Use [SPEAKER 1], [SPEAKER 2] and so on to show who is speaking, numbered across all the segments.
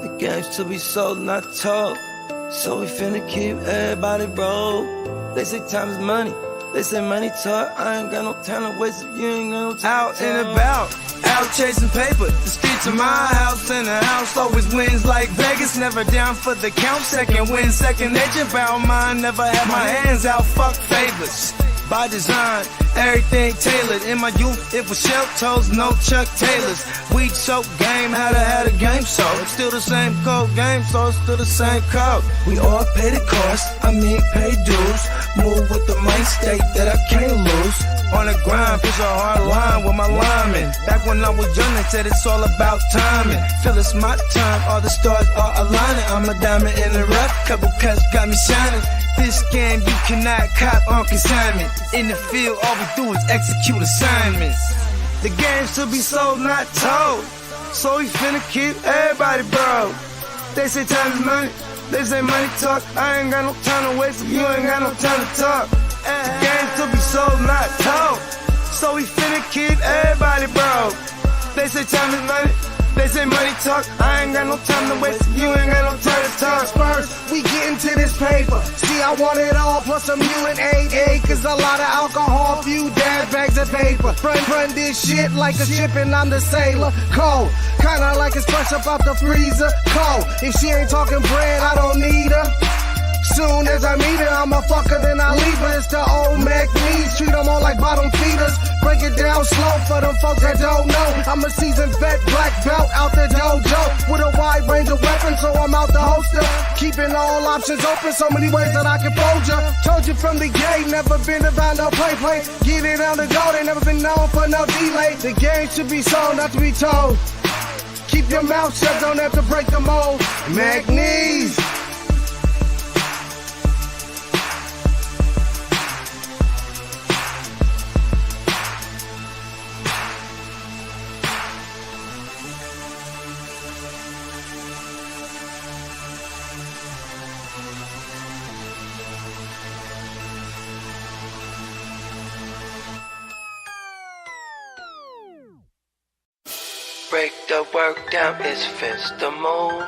[SPEAKER 1] The game's to be sold, not told. So we finna keep everybody broke. They say time is money. They say money talk. I ain't got no time to waste if you ain't got no time. Out and about, out chasing paper. The streets of my house and the house always wins like Vegas. Never down for the count. Second win, second nature. About mine, never had my hands out. Fuck favors. By design, everything tailored. In my youth, it was shell toes, no Chuck Taylors. Weed soap game, had a game so it's still the same code game, so it's still the same code. We all pay the cost, pay dues. Move with the mind state that I can't lose. On the grind, push a hard line with my linemen. Back when I was young, they said it's all about timing. Feel it's my time, all the stars are aligning. I'm a diamond in the rough, couple cuts got me shining. This game you cannot cop on consignment. In the field, all we do is execute assignments. The game's to be sold, not told. So we finna keep everybody broke. They say time is money, they say money talk. I ain't got no time to waste if you ain't got no time to talk. The game's to be sold, not told. So we finna keep everybody broke. They say time is money, they say money talk. I ain't got no time to waste if you ain't got no time to talk.
[SPEAKER 2] First, we get into this paper. See, I want it all, plus some U and 8 acres, a lot of alcohol, few dad bags of paper. Run this shit like a ship and I'm the sailor. Cold, kinda like it's fresh up out the freezer. Cold, if she ain't talking bread, I don't need her. Soon as I meet her, I'm a fucker, then I leave her. It's the old Mac knees, treat them all like bottom feeders. Break it down slow for them folks that don't know. I'm a seasoned vet, black belt out the dojo. With a wide range of weapons, so I'm out the holster. Keeping all options open, so many ways that I can fold ya. Told you from the gate, never been about no play. Get it on the go, they never been known for no delay. The game should be sold, not to be told. Keep your mouth shut, don't have to break the mold. Mac knees.
[SPEAKER 1] Break the work down, it's fence to move.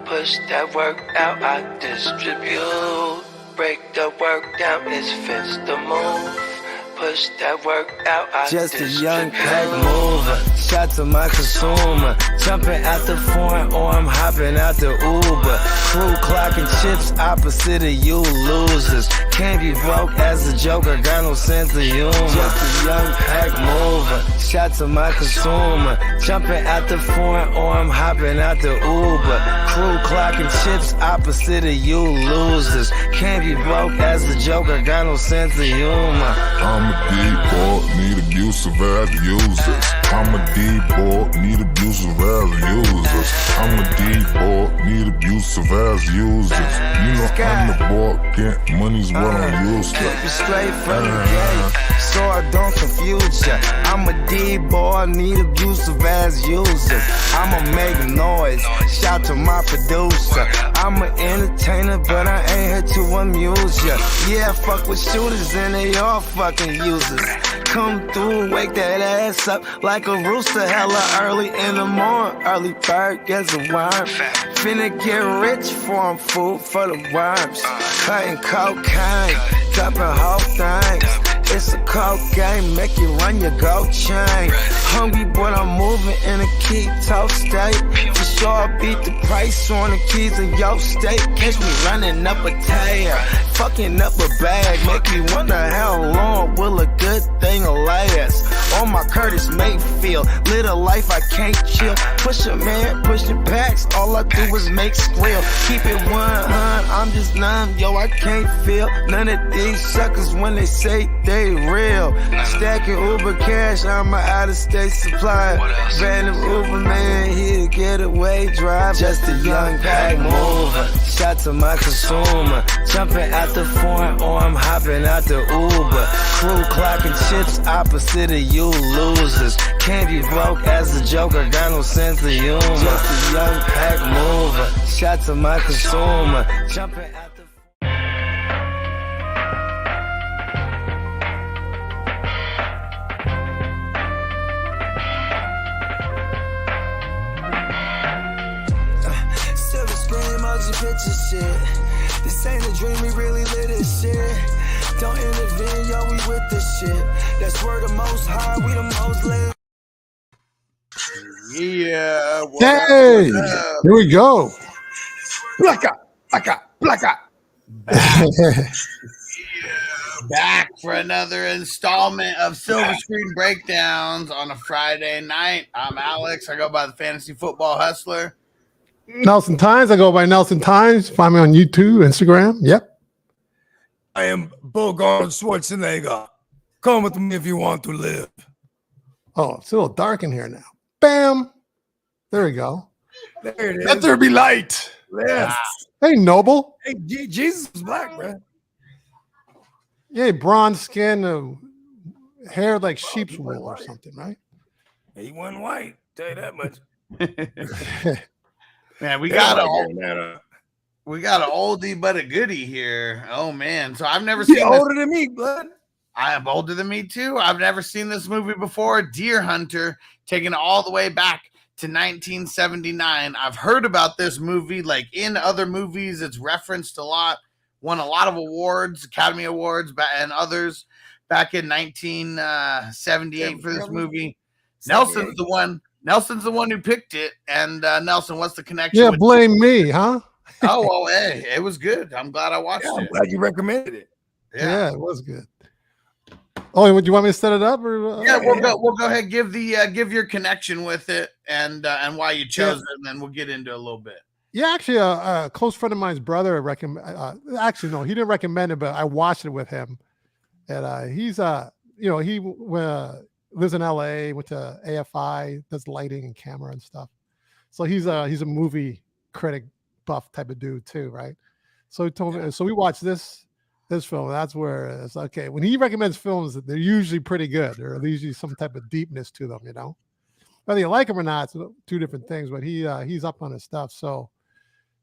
[SPEAKER 1] Push that work out, I distribute. Break the work down, it's fence to move. Push that work out, I just distribute. A young pack mover, shot to my consumer. Jumping out the foreign or I'm hopping out the Uber. Crew clocking chips opposite of you losers. Can't be broke as a joker, got no sense of humor. Just a young pack mover, shot to my consumer. Jumping out the foreign or I'm hopping out the Uber. Crew clocking chips opposite of you losers. Can't be broke as a joker, got no sense of humor.
[SPEAKER 3] I'm a D-boy, need abusive as users. I'm a D-boy, need abusive as users. I'm a D-boy, need abusive as users. You know I'm the boy, get money's what I'm used to.
[SPEAKER 1] Keep it straight from the gate, so I don't confuse ya. I'm a D-boy, need abusive as users. I'ma make noise, shout to my producer. I'm an entertainer, but I ain't here to amuse ya. Yeah, I fuck with shooters and they all fucking users. Come through, wake that ass up like a rooster, hella early in the morning. Early bird gets a worm. Finna get rich for 'em, food for the worms. Cutting cocaine, dumping whole things. It's a cold game, make you run your gold chain. Hungry, but I'm moving in a keto state. For sure, I beat the price on the keys in your state. Catch me running up a tire, fucking up a bag. Make me wonder how long will a good thing last. On my Curtis Mayfield, live a life I can't chill. Push a man, pushing packs, all I do is make squeal. Keep it 100, I'm just numb, yo, I can't feel none of these suckers when they say they real. Stacking Uber cash, I'm an out-of-state supply. Random Uber man, here getaway drive. Just a young pack mover, shot to my consumer. Jumping out the foreign or I'm hopping out the Uber. Crew clocking chips opposite of you losers. Can't be broke as a joker, got no sense of humor. Just a young pack mover, shot to my consumer. Jumping out the motion picture shit. This ain't a dream, we really live this shit. Don't intervene, yo, we with this shit. That's where the most high, we the most live.
[SPEAKER 4] Yeah.
[SPEAKER 5] Hey, here we go.
[SPEAKER 4] Blacka. Back for another installment of Silver Screen Breakdowns on a Friday night. I'm Alex. I go by the Fantasy Football Hustler.
[SPEAKER 5] Nelson Times. I go by Nelson Times. Find me on YouTube, Instagram. Yep.
[SPEAKER 6] I am Bogard Schwarzenegger. Come with me if you want to live.
[SPEAKER 5] Oh, it's a little dark in here now. Bam. There we go.
[SPEAKER 6] There it is.
[SPEAKER 5] Let there be light.
[SPEAKER 6] Yes.
[SPEAKER 5] Hey, Noble.
[SPEAKER 6] Hey, Jesus was black, man.
[SPEAKER 5] Yeah, bronze skin, hair like sheep's wool or something, right?
[SPEAKER 6] He wasn't white. Tell you that much.
[SPEAKER 4] Man, we got an oldie but a goodie here. Oh man, so I've never seen.
[SPEAKER 6] You're older than me, blood.
[SPEAKER 4] I am older than me too. I've never seen this movie before. Deer Hunter, taken all the way back to 1979. I've heard about this movie, like in other movies. It's referenced a lot. Won a lot of awards, Academy Awards, and others back in 1978 for this movie. Nelson's the one who picked it. And Nelson, what's the connection?
[SPEAKER 5] Yeah, blame me, huh?
[SPEAKER 4] Oh, well, hey, it was good. I'm glad I watched it.
[SPEAKER 6] I'm glad you recommended it.
[SPEAKER 5] Yeah, it was good. Oh, would you want me to set it up? Or,
[SPEAKER 4] yeah, we'll go ahead and give your connection with it and why you chose it, and then we'll get into it a little bit.
[SPEAKER 5] Yeah, actually, a close friend of mine's brother actually, no, he didn't recommend it, but I watched it with him. And he's he lives in LA, went to AFI, does lighting and camera and stuff. So he's a movie critic buff type of dude too, right? So he told me. So we watched this film. That's where it's okay. When he recommends films, they're usually pretty good, or at least some type of deepness to them, you know. Whether you like him or not, it's two different things. But he's up on his stuff. So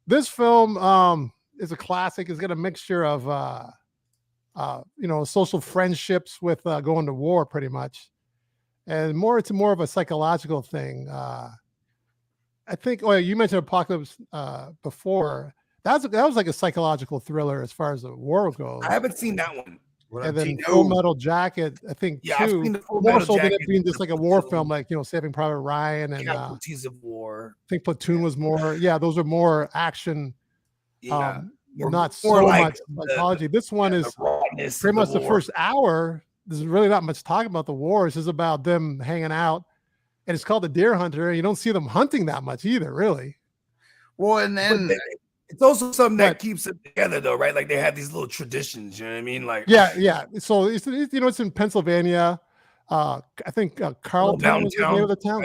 [SPEAKER 5] this film is a classic. It's got a mixture of social friendships with going to war, pretty much, and it's more of a psychological thing. I think. Oh, you mentioned Apocalypse before. That was like a psychological thriller as far as the war goes.
[SPEAKER 6] I haven't seen that one.
[SPEAKER 5] And then Full Metal Jacket, I think too. More so than it being just like a war film, like Saving Private Ryan and
[SPEAKER 6] Casualties of War.
[SPEAKER 5] I think Platoon was more. Yeah, those are more action. Not so
[SPEAKER 6] like
[SPEAKER 5] much psychology. This one is pretty much the first hour. There's really not much talk about the war. It's just about them hanging out, and it's called The Deer Hunter. And you don't see them hunting that much either, really.
[SPEAKER 4] Well, and then.
[SPEAKER 6] It's also something that keeps it together, though, right? Like they have these little traditions. You know what I mean? Like
[SPEAKER 5] yeah. So it's in Pennsylvania. I think Carlton was the name of the town.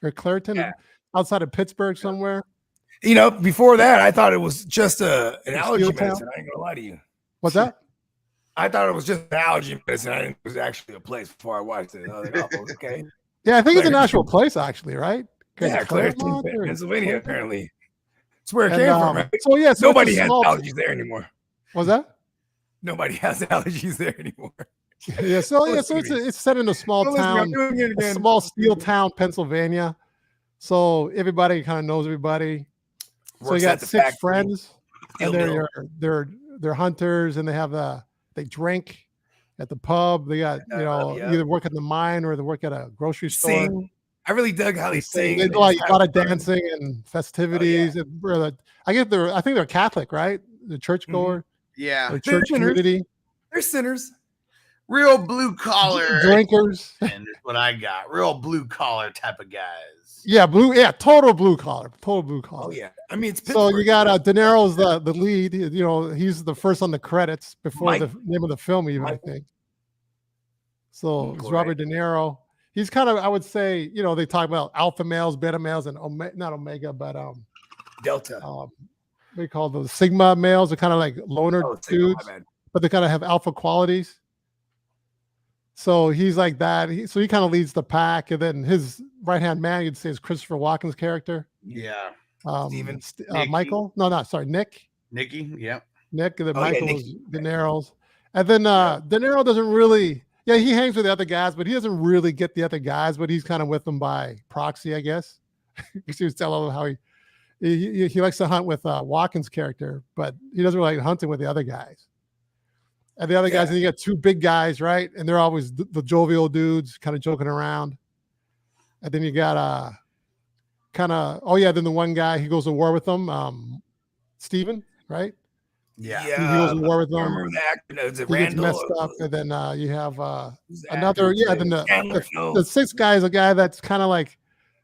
[SPEAKER 6] Right?
[SPEAKER 5] Clareton, outside of Pittsburgh somewhere.
[SPEAKER 6] Before that, I thought it was just an allergy medicine. I ain't gonna lie to you.
[SPEAKER 5] What's that?
[SPEAKER 6] I thought it was just an allergy medicine. I didn't think it was actually a place before I watched it. I was like, oh, okay.
[SPEAKER 5] Yeah, I think it's an actual place, actually, right?
[SPEAKER 6] Yeah, Clareton, Pennsylvania, apparently. That's where it came from, right?
[SPEAKER 5] So
[SPEAKER 6] nobody has allergies there anymore.
[SPEAKER 5] What's that?
[SPEAKER 6] Nobody has allergies there anymore.
[SPEAKER 5] Yeah, so it's set in a small town, a small steel town, Pennsylvania. So everybody kind of knows everybody. So you got 6 friends, and they're hunters, and they drink at the pub. They got either work at the mine or they work at a grocery store.
[SPEAKER 6] Sing. I really dug how they sing.
[SPEAKER 5] They do a lot of dancing and festivities. I think they're Catholic, right? The churchgoer.
[SPEAKER 4] Yeah.
[SPEAKER 5] The church community.
[SPEAKER 6] They're sinners.
[SPEAKER 4] Real blue collar
[SPEAKER 5] drinkers.
[SPEAKER 4] And that's what I got. Real blue collar type of guys.
[SPEAKER 5] Yeah, total blue collar. Oh
[SPEAKER 6] yeah. I mean, it's
[SPEAKER 5] so you got De Niro's the lead. He's the first on the credits before the name of the film, even I think. So it's Robert De Niro. He's kind of, I would say, they talk about alpha males, beta males, and not omega, but
[SPEAKER 6] delta.
[SPEAKER 5] What do you call those? Sigma males are kind of like loner dudes, but they kind of have alpha qualities. So he's like that. So he kind of leads the pack, and then his right hand man, you'd say, is Christopher Walken's character.
[SPEAKER 4] Yeah.
[SPEAKER 6] Steven,
[SPEAKER 5] Michael. No, sorry, Nick.
[SPEAKER 4] Nicky. Yeah.
[SPEAKER 5] Nick, and then Michael is De Niro's, and then De Niro doesn't really. Yeah, he hangs with the other guys, but he doesn't really get the other guys. But he's kind of with them by proxy, I guess. He was telling them how he he likes to hunt with Walken's character, but he doesn't really like hunting with the other guys. And the other guys, and you got two big guys, right? And they're always the jovial dudes, kind of joking around. And then you got then the one guy, he goes to war with them, Steven, right?
[SPEAKER 4] Yeah.
[SPEAKER 5] He goes to war with them.
[SPEAKER 6] I remember the actor. No, is it
[SPEAKER 5] He gets
[SPEAKER 6] Randall?
[SPEAKER 5] messed up, and then you have
[SPEAKER 6] Actor,
[SPEAKER 5] then the sixth guy is a guy that's kind of like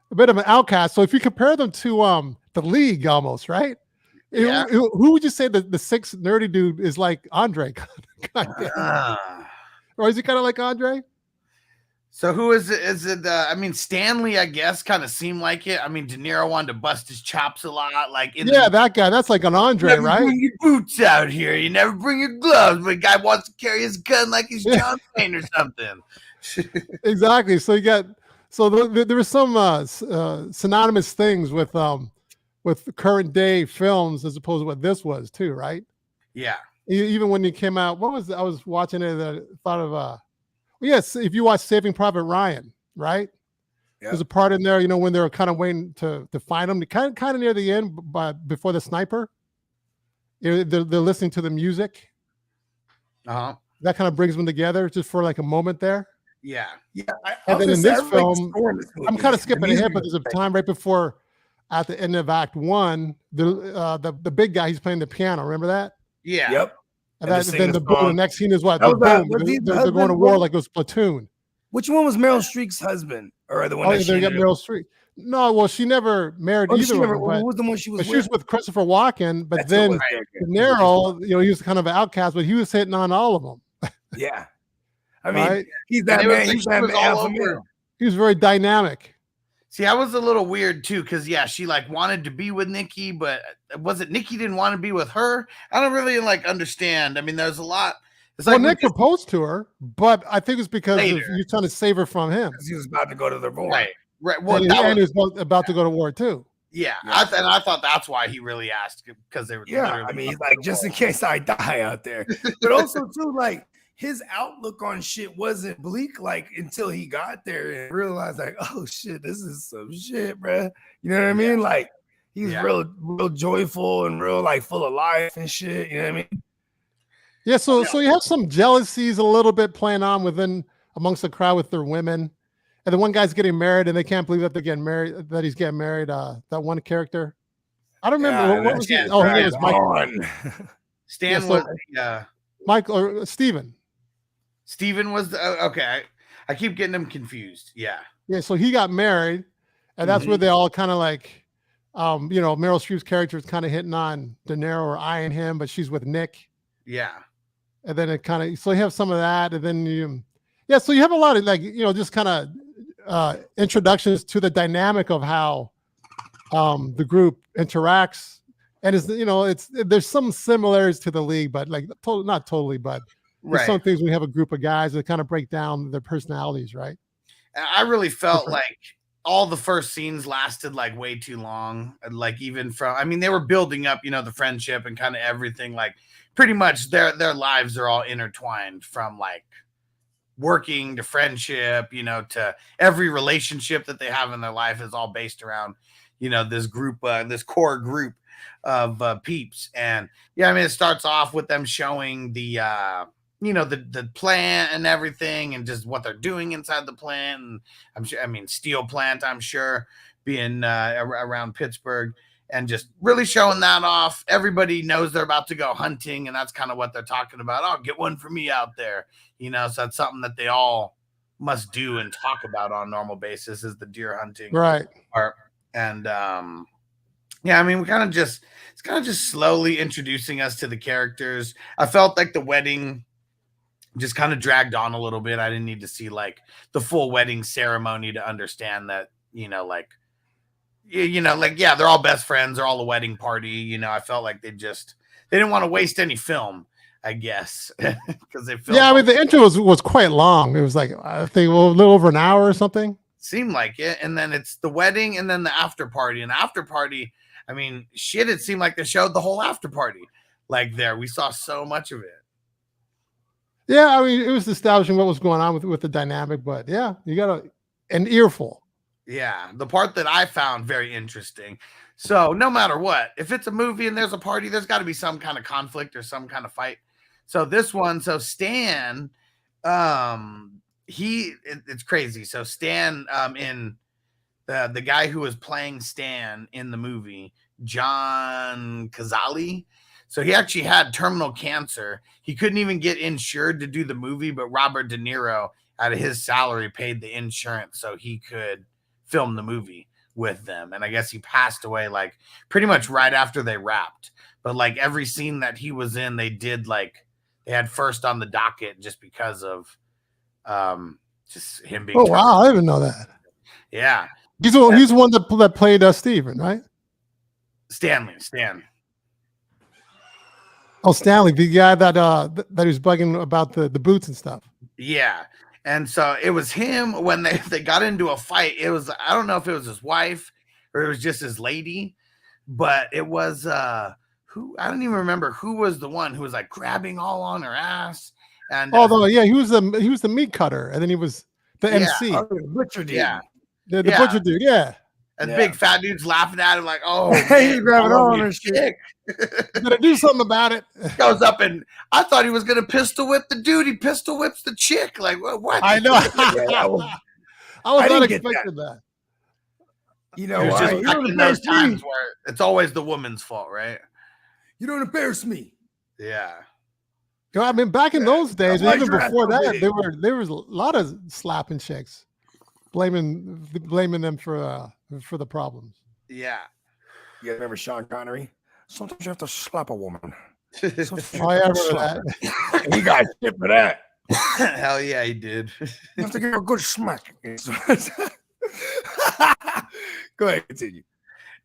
[SPEAKER 5] a bit of an outcast. So if you compare them to the League almost, right?
[SPEAKER 4] Yeah.
[SPEAKER 5] Who would you say the sixth nerdy dude is like Andre? Or is he kind of like Andre?
[SPEAKER 4] So who is it? Is it? I mean, Stanley, I guess, kind of seemed like it. I mean, De Niro wanted to bust his chops a lot. Like,
[SPEAKER 5] that guy. That's like an Andre, right?
[SPEAKER 4] Bring your boots out here. You never bring your gloves. But the guy wants to carry his gun like he's John Wayne or something.
[SPEAKER 5] Exactly. So you got there were some synonymous things with current day films as opposed to what this was too, right?
[SPEAKER 4] Yeah.
[SPEAKER 5] Even when it came out, I was watching it and I thought of yes, if you watch Saving Private Ryan, right? Yeah. There's a part in there, when they're kind of waiting to find him, kind of near the end, but before the sniper, they're listening to the music.
[SPEAKER 4] Uh-huh.
[SPEAKER 5] That kind of brings them together just for like a moment there.
[SPEAKER 4] Yeah.
[SPEAKER 5] And then in this film, I'm kind of skipping ahead, but there's a time right before, at the end of Act 1, the big guy, he's playing the piano. Remember that?
[SPEAKER 4] Yeah.
[SPEAKER 6] Yep.
[SPEAKER 5] And then the next scene is what? They're going to war like it was Platoon.
[SPEAKER 6] Which one was Meryl Streep's husband? Or the one that
[SPEAKER 5] they got Meryl Streep. No, well, she never married either one.
[SPEAKER 6] Who was the one she was with?
[SPEAKER 5] She was with Christopher Walken, but then Niro, he was kind of an outcast, but he was hitting on all of them.
[SPEAKER 6] Yeah. I mean, he's that man. He's that alpha male.
[SPEAKER 5] He was very dynamic.
[SPEAKER 4] See, I was a little weird too, because she like wanted to be with Nikki, but was it Nikki didn't want to be with her? I don't really understand. I mean, there's a lot. It's like
[SPEAKER 5] Nick proposed to her, but I think it's because he was trying to save her from him.
[SPEAKER 6] He was about to go to the war.
[SPEAKER 4] Right. Well,
[SPEAKER 5] and he was about to go to war too.
[SPEAKER 4] Yeah. I thought that's why he really asked, because they were.
[SPEAKER 6] Yeah, I mean, he's like, just in case I die out there, but also too, like, his outlook on shit wasn't bleak like until he got there and realized like, oh shit, this is some shit, bro. You know what I mean? Like, he's real joyful and real like full of life and shit. You know what I mean?
[SPEAKER 5] Yeah. So you have some jealousies a little bit playing on amongst the crowd with their women, and the one guy's getting married and they can't believe that they're getting married. That he's getting married. That one character. I don't remember what was his. Oh, his name was Mike.
[SPEAKER 4] Stan was
[SPEAKER 5] Mike or Steven.
[SPEAKER 4] Steven was okay. I keep getting them confused. Yeah.
[SPEAKER 5] Yeah. So he got married, and that's where they all kind of like, Meryl Streep's character is kind of hitting on De Niro or eyeing him, but she's with Nick.
[SPEAKER 4] Yeah.
[SPEAKER 5] And then it kind of, so you have some of that, and then so you have a lot of like, just kind of introductions to the dynamic of how the group interacts, and there's some similarities to the League, but like not totally, but. There's some things we have a group of guys that kind of break down their personalities, right?
[SPEAKER 4] I really felt like all the first scenes lasted like way too long. Like even they were building up, the friendship and kind of everything. Like pretty much their lives are all intertwined, from like working to friendship, to every relationship that they have in their life is all based around, this group, this core group of peeps. And it starts off with them showing the the plant and everything, and just what they're doing inside the plant. And I'm sure, steel plant, I'm sure, being around Pittsburgh, and just really showing that off. Everybody knows they're about to go hunting, and that's kind of what they're talking about. Oh, get one for me out there. So that's something that they all must do and talk about on a normal basis, is the deer hunting.
[SPEAKER 5] Right.
[SPEAKER 4] And we it's kind of just slowly introducing us to the characters. I felt like the wedding just kind of dragged on a little bit. I didn't need to see like the full wedding ceremony to understand that, they're all best friends. They're all a wedding party. I felt like they didn't want to waste any film, I guess, because they filmed.
[SPEAKER 5] Yeah, the intro was quite long. It was like, I think a little over an hour or something.
[SPEAKER 4] Seemed like it. And then it's the wedding and then the after party. And the after party, it seemed like they showed the whole after party. Like there, we saw so much of it.
[SPEAKER 5] Yeah, it was establishing what was going on with the dynamic, but yeah, you got an earful.
[SPEAKER 4] Yeah, the part that I found very interesting. So no matter what, if it's a movie and there's a party, there's got to be some kind of conflict or some kind of fight. So this one, so Stan, it's crazy. So Stan, in the guy who was playing Stan in the movie, John Cazale. So he actually had terminal cancer. He couldn't even get insured to do the movie, but Robert De Niro, out of his salary, paid the insurance so he could film the movie with them. And I guess he passed away like pretty much right after they wrapped. But like every scene that he was in, they had first on the docket just because of just him being.
[SPEAKER 5] Oh wow, I didn't know that.
[SPEAKER 4] Yeah,
[SPEAKER 5] he's the one that played Steven, right?
[SPEAKER 4] Stan.
[SPEAKER 5] Oh, Stanley, the guy that was bugging about the boots and stuff.
[SPEAKER 4] Yeah. And so it was him when they got into a fight. It was, I don't know if it was his wife or it was just his lady, but it was who, I don't even remember who was the one who was like grabbing all on her ass. And
[SPEAKER 5] he was the meat cutter, and then he was the MC.
[SPEAKER 6] The butcher dude.
[SPEAKER 4] Yeah.
[SPEAKER 5] The butcher dude, yeah.
[SPEAKER 4] And big fat dude's laughing at him like, oh,
[SPEAKER 6] hey, you grabbing all on her shit.
[SPEAKER 5] Gotta do something about it.
[SPEAKER 4] Goes up and I thought he was gonna pistol whip the dude. He pistol whips the chick. Like what?
[SPEAKER 5] I know. I was not expecting that.
[SPEAKER 6] You know,
[SPEAKER 4] it's just like in those times where it's always the woman's fault, right?
[SPEAKER 6] You don't embarrass me.
[SPEAKER 4] Yeah.
[SPEAKER 5] I mean, back in those days, even before that, there was a lot of slapping chicks, blaming them for the problems.
[SPEAKER 4] Yeah.
[SPEAKER 6] You remember Sean Connery? Sometimes you have to slap a woman.
[SPEAKER 5] I remember that.
[SPEAKER 6] He got shit for that.
[SPEAKER 4] Hell yeah, he did.
[SPEAKER 6] You have to give her a good smack. Go ahead, continue.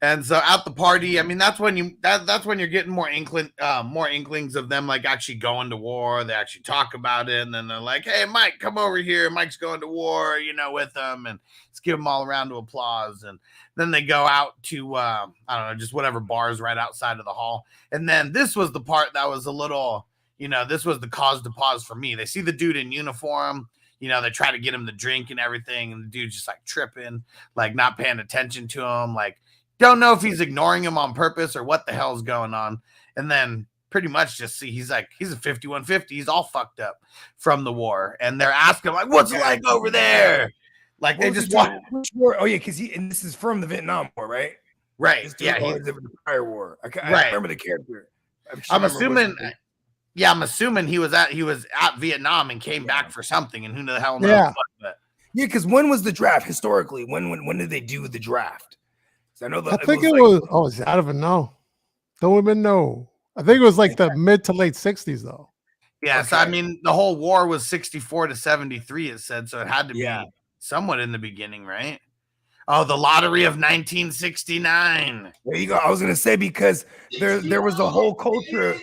[SPEAKER 4] And so at the party, I mean, that's when you're getting more inklings of them like actually going to war. They actually talk about it, and then they're like, "Hey, Mike, come over here. Mike's going to war, with them," and let's give them all a round of applause. And then they go out to I don't know, just whatever bars right outside of the hall. And then this was the part that was a little, this was the cause to pause for me. They see the dude in uniform. They try to get him to drink and everything, and the dude's just like tripping, like not paying attention to him, like. Don't know if he's ignoring him on purpose or what the hell's going on. And then pretty much just see he's a 5150. He's all fucked up from the war. And they're asking like, what's it like over there? Like they just want.
[SPEAKER 6] Oh yeah, because and this is from the Vietnam War, right?
[SPEAKER 4] Right. Yeah.
[SPEAKER 6] He's the prior war. I remember the character.
[SPEAKER 4] I'm assuming he was at Vietnam and came back for something, and who the hell knows what. But.
[SPEAKER 6] Yeah, because when was the draft historically? When did they do the draft? I know
[SPEAKER 5] I think it was. I don't even know. Don't even know. I think it was like the mid to late 60s, though.
[SPEAKER 4] Yeah, okay. So I mean, the whole war was 64 to 73. It said so. It had to be somewhat in the beginning, right? Oh, the lottery of 1969.
[SPEAKER 6] There you go. I was gonna say because there was a whole culture.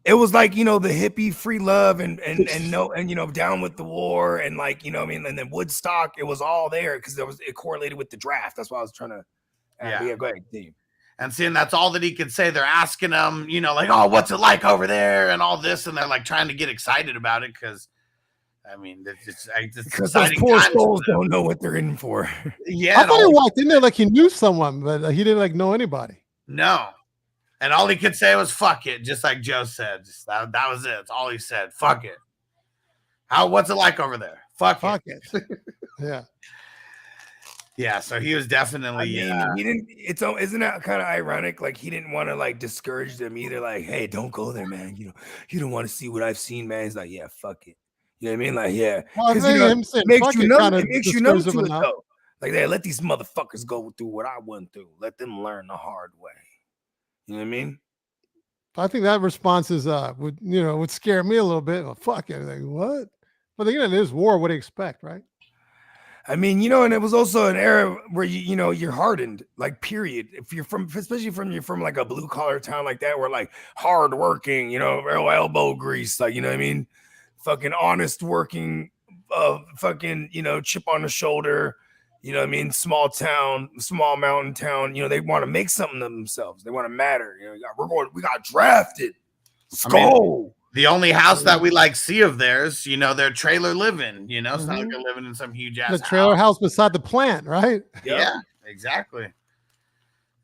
[SPEAKER 6] It was like the hippie free love and down with the war and like and then Woodstock. It was all there because it correlated with the draft. That's why I was trying to. Yeah, go ahead, Steve.
[SPEAKER 4] And seeing that's all that he could say, they're asking him, like, oh, what's it like over there and all this, and they're like trying to get excited about it because, I mean, it's
[SPEAKER 6] because those poor souls don't know what they're in for.
[SPEAKER 4] Yeah,
[SPEAKER 5] I thought he walked in there like he knew someone, but he didn't like know anybody.
[SPEAKER 4] No, and all he could say was "fuck it," just like Joe said. Just that was it. That's all he said. Fuck it. What's it like over there? Fuck it.
[SPEAKER 5] Yeah.
[SPEAKER 4] Yeah, so he was definitely.
[SPEAKER 6] He didn't. Isn't that kind of ironic? Like he didn't want to like discourage them either. Like, hey, don't go there, man. You don't want to see what I've seen, man. He's like, yeah, fuck it. You know what I mean? Like, yeah,
[SPEAKER 5] because
[SPEAKER 6] it makes you numb. It makes you numb to it though. Like, hey, let these motherfuckers go through what I went through. Let them learn the hard way. You know what I mean?
[SPEAKER 5] I think that response is would scare me a little bit. Well, fuck it. Like, what? But there's war. What do you expect, right?
[SPEAKER 6] I mean, and it was also an era where you're hardened, like period. If you're from like a blue collar town like that, where like hard working, real elbow grease, like what I mean, fucking honest working, fucking chip on the shoulder, what I mean, small town, small mountain town. They want to make something of themselves. They want to matter. We got drafted. Skull.
[SPEAKER 4] The only house that we see of theirs, they're trailer living, it's not like they're living in some huge ass
[SPEAKER 5] the trailer house beside the plant, right?
[SPEAKER 4] Yeah, exactly.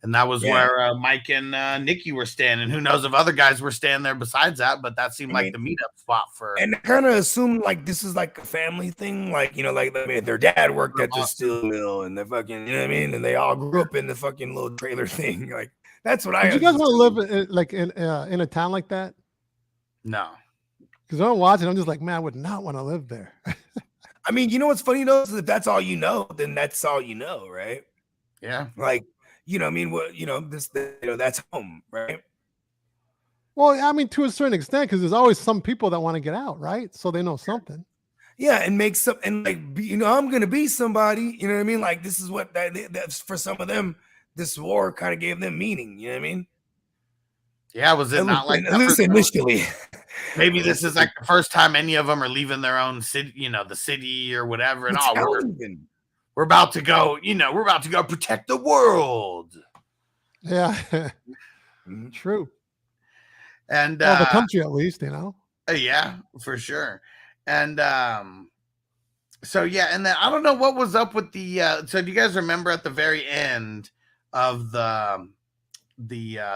[SPEAKER 4] And that was where Mike and Nikki were staying. And who knows if other guys were staying there besides that, but that seemed like the meetup spot for.
[SPEAKER 6] And I kind of assumed like this is like a family thing. Like, you know, like I mean, their dad worked at the steel mill and they fucking, you know what I mean? And they all grew up in the fucking little trailer thing. Like, that's what
[SPEAKER 5] Did you guys want to live in a town like that?
[SPEAKER 4] No.
[SPEAKER 5] Because when I'm watching, I'm just like, man, I would not want to live there.
[SPEAKER 6] I mean, you know what's funny though? Is if that's all you know, then that's all you know, right?
[SPEAKER 4] Yeah.
[SPEAKER 6] Like, you know, I mean, what, you know, that's home, right?
[SPEAKER 5] Well, I mean, to a certain extent, because there's always some people that want to get out, right? So they know something.
[SPEAKER 6] Yeah, and make some, and like, you know, I'm gonna be somebody. You know what I mean? Like, this is what that's for some of them. This war kind of gave them meaning. You know what I mean?
[SPEAKER 4] Yeah, was it not like
[SPEAKER 6] at least initially?
[SPEAKER 4] Maybe this is like the first time any of them are leaving their own city, you know, the city or whatever. And we're about to go, you know, we're about to go protect the world.
[SPEAKER 5] Yeah, true.
[SPEAKER 4] And
[SPEAKER 5] the country, at least, you know.
[SPEAKER 4] Yeah, for sure. And so yeah, and then I don't know what was up with the. So do you guys remember at the very end of the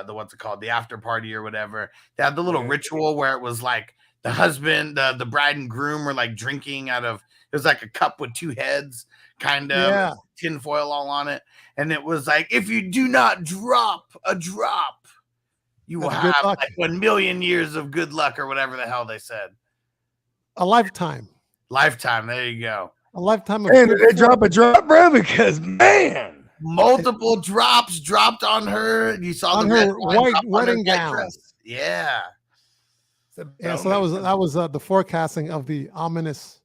[SPEAKER 4] what's it called, the after party or whatever? They had the little ritual where it was like the husband, the bride and groom were like drinking out of. It was like a cup with two heads, kind of tin foil all on it, and it was like, if you do not drop a drop, you will have like 1 million years of good luck or whatever the hell they said.
[SPEAKER 5] A lifetime.
[SPEAKER 4] Lifetime. There you go.
[SPEAKER 5] A lifetime. Of
[SPEAKER 6] and they drop a drop, bro, because man,
[SPEAKER 4] multiple drops dropped on her. You saw
[SPEAKER 5] on her white wedding gown.
[SPEAKER 4] Yeah.
[SPEAKER 5] Yeah. So that was the forecasting of the ominous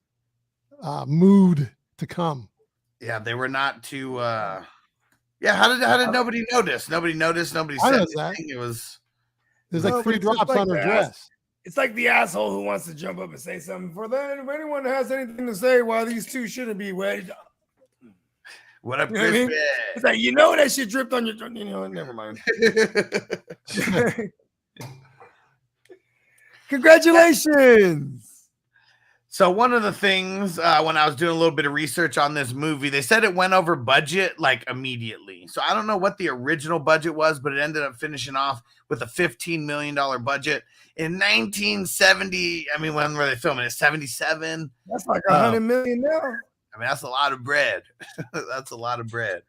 [SPEAKER 5] mood to come.
[SPEAKER 4] Yeah, they were not too. Yeah, how did nobody notice? Nobody noticed. Nobody said anything. It was.
[SPEAKER 5] There's like 3 drops on her dress.
[SPEAKER 6] It's like the asshole who wants to jump up and say something. For then, if anyone has anything to say, why these two shouldn't be wedded.
[SPEAKER 4] What up,
[SPEAKER 6] you know what I mean? It's like, you know, that shit dripped on your. You know, never mind. Congratulations.
[SPEAKER 4] So one of the things when I was doing a little bit of research on this movie, they said it went over budget like immediately. So I don't know what the original budget was, but it ended up finishing off with a $15 million budget in 1970. I mean, when were they filming it? 77.
[SPEAKER 6] That's like $100 million now.
[SPEAKER 4] I mean, that's a lot of bread. That's a lot of bread.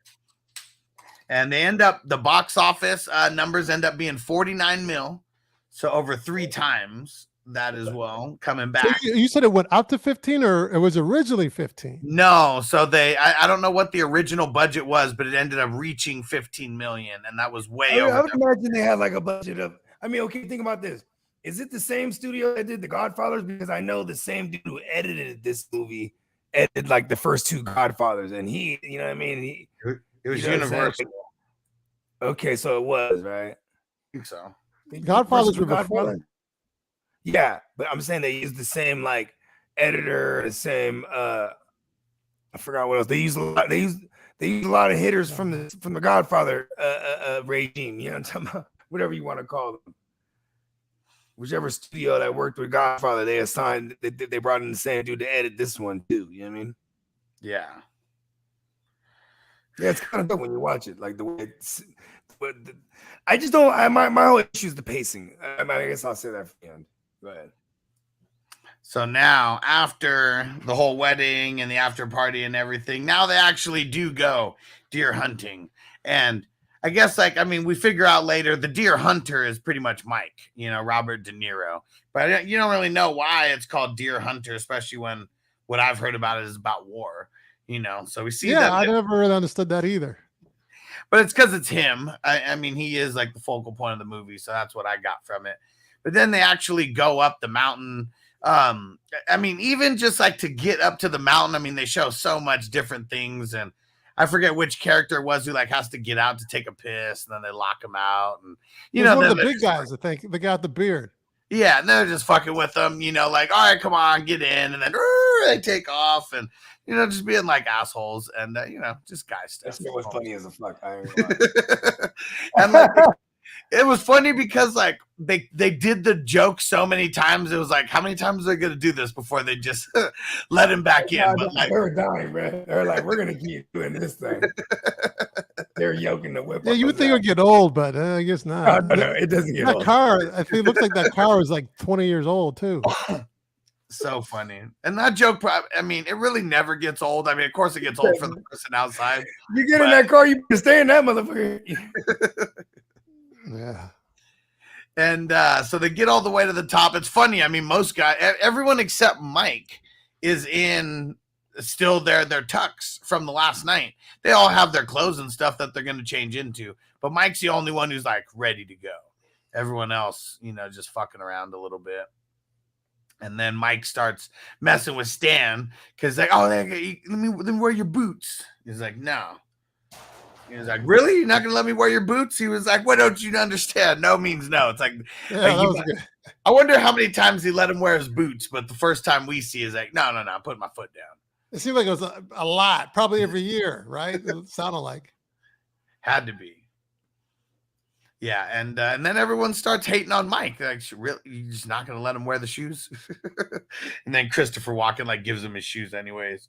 [SPEAKER 4] And they end up, the box office numbers end up being 49 mil. So over 3 times that as well, coming back.
[SPEAKER 5] So you said it went up to 15 or it was originally 15?
[SPEAKER 4] No. So I don't know what the original budget was, but it ended up reaching 15 million. And that was way over.
[SPEAKER 6] I would imagine they had like a budget of, I mean, okay, think about this. Is it the same studio that did The Godfathers? Because I know the same dude who edited this movie edited like the first 2 Godfathers. And he, you know what I mean?
[SPEAKER 4] It was Universal.
[SPEAKER 6] Okay, so it was, right?
[SPEAKER 4] I think so.
[SPEAKER 5] Godfathers were before.
[SPEAKER 6] Yeah, but I'm saying they used the same like editor, the same I forgot what else. They used a lot of hitters from the Godfather regime, you know what I'm talking about? Whatever you want to call them. Whichever studio that worked with Godfather, they assigned they brought in the same dude to edit this one too, you know what I mean?
[SPEAKER 4] Yeah.
[SPEAKER 6] Yeah, it's kind of dope when you watch it, like the way I just don't my whole issue is the pacing. I guess I'll say that for the end. Go ahead.
[SPEAKER 4] So now, after the whole wedding and the after party and everything, now they actually do go deer hunting. And I guess, like, I mean, we figure out later the deer hunter is pretty much Mike, you know, Robert De Niro. But you don't really know why it's called deer hunter, especially when what I've heard about it is about war, you know. So we see that.
[SPEAKER 5] I never really understood that either.
[SPEAKER 4] But it's because it's him. I mean, he is like the focal point of the movie. So that's what I got from it. But then they actually go up the mountain. I mean, even just like to get up to the mountain, I mean, they show so much different things. And I forget which character it was who like has to get out to take a piss, and then they lock him out. And you know,
[SPEAKER 5] one of the big guys, I think, the guy with the beard.
[SPEAKER 4] Yeah, and they're just fucking with them, you know, like, all right, come on, get in, and then they take off, and you know, just being like assholes, and you know, just guy stuff.
[SPEAKER 6] That was funny as a fuck.
[SPEAKER 4] And like, it was funny because like they did the joke so many times. It was like, how many times are they gonna do this before they just let him back in? But like,
[SPEAKER 6] they were dying, bro. They're like, we're gonna keep doing this thing. They're yoking the whip.
[SPEAKER 5] Yeah, you would think it would get old, but I guess not.
[SPEAKER 6] No, it doesn't get
[SPEAKER 5] that
[SPEAKER 6] old.
[SPEAKER 5] car, I think it looks like that car is like 20 years old too.
[SPEAKER 4] So funny. And that joke, I mean, it really never gets old. I mean, of course it gets old for the person outside.
[SPEAKER 6] You get in that car, you can stay in that motherfucker.
[SPEAKER 5] Yeah.
[SPEAKER 4] And so they get all the way to the top. It's funny. I mean, most guys, everyone except Mike is in still their tux from the last night. They all have their clothes and stuff that they're going to change into. But Mike's the only one who's like ready to go. Everyone else, just fucking around a little bit. And then Mike starts messing with Stan because like, oh, let me wear your boots. He's like, no. He was like, really? You're not going to let me wear your boots? He was like, what don't you understand? No means no. It's like, I wonder how many times he let him wear his boots. But the first time we see is like, no, I'm putting my foot down.
[SPEAKER 5] It seemed like it was a lot, probably every year, right? It sounded like.
[SPEAKER 4] Had to be. Yeah, and then everyone starts hating on Mike. Like, really, you're just not gonna let him wear the shoes? And then Christopher Walken like gives him his shoes anyways,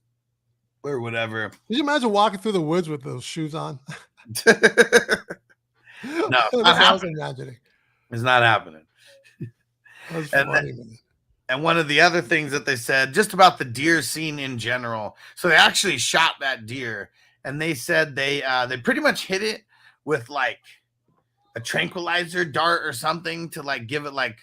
[SPEAKER 4] or whatever.
[SPEAKER 5] Did you imagine walking through the woods with those shoes on?
[SPEAKER 4] No,
[SPEAKER 5] that's what I was imagining.
[SPEAKER 4] It's not happening.
[SPEAKER 5] That's
[SPEAKER 4] and
[SPEAKER 5] funny,
[SPEAKER 4] and one of the other things that they said just about the deer scene in general. So they actually shot that deer, and they said they pretty much hit it with like a tranquilizer dart or something to like give it like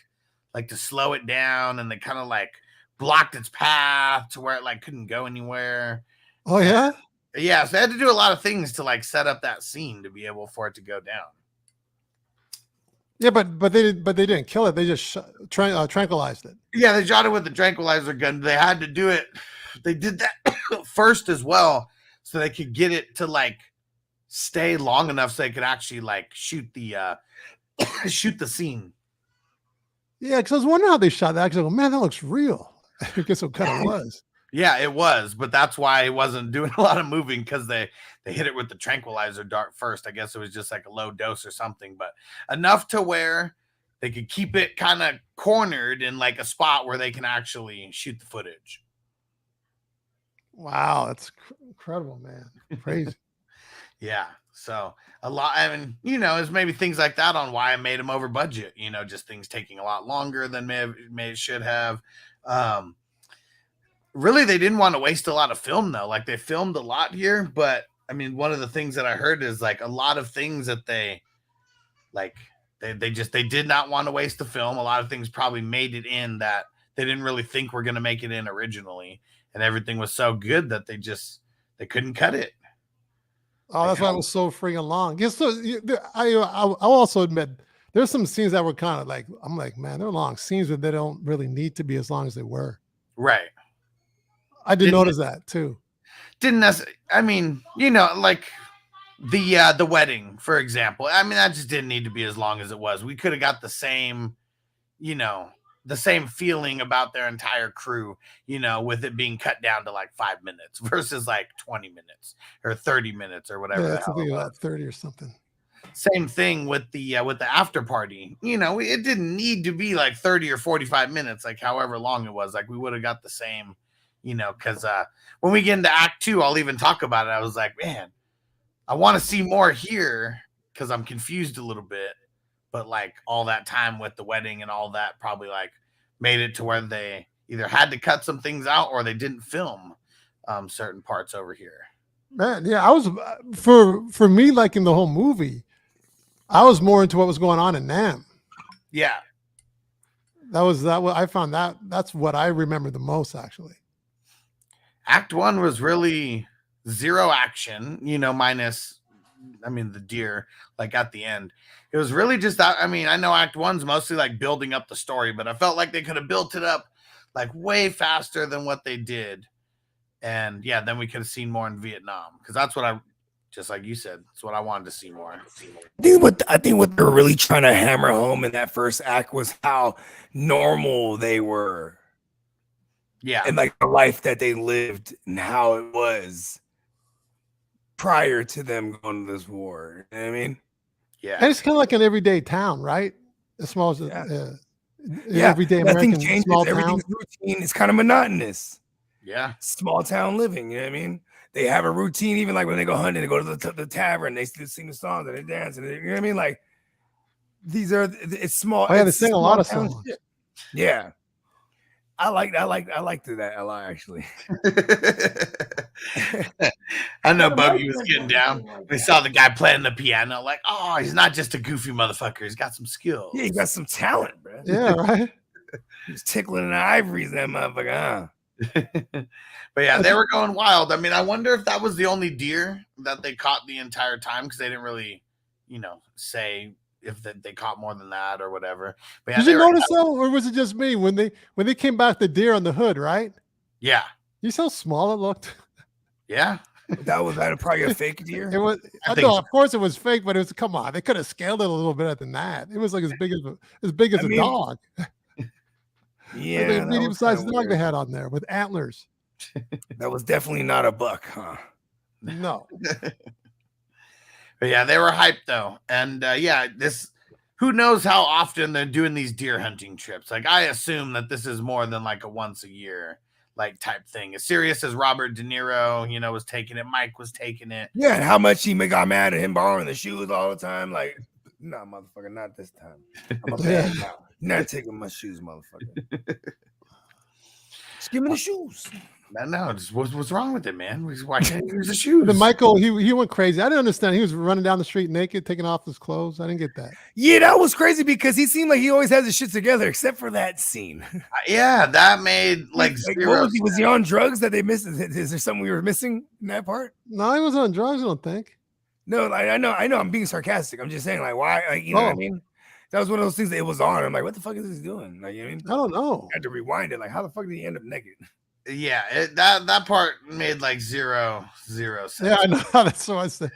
[SPEAKER 4] to slow it down, and they kind of like blocked its path to where it like couldn't go anywhere.
[SPEAKER 5] Oh yeah?
[SPEAKER 4] Yeah, so they had to do a lot of things to like set up that scene to be able for it to go down.
[SPEAKER 5] Yeah, but they didn't kill it. They just tranquilized it.
[SPEAKER 4] Yeah, they shot it with the tranquilizer gun. They had to do it. They did that first as well, so they could get it to like stay long enough so they could actually like shoot the scene.
[SPEAKER 5] Yeah, because I was wondering how they shot that. Because man, that looks real. I guess it kind of was.
[SPEAKER 4] Yeah, it was, but that's why it wasn't doing a lot of moving, because they hit it with the tranquilizer dart first. I guess it was just like a low dose or something, but enough to where they could keep it kind of cornered in like a spot where they can actually shoot the footage.
[SPEAKER 5] Wow, that's incredible, man. Crazy.
[SPEAKER 4] Yeah, so a lot. I mean, it's maybe things like that on why I made them over budget. Just things taking a lot longer than may should have. Really, they didn't want to waste a lot of film though. Like they filmed a lot here, but I mean, one of the things that I heard is like a lot of things that they did not want to waste the film. A lot of things probably made it in that they didn't really think were going to make it in originally, and everything was so good that they couldn't cut it.
[SPEAKER 5] Oh, that's why it was so freaking long. Yes, so I'll also admit there's some scenes that were kind of like, I'm like, man, they're long scenes, but they don't really need to be as long as they were.
[SPEAKER 4] Right.
[SPEAKER 5] I did notice that too.
[SPEAKER 4] Didn't necessarily. I mean, like the wedding, for example. I mean, that just didn't need to be as long as it was. We could have got the same, the same feeling about their entire crew, with it being cut down to like 5 minutes versus like 20 minutes or 30 minutes or whatever.
[SPEAKER 5] Yeah, that's something about 30 or something.
[SPEAKER 4] Same thing with the after party. It didn't need to be like 30 or 45 minutes, like however long it was. Like we would have got the same, because when we get into Act 2, I'll even talk about it. I was like, man, I want to see more here because I'm confused a little bit. But like all that time with the wedding and all that probably like made it to where they either had to cut some things out or they didn't film certain parts over here.
[SPEAKER 5] Man, yeah, I was for me, like in the whole movie, I was more into what was going on in Nam.
[SPEAKER 4] Yeah,
[SPEAKER 5] I found that's what I remember the most actually.
[SPEAKER 4] Act 1 was really zero action, minus, the deer, like at the end. It was really just that. I mean, I know Act 1's mostly like building up the story, but I felt like they could have built it up like way faster than what they did. And yeah, then we could have seen more in Vietnam, because that's what just like you said, that's what I wanted to see more.
[SPEAKER 6] I think what they're really trying to hammer home in that first act was how normal they were.
[SPEAKER 4] Yeah.
[SPEAKER 6] And like the life that they lived and how it was prior to them going to this war. You know what I mean?
[SPEAKER 4] Yeah.
[SPEAKER 5] And it's kind of like an everyday town, right? As small as everyday American small town.
[SPEAKER 6] Everything's routine. It's kind of monotonous.
[SPEAKER 4] Yeah.
[SPEAKER 6] Small town living. You know what I mean? they have a routine, even like when they go hunting, they go to the tavern, they sing the songs and they dance, and you know what I mean? Like it's small.
[SPEAKER 5] Oh, yeah, they
[SPEAKER 6] it's
[SPEAKER 5] sing a lot of
[SPEAKER 6] town
[SPEAKER 5] songs.
[SPEAKER 6] shit. Yeah. I liked that a lot, actually.
[SPEAKER 4] I know Bogey was getting down. We saw the guy playing the piano, like, oh, he's not just a goofy motherfucker. He's got some skills.
[SPEAKER 6] Yeah, he got some talent, bro.
[SPEAKER 5] Yeah, right.
[SPEAKER 6] He's tickling the ivories, that motherfucker, huh?
[SPEAKER 4] But yeah, they were going wild. I mean, I wonder if that was the only deer that they caught the entire time, because they didn't really, say if they caught more than that or whatever. But yeah,
[SPEAKER 5] did you notice though, or was it just me when they came back the deer on the hood, right?
[SPEAKER 4] Yeah.
[SPEAKER 5] You see how small it looked?
[SPEAKER 4] Yeah.
[SPEAKER 6] That was probably a fake deer.
[SPEAKER 5] It was. I know, so. Of course, it was fake, but it was. Come on, they could have scaled it a little better than that. It was like as big as a dog.
[SPEAKER 6] Yeah,
[SPEAKER 5] like a medium-sized dog they had on there with antlers.
[SPEAKER 6] That was definitely not a buck, huh?
[SPEAKER 5] No.
[SPEAKER 4] But yeah, they were hyped though, and who knows how often they're doing these deer hunting trips? Like, I assume that this is more than like a once a year like type thing. As serious as Robert De Niro, was taking it, Mike was taking it.
[SPEAKER 6] Yeah, and how much he got mad at him borrowing the shoes all the time. Like, no, motherfucker, not this time. I'm a man now. You're not taking my shoes, motherfucker. Just give me the shoes.
[SPEAKER 4] No, just what's wrong with it, man? Why can't you use the shoes?
[SPEAKER 5] But Michael, he went crazy. I didn't understand. He was running down the street naked, taking off his clothes. I didn't get that.
[SPEAKER 6] Yeah, that was crazy because he seemed like he always has his shit together, except for that scene.
[SPEAKER 4] Yeah, that made zero.
[SPEAKER 6] Was he on drugs that they missed? Is there something we were missing in that part?
[SPEAKER 5] No, he wasn't on drugs. I don't think.
[SPEAKER 6] No, I know. I'm being sarcastic. I'm just saying, like, why? Like, you know what I mean? That was one of those things that it was on. I'm like, what the fuck is this doing? Like, you know what I mean?
[SPEAKER 5] I don't know.
[SPEAKER 6] I had to rewind it. Like, how the fuck did he end up naked?
[SPEAKER 4] Yeah, that part made like zero sense.
[SPEAKER 5] Yeah, I know. That's what I said.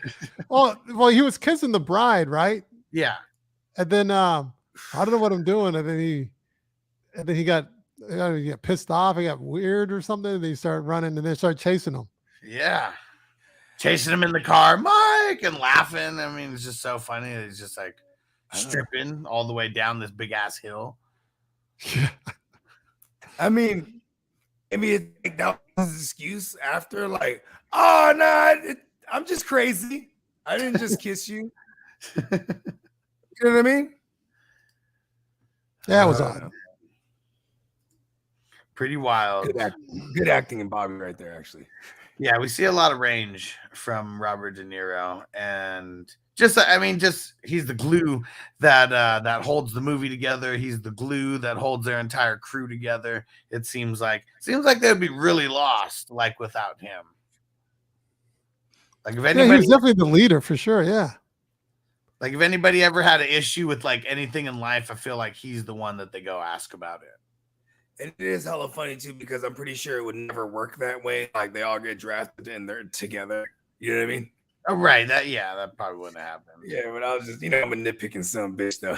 [SPEAKER 5] Well, he was kissing the bride, right?
[SPEAKER 4] Yeah.
[SPEAKER 5] And then I don't know what I'm doing. And then he got pissed off. He got weird or something. And he started running, and they started chasing him.
[SPEAKER 4] Yeah. Chasing him in the car, Mike, and laughing. I mean, it's just so funny. He's just like stripping all the way down this big ass hill.
[SPEAKER 5] Yeah.
[SPEAKER 6] I mean, maybe that was his excuse after, like, oh no, I'm just crazy. I didn't just kiss you. You know what I mean?
[SPEAKER 5] Yeah, it was odd.
[SPEAKER 4] Pretty wild.
[SPEAKER 6] Good acting in Bobby right there, actually.
[SPEAKER 4] Yeah, we see a lot of range from Robert De Niro, and he's the glue that holds the movie together. He's the glue that holds their entire crew together. It seems like they'd be really lost like without him. Like, if anybody,
[SPEAKER 5] he was definitely the leader for sure. Yeah.
[SPEAKER 4] Like, if anybody ever had an issue with like anything in life, I feel like he's the one that they go ask about it.
[SPEAKER 6] And it is hella funny too, because I'm pretty sure it would never work that way. Like, they all get drafted and they're together. You know what I mean?
[SPEAKER 4] Oh, right. That probably wouldn't happen.
[SPEAKER 6] Yeah, but I was just, I'm a nitpicking son bitch though.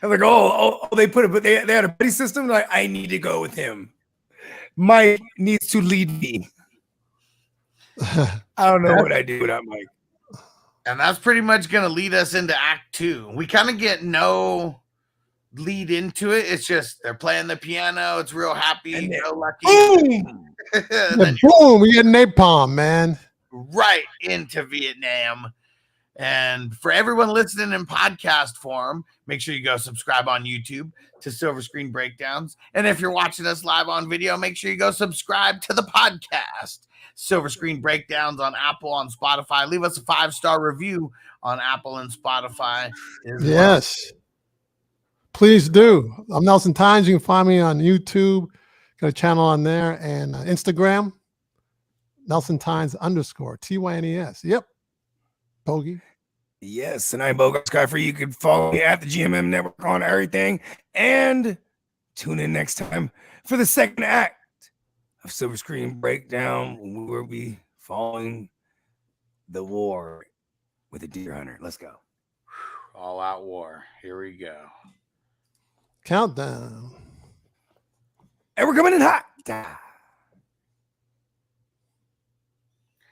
[SPEAKER 6] I'm like, oh, they put it, but they had a buddy system. Like, I need to go with him. Mike needs to lead me. I don't know what I do without Mike.
[SPEAKER 4] And that's pretty much going to lead us into Act 2. We kind of get no lead into it. It's just they're playing the piano. It's real happy, real lucky.
[SPEAKER 5] Boom! Boom! We get napalm, man.
[SPEAKER 4] Right into Vietnam. And for everyone listening in podcast form, make sure you go subscribe on YouTube to Silver Screen Breakdowns. And if you're watching us live on video, make sure you go subscribe to the podcast, Silver Screen Breakdowns, on Apple, on Spotify. Leave us a 5-star review on Apple and Spotify.
[SPEAKER 5] Yes. Please do. I'm Nelson Tynes. You can find me on YouTube. Got a channel on there, and Instagram, Nelson Tynes _ TYNES. Yep. Bogey.
[SPEAKER 6] Yes, and I'm Bogard Skyfree. You can follow me at the GMM Network on everything, and tune in next time for the second act of Silver Screen Breakdown, when we will be following the war with a deer hunter. Let's go.
[SPEAKER 4] All out war. Here we go.
[SPEAKER 5] Countdown.
[SPEAKER 6] And we're coming in hot.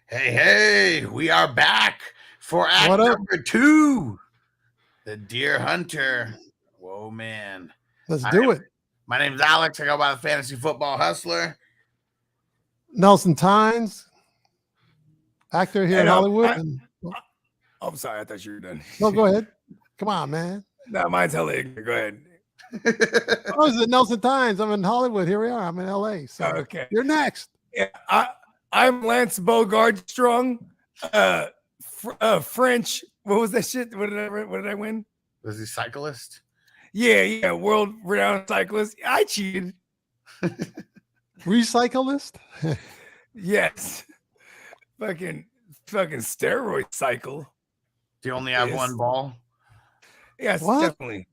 [SPEAKER 4] Hey, we are back for act number 2. The Deer Hunter. Whoa, man.
[SPEAKER 5] Let's do it.
[SPEAKER 4] My name's Alex. I go by the Fantasy Football Hustler.
[SPEAKER 5] Nelson Tynes, actor here in Hollywood.
[SPEAKER 6] I'm sorry, I thought you were done.
[SPEAKER 5] No, go ahead. Come on, man.
[SPEAKER 6] No, mine's hella ignorant. Go ahead.
[SPEAKER 5] Oh, is it Nelson Tynes? I'm in Hollywood. Here we are. I'm in LA. So
[SPEAKER 6] okay.
[SPEAKER 5] You're next.
[SPEAKER 6] Yeah, I'm Lance Bogard Strong. French. What was that shit? What did I win?
[SPEAKER 4] Was he cyclist?
[SPEAKER 6] Yeah. World renowned cyclist. I cheated.
[SPEAKER 5] Recyclist?
[SPEAKER 6] Yes. Fucking steroid cycle.
[SPEAKER 4] Do you only have one ball?
[SPEAKER 6] Yes,
[SPEAKER 5] what?
[SPEAKER 6] Definitely.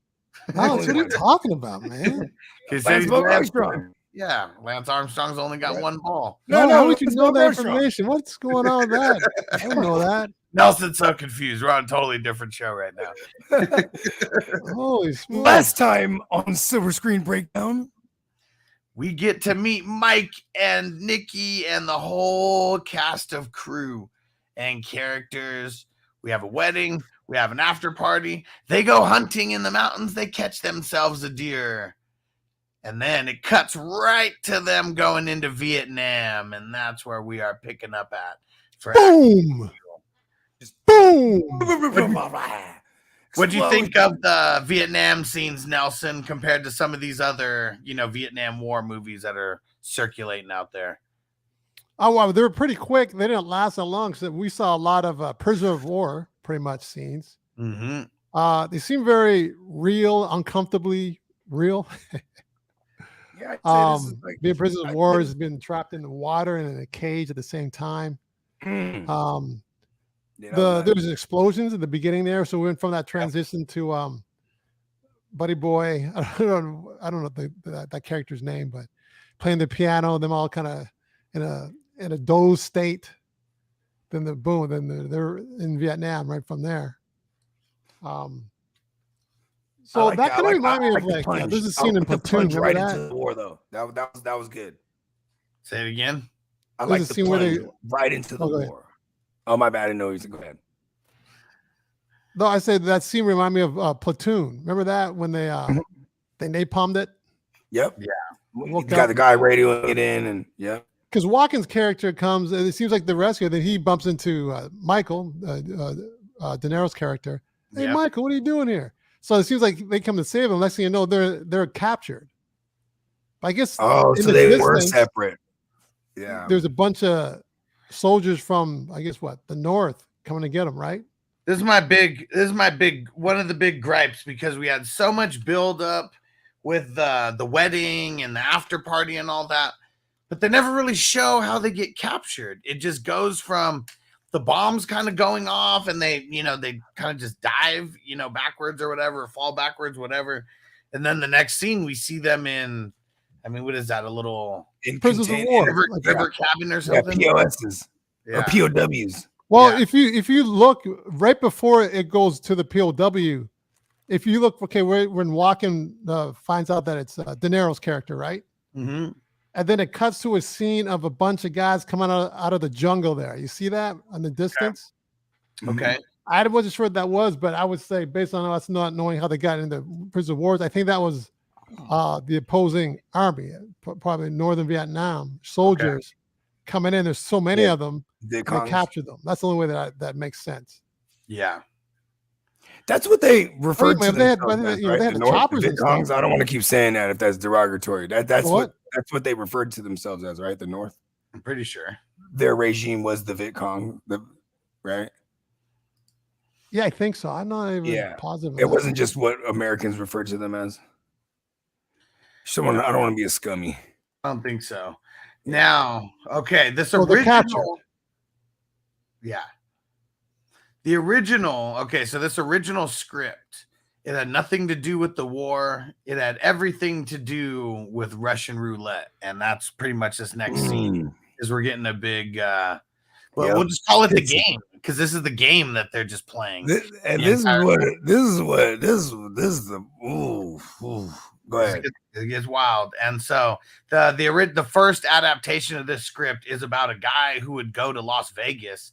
[SPEAKER 5] No, what are you talking about, man?
[SPEAKER 6] Lance Armstrong.
[SPEAKER 4] Yeah, Lance Armstrong's only got one ball.
[SPEAKER 5] No, how would you know that information? What's going on with that? I don't know that.
[SPEAKER 4] Nelson's so confused. We're on a totally different show right now.
[SPEAKER 5] Holy smokes.
[SPEAKER 6] Last time on Silver Screen Breakdown,
[SPEAKER 4] we get to meet Mike and Nikki and the whole cast of crew and characters. We have a wedding. We have an after party. They go hunting in the mountains. They catch themselves a deer. And then it cuts right to them going into Vietnam. And that's where we are picking up at.
[SPEAKER 5] Boom! Boom!
[SPEAKER 4] What do you think of the Vietnam scenes, Nelson, compared to some of these other, Vietnam War movies that are circulating out there?
[SPEAKER 5] Oh, wow. They were pretty quick. They didn't last that long. So we saw a lot of prisoner of war, pretty much, scenes.
[SPEAKER 4] Mm-hmm.
[SPEAKER 5] They seem very real, uncomfortably real.
[SPEAKER 6] Yeah,
[SPEAKER 5] being prisoner of war has been trapped in the water and in a cage at the same time. There was explosions at the beginning there, so we went from that transition to Buddy Boy. I don't know that character's name, but playing the piano, them all kind of in a doze state. Then they're in Vietnam right from there. So that kind of reminded me of like there's a scene in Platoon.
[SPEAKER 6] Right into the war though. That was good.
[SPEAKER 4] Say it again.
[SPEAKER 6] I like the scene where they right into the war. Oh my bad, I didn't know you said go ahead.
[SPEAKER 5] No, I said that scene reminded me of Platoon. Remember that when they napalmed it?
[SPEAKER 6] Yep. Yeah. You got the guy radioing it in, and yeah.
[SPEAKER 5] Because Walken's character comes, and it seems like the rescue. Then he bumps into Michael, De Niro's character. Hey, Michael, what are you doing here? So it seems like they come to save him. Next thing you know, they're captured. I guess.
[SPEAKER 6] Oh, so they were separate. Yeah.
[SPEAKER 5] There's a bunch of soldiers from, I guess, the north coming to get him, right?
[SPEAKER 4] This is my big one of the big gripes, because we had so much build up with the wedding and the after party and all that, but they never really show how they get captured. It just goes from the bombs kind of going off and they kind of just dive, backwards or whatever, fall backwards, whatever. And then the next scene we see them in, what is that? A little
[SPEAKER 5] prisoners of war,
[SPEAKER 4] river cabin or something?
[SPEAKER 6] Yeah, POSs or POWs.
[SPEAKER 5] Well, if you look right before it goes to the POW, if you look, when Walken finds out that it's De Niro's character, right?
[SPEAKER 4] Mm-hmm.
[SPEAKER 5] And then it cuts to a scene of a bunch of guys coming out of the jungle there. You see that in the distance?
[SPEAKER 4] Okay.
[SPEAKER 5] I wasn't sure what that was, but I would say, based on us not knowing how they got into prison wars, I think that was the opposing army, probably Northern Vietnam soldiers coming in. There's so many of them. They captured them. That's the only way that makes sense.
[SPEAKER 4] Yeah.
[SPEAKER 6] That's what they referred to.
[SPEAKER 5] They had the choppers and stuff.
[SPEAKER 6] I don't want to keep saying that if that's derogatory. That's what they referred to themselves as, right? The North.
[SPEAKER 4] I'm pretty sure
[SPEAKER 6] their regime was the Viet Cong, right?
[SPEAKER 5] Yeah, I think so. I'm not even positive.
[SPEAKER 6] It wasn't just what Americans referred to them as. I don't want to be a scummy.
[SPEAKER 4] I don't think so. Now, this original. Yeah. The original, so this original script, it had nothing to do with the war. It had everything to do with Russian roulette. And that's pretty much this next scene, is we're getting a big, we'll just call it the game, because this is the game that they're just playing.
[SPEAKER 6] This is the, go ahead.
[SPEAKER 4] It gets wild. And so the first adaptation of this script is about a guy who would go to Las Vegas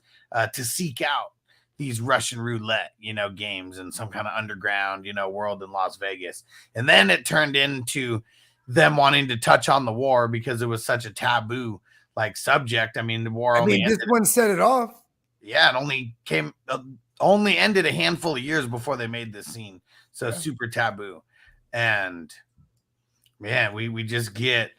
[SPEAKER 4] to seek out these Russian roulette, games in some kind of underground, world in Las Vegas. And then it turned into them wanting to touch on the war because it was such a taboo like subject. I mean, the war
[SPEAKER 6] I
[SPEAKER 4] only
[SPEAKER 6] mean, this
[SPEAKER 4] ended,
[SPEAKER 6] one set it off.
[SPEAKER 4] yeah, it only ended a handful of years before they made this scene. So super taboo. And man, we just get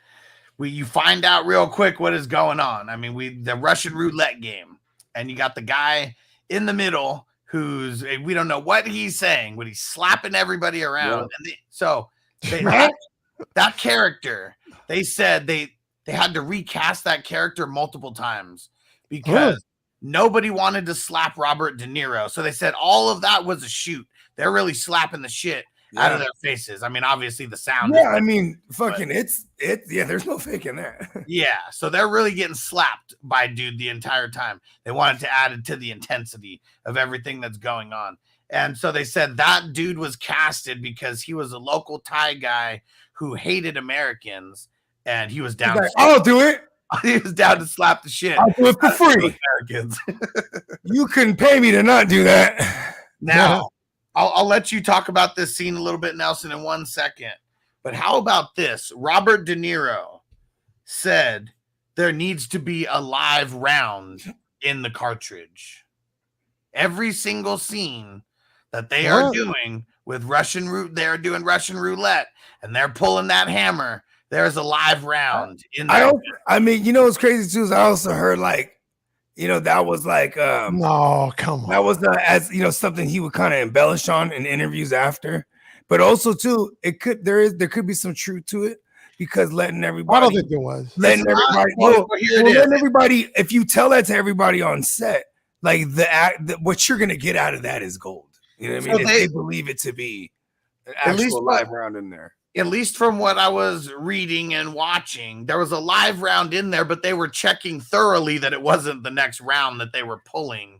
[SPEAKER 4] you find out real quick what is going on. I mean, the Russian roulette game, and you got the guy in the middle who's, we don't know what he's saying, but he's slapping everybody around. And that character, they said they had to recast that character multiple times because nobody wanted to slap Robert De Niro. So they said all of that was a shoot. They're really slapping the shit out of their faces. I mean, obviously the sound.
[SPEAKER 6] Yeah, I mean, fucking it's yeah, there's no faking that.
[SPEAKER 4] Yeah, so they're really getting slapped by dude the entire time. They wanted to add it to the intensity of everything that's going on. And so they said that dude was casted because he was a local Thai guy who hated Americans, and he was down.
[SPEAKER 6] I'll do it.
[SPEAKER 4] He was down to slap the shit.
[SPEAKER 6] I'll do it for free.
[SPEAKER 4] Americans.
[SPEAKER 6] You couldn't pay me to not do that.
[SPEAKER 4] Now, I'll let you talk about this scene a little bit, Nelson, in 1 second. But how about this? Robert De Niro said there needs to be a live round in the cartridge. Every single scene that they are doing with they're doing Russian roulette, and they're pulling that hammer. There's a live round in there.
[SPEAKER 6] I mean, you know what's crazy too is I also heard like, you know, that was like
[SPEAKER 5] no, come on.
[SPEAKER 6] That was as you know, something he would kind of embellish on in interviews after. But also too, there could be some truth to it because letting everybody.
[SPEAKER 5] I don't think there was.
[SPEAKER 6] Letting everybody. If you tell that to everybody on set, like what you're gonna get out of that is gold. You know what I mean? They believe it to be an actual live round in there.
[SPEAKER 4] At least from what I was reading and watching, there was a live round in there, but they were checking thoroughly that it wasn't the next round that they were pulling.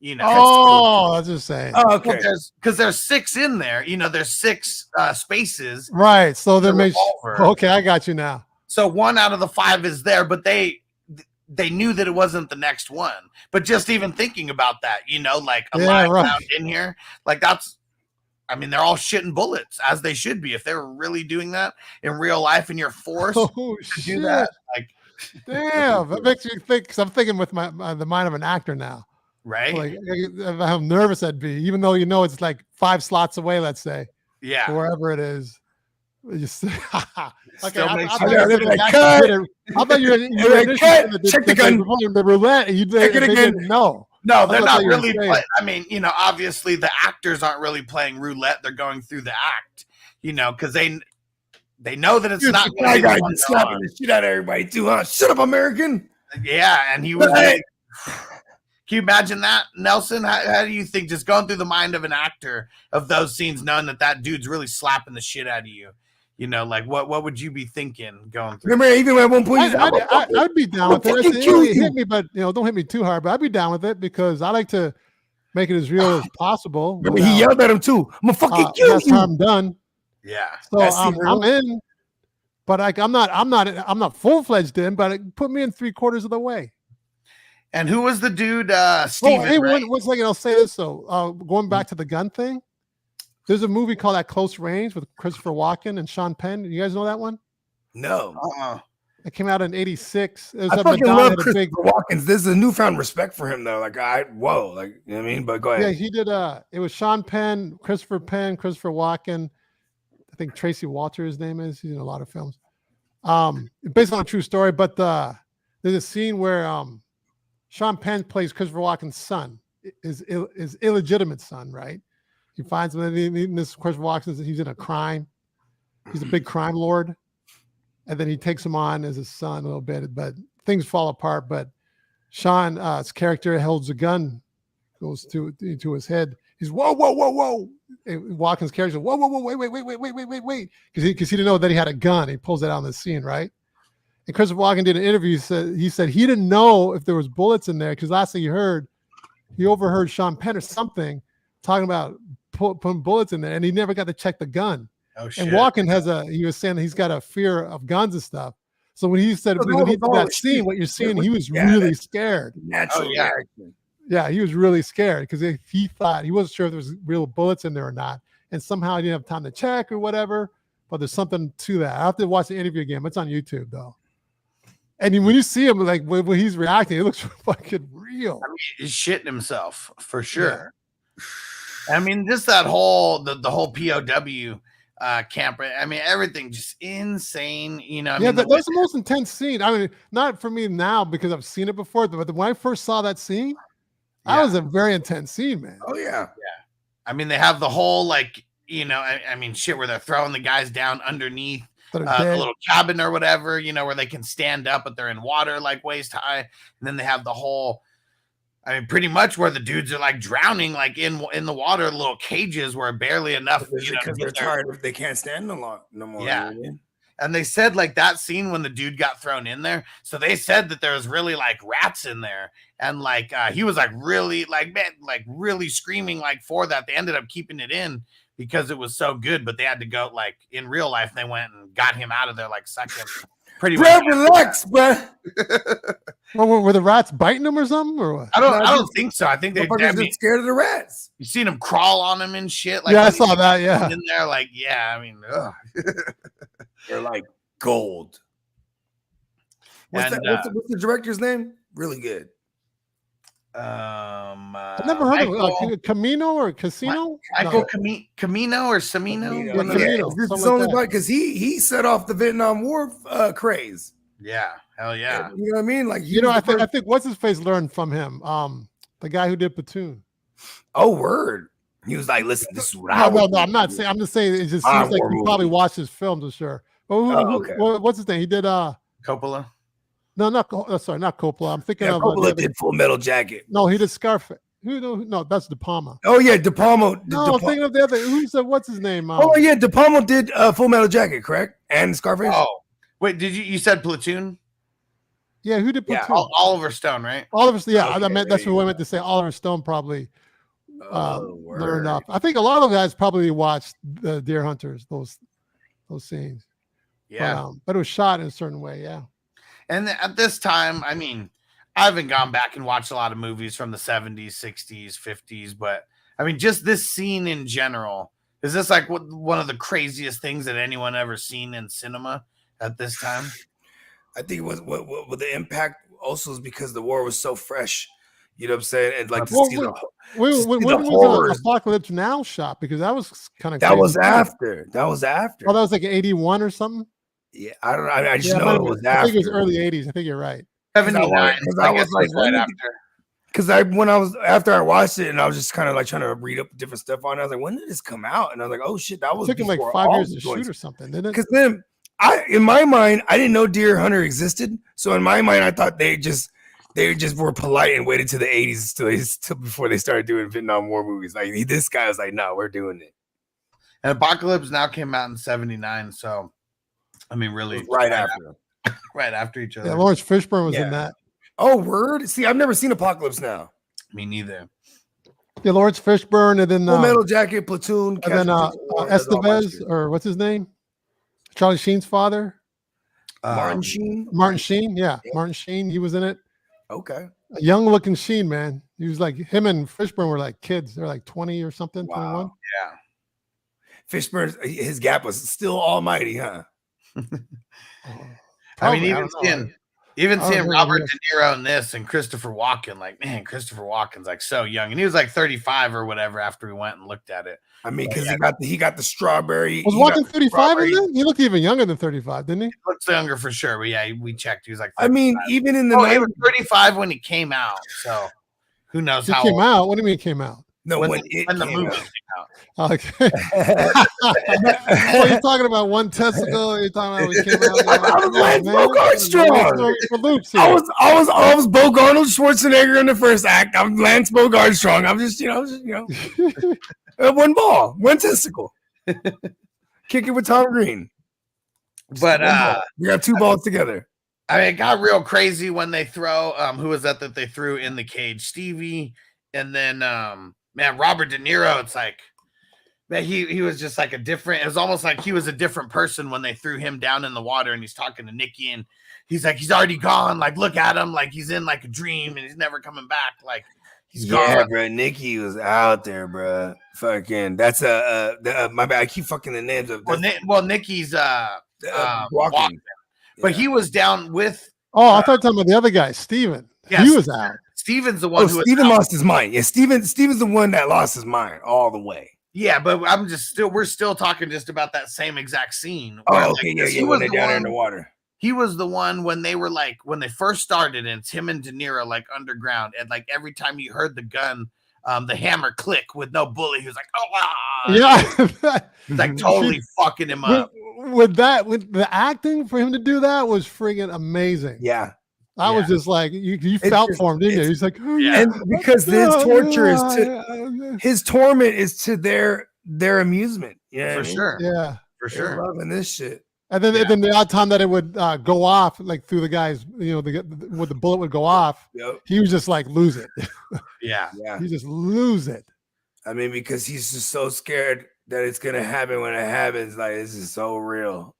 [SPEAKER 4] You know,
[SPEAKER 5] I was just saying.
[SPEAKER 6] Oh, okay.
[SPEAKER 4] Because there's 6 in there. You know, there's 6 spaces.
[SPEAKER 5] Right. So there makes. Okay, I got you now.
[SPEAKER 4] So 1 out of the 5 is there, but they knew that it wasn't the next one. But just even thinking about that, you know, like a live round in here, like that's. I mean, they're all shitting bullets as they should be. If they were really doing that in real life and you're forced to do that, like,
[SPEAKER 5] damn, that makes me think. Because I'm thinking with the mind of an actor now,
[SPEAKER 4] right?
[SPEAKER 5] Like how nervous I'd be, even though you know it's like 5 slots away. Let's say, wherever it is. You say, okay, I thought you were
[SPEAKER 6] check the gun,
[SPEAKER 5] the roulette. And you didn't know.
[SPEAKER 4] No, they're not really playing. I mean, you know, obviously the actors aren't really playing roulette. They're going through the act, you know, because they know that it's not
[SPEAKER 6] going to be slapping the shit out of everybody too, huh? Shut up, American.
[SPEAKER 4] Yeah, and he was like, can you imagine that, Nelson? How do you think, just going through the mind of an actor of those scenes, knowing that dude's really slapping the shit out of you? You know, like what would you be thinking going through?
[SPEAKER 6] Remember, even at one point,
[SPEAKER 5] I'd be down with it. Hit me, but you know, don't hit me too hard. But I'd be down with it because I like to make it as real as possible.
[SPEAKER 6] Remember, he yelled at him too. I'm gonna fucking kill you.
[SPEAKER 5] I'm done.
[SPEAKER 4] Yeah.
[SPEAKER 5] So I'm in, but like I'm not full-fledged in. But put me in 3/4 of the way.
[SPEAKER 4] And who was the dude? Steven.
[SPEAKER 5] Hey,
[SPEAKER 4] right?
[SPEAKER 5] one second. I'll say this though. Going back to the gun thing. There's a movie called At Close Range with Christopher Walken and Sean Penn. You guys know that one?
[SPEAKER 6] No.
[SPEAKER 5] It came out in '86.
[SPEAKER 6] I fucking love Christopher Walken. There's a newfound respect for him though. Like you know what I mean? But go ahead.
[SPEAKER 5] Yeah, he did. It was Sean Penn, Christopher Walken. I think Tracy Walter, his name is. He's in a lot of films. Based on a true story, but there's a scene where Sean Penn plays Christopher Walken's son, his illegitimate son, right? He finds him, and this Christopher Walken, he's in a crime. He's a big crime lord. And then he takes him on as his son a little bit, but things fall apart. But Sean's character holds a gun, goes to his head. He's, whoa. And Walken's character, whoa, wait. Because he didn't know that he had a gun. He pulls it out in the scene, right? And Christopher Walken did an interview. He said he didn't know if there was bullets in there because last thing he overheard Sean Penn or something talking about putting bullets in there, and he never got to check the gun.
[SPEAKER 4] Oh shit!
[SPEAKER 5] And Walken he was saying that he's got a fear of guns and stuff. So when he said when he did that scene, what you're seeing, he was really scared.
[SPEAKER 6] Natural reaction.
[SPEAKER 5] Yeah, he was really scared because he thought he wasn't sure if there was real bullets in there or not, and somehow he didn't have time to check or whatever. But there's something to that. I have to watch the interview again. It's on YouTube though. And when you see him, like when he's reacting, it looks fucking real.
[SPEAKER 4] I mean, he's shitting himself for sure. Yeah. I mean, just that whole the whole POW camp. I mean, everything just insane. You know,
[SPEAKER 5] That's the most intense scene. I mean, not for me now because I've seen it before, but when I first saw that scene, that was a very intense scene, man.
[SPEAKER 6] Oh yeah.
[SPEAKER 4] I mean, they have the whole like, you know, I mean, shit, where they're throwing the guys down underneath a little cabin or whatever, you know, where they can stand up, but they're in water like waist high. And then they have the whole, I mean, pretty much where the dudes are like drowning, like in the water, little cages where barely enough,
[SPEAKER 6] because they're tired, they can't stand no more.
[SPEAKER 4] Yeah. You know what I mean? And they said like that scene when the dude got thrown in there. So they said that there was really like rats in there. And like he was like really like, man, like really screaming like for that. They ended up keeping it in because it was so good, but they had to go like in real life. They went and got him out of there like second. Pretty much.
[SPEAKER 6] Relax, bro.
[SPEAKER 5] Well, were the rats biting him or something? Or what?
[SPEAKER 4] I don't think so. I think they're
[SPEAKER 6] scared of the rats.
[SPEAKER 4] You seen them crawl on him and shit. Like,
[SPEAKER 5] yeah, I saw that. Yeah,
[SPEAKER 4] in there, like, yeah. I mean,
[SPEAKER 6] they're like gold. What's the director's name? Really good.
[SPEAKER 5] I've never heard of Camino or Casino.
[SPEAKER 4] Camino or Semino.
[SPEAKER 6] It's only because he set off the Vietnam War craze.
[SPEAKER 4] Yeah, hell yeah.
[SPEAKER 6] You know what I mean? Like
[SPEAKER 5] I think what's his face learned from him. The guy who did Platoon.
[SPEAKER 6] Oh, word. He was like, "Listen, this is what
[SPEAKER 5] No, I'm not saying. I'm just saying it just seems like you probably watched his films, for sure. What's his name? He did
[SPEAKER 4] Coppola.
[SPEAKER 5] No, not Coppola. I'm thinking of
[SPEAKER 6] Coppola did Full Metal Jacket.
[SPEAKER 5] No, he did Scarface. No, that's De Palma.
[SPEAKER 6] Oh yeah, De Palma.
[SPEAKER 5] No, I'm thinking of the other. Who said what's his name?
[SPEAKER 6] Oh yeah, De Palma did Full Metal Jacket, correct? And Scarface.
[SPEAKER 4] Oh, wait, did you said Platoon?
[SPEAKER 5] Yeah, who did Platoon?
[SPEAKER 4] Yeah, Oliver Stone, right?
[SPEAKER 5] Oliver Stone. Yeah, okay, that's what I meant to say. Oliver Stone probably learned up. I think a lot of guys probably watched the Deer Hunters, those scenes.
[SPEAKER 4] Yeah,
[SPEAKER 5] but it was shot in a certain way. Yeah.
[SPEAKER 4] And at this time, I mean, I haven't gone back and watched a lot of movies from the 70s, 60s, 50s, but I mean, just this scene in general, is this like one of the craziest things that anyone ever seen in cinema at this time?
[SPEAKER 6] I think what the impact also is because the war was so fresh. You know what I'm saying? And like
[SPEAKER 5] when was Apocalypse Now shot? Because that was kind of
[SPEAKER 6] that was after.
[SPEAKER 5] Oh, that was like 81 or something.
[SPEAKER 6] Yeah, I don't know. I just know it was after.
[SPEAKER 5] I think it was early 80s. I think you're right.
[SPEAKER 4] 79. I was like right after.
[SPEAKER 6] Because after I watched it and I was just kind of like trying to read up different stuff on it, I was like, when did this come out? And I was like, oh shit, that was.
[SPEAKER 5] It took him like 5 years to shoot or something, didn't it?
[SPEAKER 6] Because then in my mind, I didn't know Deer Hunter existed. So in my mind, I thought they just were polite and waited to the 80s till before they started doing Vietnam War movies. Like this guy was like, no, we're doing it.
[SPEAKER 4] And Apocalypse Now came out in 79, so. I mean, really,
[SPEAKER 6] right after
[SPEAKER 4] each other.
[SPEAKER 5] Yeah, Lawrence Fishburne was in that.
[SPEAKER 6] Oh, word! See, I've never seen Apocalypse Now.
[SPEAKER 4] Me neither.
[SPEAKER 5] Yeah, Lawrence Fishburne, and then
[SPEAKER 6] Full Metal Jacket, Platoon,
[SPEAKER 5] and then Estevez, or what's his name? Charlie Sheen's father.
[SPEAKER 6] Martin Sheen.
[SPEAKER 5] Martin Sheen, yeah, Martin Sheen. He was in it.
[SPEAKER 6] Okay.
[SPEAKER 5] A young-looking Sheen, man. He was like him and Fishburne were like kids. They're like 20 or something, 21.
[SPEAKER 6] Yeah. Fishburne, his gap was still almighty, huh?
[SPEAKER 4] I mean, even seeing Robert De Niro in this and Christopher Walken, like, man, Christopher Walken's like so young, and he was like 35 or whatever after we went and looked at it.
[SPEAKER 6] I mean, because he got the strawberry.
[SPEAKER 5] Was Walken 35 in that? He looked even younger than 35, didn't he?
[SPEAKER 4] He looks younger for sure, but yeah, we checked. He was like
[SPEAKER 6] 35. I mean, even in the
[SPEAKER 4] he was 35 when he came out, so who knows how
[SPEAKER 5] came out? What do you mean it came out?
[SPEAKER 6] No,
[SPEAKER 4] when the movie came out.
[SPEAKER 5] Okay. So you're talking about one testicle. You're talking about when it came out.
[SPEAKER 6] I was Lance Bogard strong. I was Bogard Schwarzenegger in the first act. I'm Lance Bogard strong. I'm just one ball, one testicle. Kick it with Tom Green.
[SPEAKER 4] But
[SPEAKER 6] we got two balls together.
[SPEAKER 4] I mean, it got real crazy when they throw. Who was that they threw in the cage? Stevie, and then man, Robert De Niro. It's like, man, he was just like a different. It was almost like he was a different person when they threw him down in the water, and he's talking to Nikki, and he's like, he's already gone. Like, look at him, like he's in like a dream, and he's never coming back. Like, he's gone.
[SPEAKER 6] Yeah, bro. Nikki was out there, bro. Fucking, that's my bad. I keep fucking the names of.
[SPEAKER 4] Nikki's
[SPEAKER 6] Walken.
[SPEAKER 4] But he was down with
[SPEAKER 5] Oh, I thought you were talking about the other guy, Steven.
[SPEAKER 4] Yeah,
[SPEAKER 5] He was out.
[SPEAKER 4] Steven's the one who was
[SPEAKER 6] Steven
[SPEAKER 4] out.
[SPEAKER 6] lost his mind. Yeah, Steven's the one that lost his mind all the way.
[SPEAKER 4] Yeah, but we're still talking just about that same exact scene.
[SPEAKER 6] Oh,
[SPEAKER 4] where,
[SPEAKER 6] okay,
[SPEAKER 4] like,
[SPEAKER 6] yeah, when they're down there in the water.
[SPEAKER 4] He was the one when they were like, when they first started, and it's him and De Niro like underground, and like every time you heard the gun, the hammer click with no bullet, he was like, oh, ah.
[SPEAKER 5] Yeah.
[SPEAKER 4] It's like totally fucking him up.
[SPEAKER 5] With the acting for him to do that was friggin' amazing.
[SPEAKER 6] Yeah.
[SPEAKER 5] I was just like, you felt for him, didn't you? He's like, oh,
[SPEAKER 4] Yeah.
[SPEAKER 6] And because his torture is to his torment is to their amusement. Yeah,
[SPEAKER 4] For sure.
[SPEAKER 5] Yeah.
[SPEAKER 4] For
[SPEAKER 6] They're
[SPEAKER 4] sure.
[SPEAKER 6] loving this shit.
[SPEAKER 5] And then the odd time that it would go off, like through the guys, where the bullet would go off,
[SPEAKER 6] Yep.
[SPEAKER 5] he was just like lose it.
[SPEAKER 4] Yeah.
[SPEAKER 6] Yeah.
[SPEAKER 5] He just lose it.
[SPEAKER 6] I mean, because he's just so scared that it's gonna happen when it happens. Like, this is so real.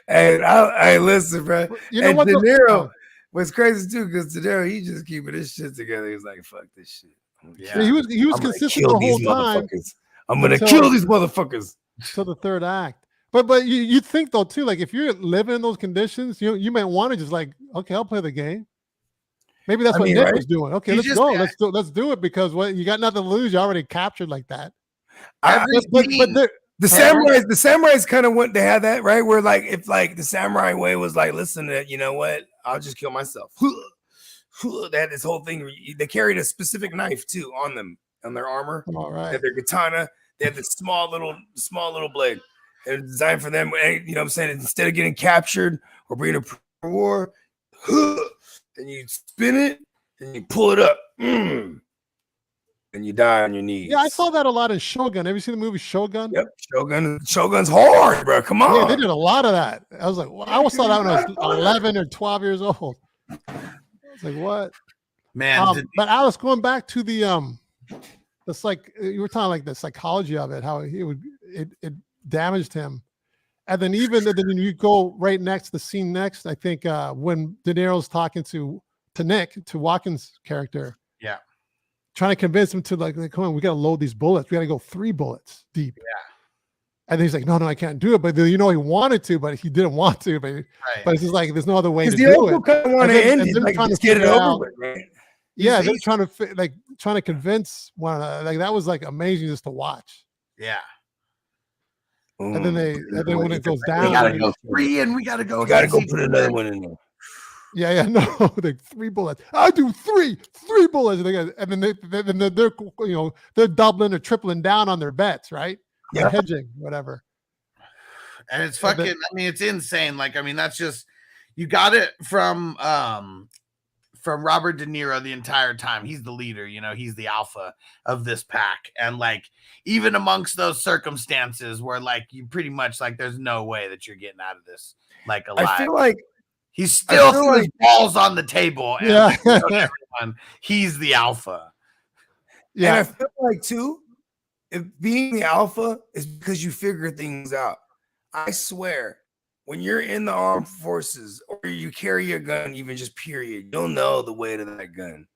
[SPEAKER 6] And I listen, bro.
[SPEAKER 5] You know
[SPEAKER 6] And
[SPEAKER 5] what?
[SPEAKER 6] De Niro was crazy too, because De Niro, he just keeping his shit together. He was like, "Fuck this shit."
[SPEAKER 4] Yeah.
[SPEAKER 5] He was
[SPEAKER 6] I'm gonna
[SPEAKER 5] consistent
[SPEAKER 6] kill
[SPEAKER 5] the
[SPEAKER 6] these
[SPEAKER 5] whole time
[SPEAKER 6] motherfuckers. I'm gonna
[SPEAKER 5] until-
[SPEAKER 6] kill these motherfuckers.
[SPEAKER 5] till the third act. But you think though too, like if you're living in those conditions, you might want to just like, okay, I'll play the game. Maybe that's what Nick
[SPEAKER 6] right?
[SPEAKER 5] was doing. Okay,
[SPEAKER 4] He
[SPEAKER 5] let's
[SPEAKER 4] just-
[SPEAKER 5] go. Let's do it because you got nothing to lose. You already captured like that.
[SPEAKER 4] Every
[SPEAKER 5] But
[SPEAKER 4] scene-
[SPEAKER 6] The samurais kind of went to have that, right? Where like if like the samurai way was like, listen, you know what? I'll just kill myself. They had this whole thing. Where they carried a specific knife too on them, on their armor.
[SPEAKER 5] All
[SPEAKER 6] They
[SPEAKER 5] right.
[SPEAKER 6] had their katana. They had this small little blade. It was designed for them. You know what I'm saying? Instead of getting captured or being a war, and you spin it and you pull it up, and you die on your knees.
[SPEAKER 5] Yeah, I saw that a lot in Shogun. Have you seen the movie Shogun?
[SPEAKER 6] Yep, Shogun's hard, bro. Come on.
[SPEAKER 5] Yeah, they did a lot of that. I was like, well, I always saw that when I was 11 or 12 years old. I was like, what?
[SPEAKER 4] Man,
[SPEAKER 5] But Alice, going back to the you were talking like the psychology of it, how it damaged him, and then then you go right next, the scene next, I think when De Niro's talking to Nick, to Walken's character,
[SPEAKER 4] Yeah.
[SPEAKER 5] trying to convince him to like come on, we got to load these bullets, we got to go 3 bullets deep.
[SPEAKER 4] Yeah.
[SPEAKER 5] And he's like, no, I can't do it. But he wanted to, but he didn't want to. But it's just like, there's no other way to do it.
[SPEAKER 6] Kind of want to end it, like,
[SPEAKER 5] trying
[SPEAKER 6] just
[SPEAKER 5] to
[SPEAKER 6] get it
[SPEAKER 5] figure
[SPEAKER 6] over
[SPEAKER 5] out-
[SPEAKER 6] with, right?
[SPEAKER 5] Yeah, they're trying to convince one another. Like that was like amazing just to watch.
[SPEAKER 4] yeah.
[SPEAKER 5] And then when it goes down,
[SPEAKER 4] We gotta go 3 and we gotta go.
[SPEAKER 6] You gotta go
[SPEAKER 4] easy.
[SPEAKER 6] put another one in there.
[SPEAKER 5] yeah, no, like 3 bullets. I do three bullets, and then they're doubling or tripling down on their bets, right?
[SPEAKER 6] Yeah.
[SPEAKER 5] They're hedging, whatever.
[SPEAKER 4] And it's fucking, I mean, it's insane. Like, I mean, that's just, you got it from Robert De Niro the entire time. He's the leader, he's the alpha of this pack. And like, even amongst those circumstances where like, you pretty much like, there's no way that you're getting out of this, like alive.
[SPEAKER 6] I feel like
[SPEAKER 4] He's still threw his balls on the table. And
[SPEAKER 5] Yeah.
[SPEAKER 4] everyone, he's the alpha.
[SPEAKER 6] and I feel like too, if being the alpha is because you figure things out. I swear, when you're in the armed forces or you carry a gun, even just period, you'll know the weight of that gun.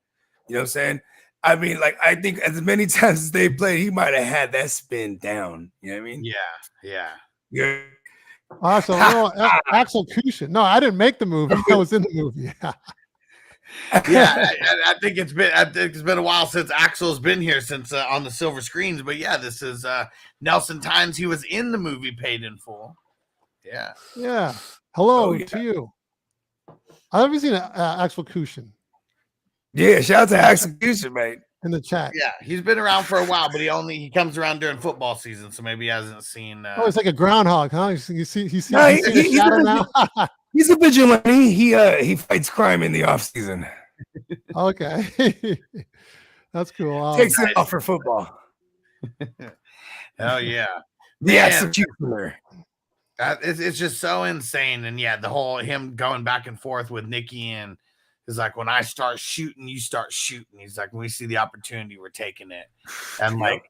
[SPEAKER 6] You know what I'm saying? I mean, like, I think as many times as they played, he might have had that spin down. You know what I mean?
[SPEAKER 4] Yeah.
[SPEAKER 6] Yeah.
[SPEAKER 5] Awesome. Axel Cushion. No, I didn't make the movie. I was in the movie.
[SPEAKER 4] Yeah, I think it's been a while since Axel's been here since on the silver screens. But yeah, this is Nelson Tynes. He was in the movie Paid in Full. Yeah.
[SPEAKER 5] Yeah. Hello
[SPEAKER 6] Oh, yeah.
[SPEAKER 5] to you. I haven't seen Axel Cushion
[SPEAKER 6] Yeah, shout out to execution, mate.
[SPEAKER 5] in the chat.
[SPEAKER 4] Yeah, he's been around for a while, but he comes around during football season, so maybe he hasn't seen.
[SPEAKER 5] Oh, it's like a groundhog, huh? You see
[SPEAKER 6] No,
[SPEAKER 5] you see the
[SPEAKER 6] he's
[SPEAKER 5] shadow
[SPEAKER 6] a-
[SPEAKER 5] now.
[SPEAKER 6] He's a vigilante. He fights crime in the off season.
[SPEAKER 5] Okay, that's cool.
[SPEAKER 6] Takes it off for football.
[SPEAKER 4] Hell yeah,
[SPEAKER 6] The
[SPEAKER 4] Man.
[SPEAKER 6] executioner.
[SPEAKER 4] it's just so insane, and yeah, the whole him going back and forth with Nikki and is like, when I start shooting, you start shooting. He's like, when we see the opportunity, we're taking it, and like,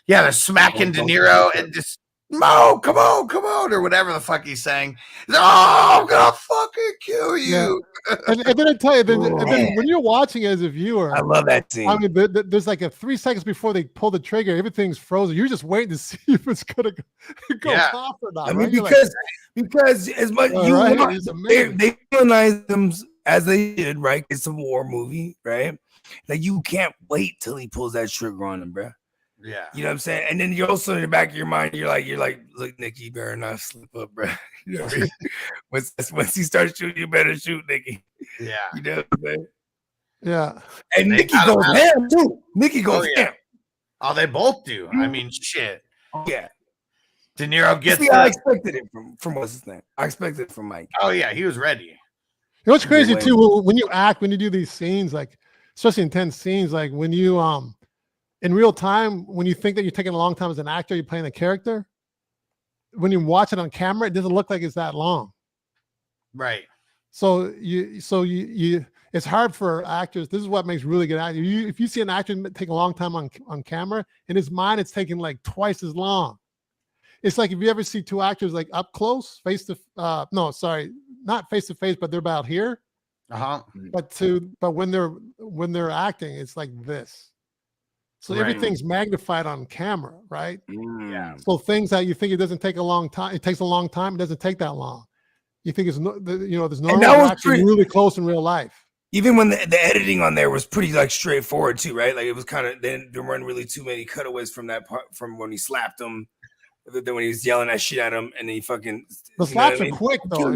[SPEAKER 4] yeah, they're smacking De Niro and just. Mo, come on, or whatever the fuck he's saying. He's like, oh, I'm gonna fucking kill you.
[SPEAKER 5] And then I tell you, then when you're watching it as a viewer,
[SPEAKER 6] I love that scene.
[SPEAKER 5] I mean, there's like a 3 seconds before they pull the trigger, everything's frozen. You're just waiting to see if it's gonna go
[SPEAKER 4] Yeah.
[SPEAKER 5] off or not.
[SPEAKER 6] I mean,
[SPEAKER 5] right? You're like,
[SPEAKER 6] Because as much they villainize them as they did, right? It's a war movie, right? Like you can't wait till he pulls that trigger on him, bro.
[SPEAKER 4] Yeah,
[SPEAKER 6] you know what I'm saying. And then you're also in the back of your mind, you're like, look, Nikki, you better not slip up, bro. You know what I mean? once he starts shooting, you better shoot, Nikki.
[SPEAKER 4] Yeah,
[SPEAKER 6] you know what I'm saying?
[SPEAKER 5] Yeah,
[SPEAKER 6] and Nikki goes ham too. Nikki goes ham.
[SPEAKER 4] Oh, they both do. I mean, shit.
[SPEAKER 6] Yeah.
[SPEAKER 4] De Niro gets.
[SPEAKER 6] See, I expected it from what's his name. I expected it from Mike.
[SPEAKER 4] Oh yeah, he was ready.
[SPEAKER 5] You know what's crazy too? When you act, when you do these scenes, like especially intense scenes, like when you in real time, when you think that you're taking a long time as an actor, you're playing a character. When you watch it on camera, it doesn't look like it's that long.
[SPEAKER 4] Right.
[SPEAKER 5] So you it's hard for actors. This is what makes really good actors. If you see an actor take a long time on camera, in his mind, it's taking like twice as long. It's like if you ever see two actors like up close, face to not face to face, but they're about here. But when they're acting, it's like this. So everything's magnified on camera, right?
[SPEAKER 4] Yeah.
[SPEAKER 5] So things that you think it doesn't take a long time, it takes a long time. It doesn't take that long. You think it's there's normal actually really close in real life.
[SPEAKER 6] Even when the editing on there was pretty like straightforward too, right? Like it was kind of there weren't really too many cutaways from that part from when he slapped him. Then when he was yelling that shit at him, and then he fucking
[SPEAKER 5] the slaps are quick though,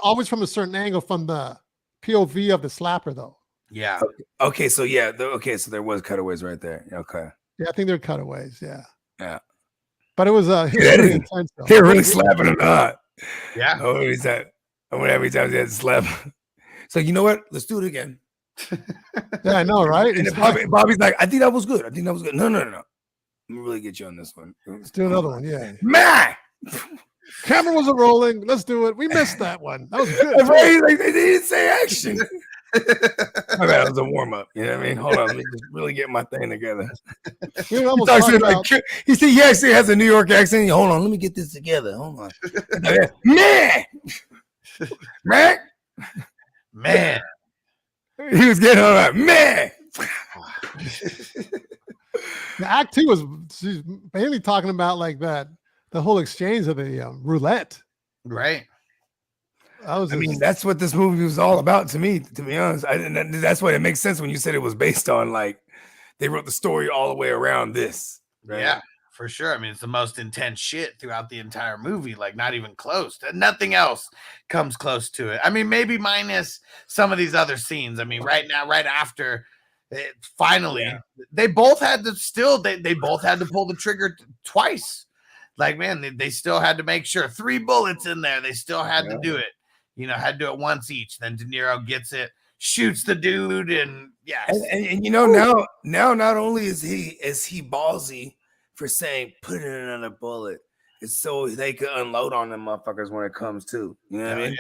[SPEAKER 5] always from a certain angle from the POV of the slapper though.
[SPEAKER 4] Yeah.
[SPEAKER 6] Okay. So so there was cutaways right there. Okay.
[SPEAKER 5] Yeah, I think they're cutaways. Yeah.
[SPEAKER 6] Yeah.
[SPEAKER 5] But it was really intense. Though.
[SPEAKER 6] They're really slapping him hard.
[SPEAKER 4] Yeah.
[SPEAKER 6] Oh, he's that. Every time he had to slap. So you know what? Let's do it again.
[SPEAKER 5] Yeah, I know, right?
[SPEAKER 6] And Bobby's like, I think that was good. No. Let me really get you on this one.
[SPEAKER 5] Let's do another one. Yeah.
[SPEAKER 6] Man,
[SPEAKER 5] camera wasn't rolling. Let's do it. We missed that one. That was good.
[SPEAKER 6] Like, they didn't say action. My bad, it was a warm up. You know what I mean? Hold on, let me just really get my thing together. He actually has a New York accent. Hold on, let me get this together. Hold on, man. He was getting all right, man.
[SPEAKER 5] The act 2 was mainly talking about like that, the whole exchange of the roulette.
[SPEAKER 4] Right.
[SPEAKER 6] That's what this movie was all about to me, to be honest. That's why it makes sense when you said it was based on like they wrote the story all the way around this. Right?
[SPEAKER 4] Yeah, for sure. I mean, it's the most intense shit throughout the entire movie, like not even close. Nothing else comes close to it. I mean, maybe minus some of these other scenes. I mean, right after finally, they both had to they both had to pull the trigger twice. Like, man, they still had to make sure 3 bullets in there. They still had to do it. Had to do it once each. Then De Niro gets it, shoots the dude, and
[SPEAKER 6] and now not only is he ballsy for saying put in another bullet, it's so they could unload on them motherfuckers when it comes to what I mean.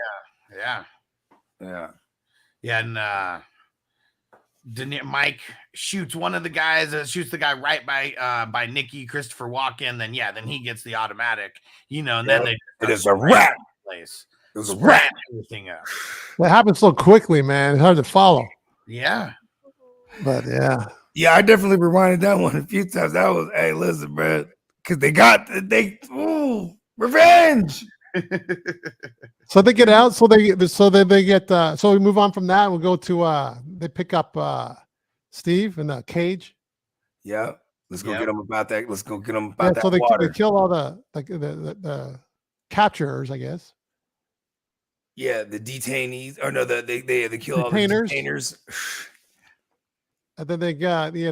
[SPEAKER 4] And Mike shoots one of the guys, shoots the guy right by Nikki, Christopher Walken. Then he gets the automatic, and then
[SPEAKER 6] it is a rat
[SPEAKER 4] place.
[SPEAKER 6] It was a rat.
[SPEAKER 4] Everything up.
[SPEAKER 5] That happened so quickly, man. It's hard to follow.
[SPEAKER 4] Yeah.
[SPEAKER 5] But
[SPEAKER 6] yeah, I definitely rewinded that one a few times. That was, hey, listen, bro, because they revenge.
[SPEAKER 5] So they get out. So they get. So we move on from that. We'll go to. They pick up Steve in the cage.
[SPEAKER 6] Yeah. Let's go get them about that. Let's go get them about that.
[SPEAKER 5] So they
[SPEAKER 6] water.
[SPEAKER 5] kill all the capturers, I guess.
[SPEAKER 6] Yeah, the detainees. Or no, they kill all the detainers.
[SPEAKER 5] And then they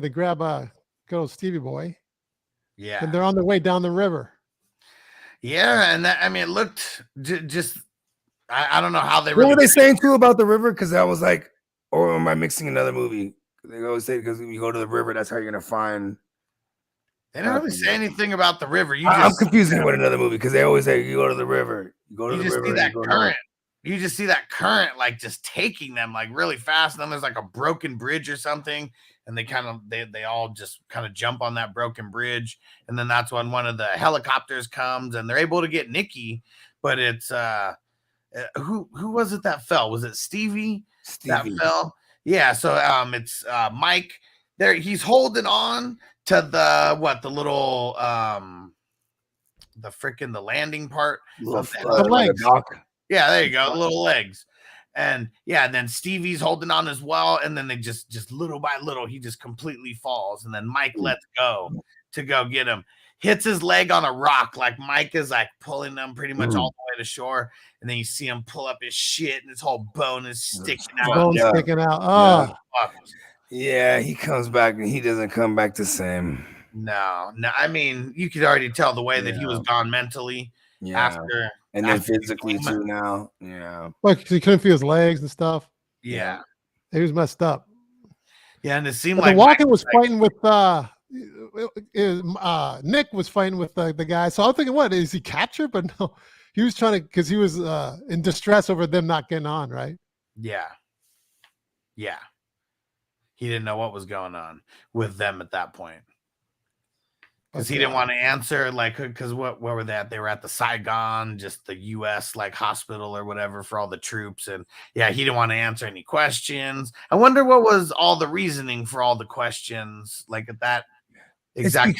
[SPEAKER 5] grab good old Stevie boy.
[SPEAKER 4] Yeah.
[SPEAKER 5] And they're on their way down the river.
[SPEAKER 6] Yeah,
[SPEAKER 4] and it looked just. I don't know how they.
[SPEAKER 6] What were they saying too about the river? Because I was like, or am I mixing another movie? They always say because when you go to the river, that's how you're gonna find.
[SPEAKER 4] They don't really say anything about the river.
[SPEAKER 6] I'm confusing it with another movie because they always say you go to the river. You go to the river.
[SPEAKER 4] See that current. You just see that current like just taking them like really fast. And then there's like a broken bridge or something. And they all just kind of jump on that broken bridge. And then that's when one of the helicopters comes and they're able to get Nikki. But it's who was it that fell? Was it Stevie? That fell? Yeah. So it's Mike there. He's holding on to the little the landing part.
[SPEAKER 5] The legs.
[SPEAKER 4] Yeah, there you go, the little legs. And yeah, and then Stevie's holding on as well, and then they just little by little he just completely falls, and then Mike lets go to go get him. Hits his leg on a rock, like Mike is like pulling them pretty much all the way to shore, and then you see him pull up his shit, and his whole bone is sticking out.
[SPEAKER 5] Bone sticking out. Oh,
[SPEAKER 6] yeah. He comes back, and he doesn't come back the same.
[SPEAKER 4] No. I mean, you could already tell the way that he was gone mentally after,
[SPEAKER 6] and then physically too. Now,
[SPEAKER 5] like he couldn't feel his legs and stuff.
[SPEAKER 4] Yeah,
[SPEAKER 5] he was messed up.
[SPEAKER 4] Yeah, and it seemed
[SPEAKER 5] like Walken was fighting with Nick was fighting with the guy. So I'm thinking, what is he captured? But no, he was trying to, because he was in distress over them not getting on, right?
[SPEAKER 4] Yeah. He didn't know what was going on with them at that point. Because he didn't want to answer, like, because what were they at? They were at the Saigon, just the U.S. like hospital or whatever for all the troops, and yeah, he didn't want to answer any questions. I wonder what was all the reasoning for all the questions, like at that exact.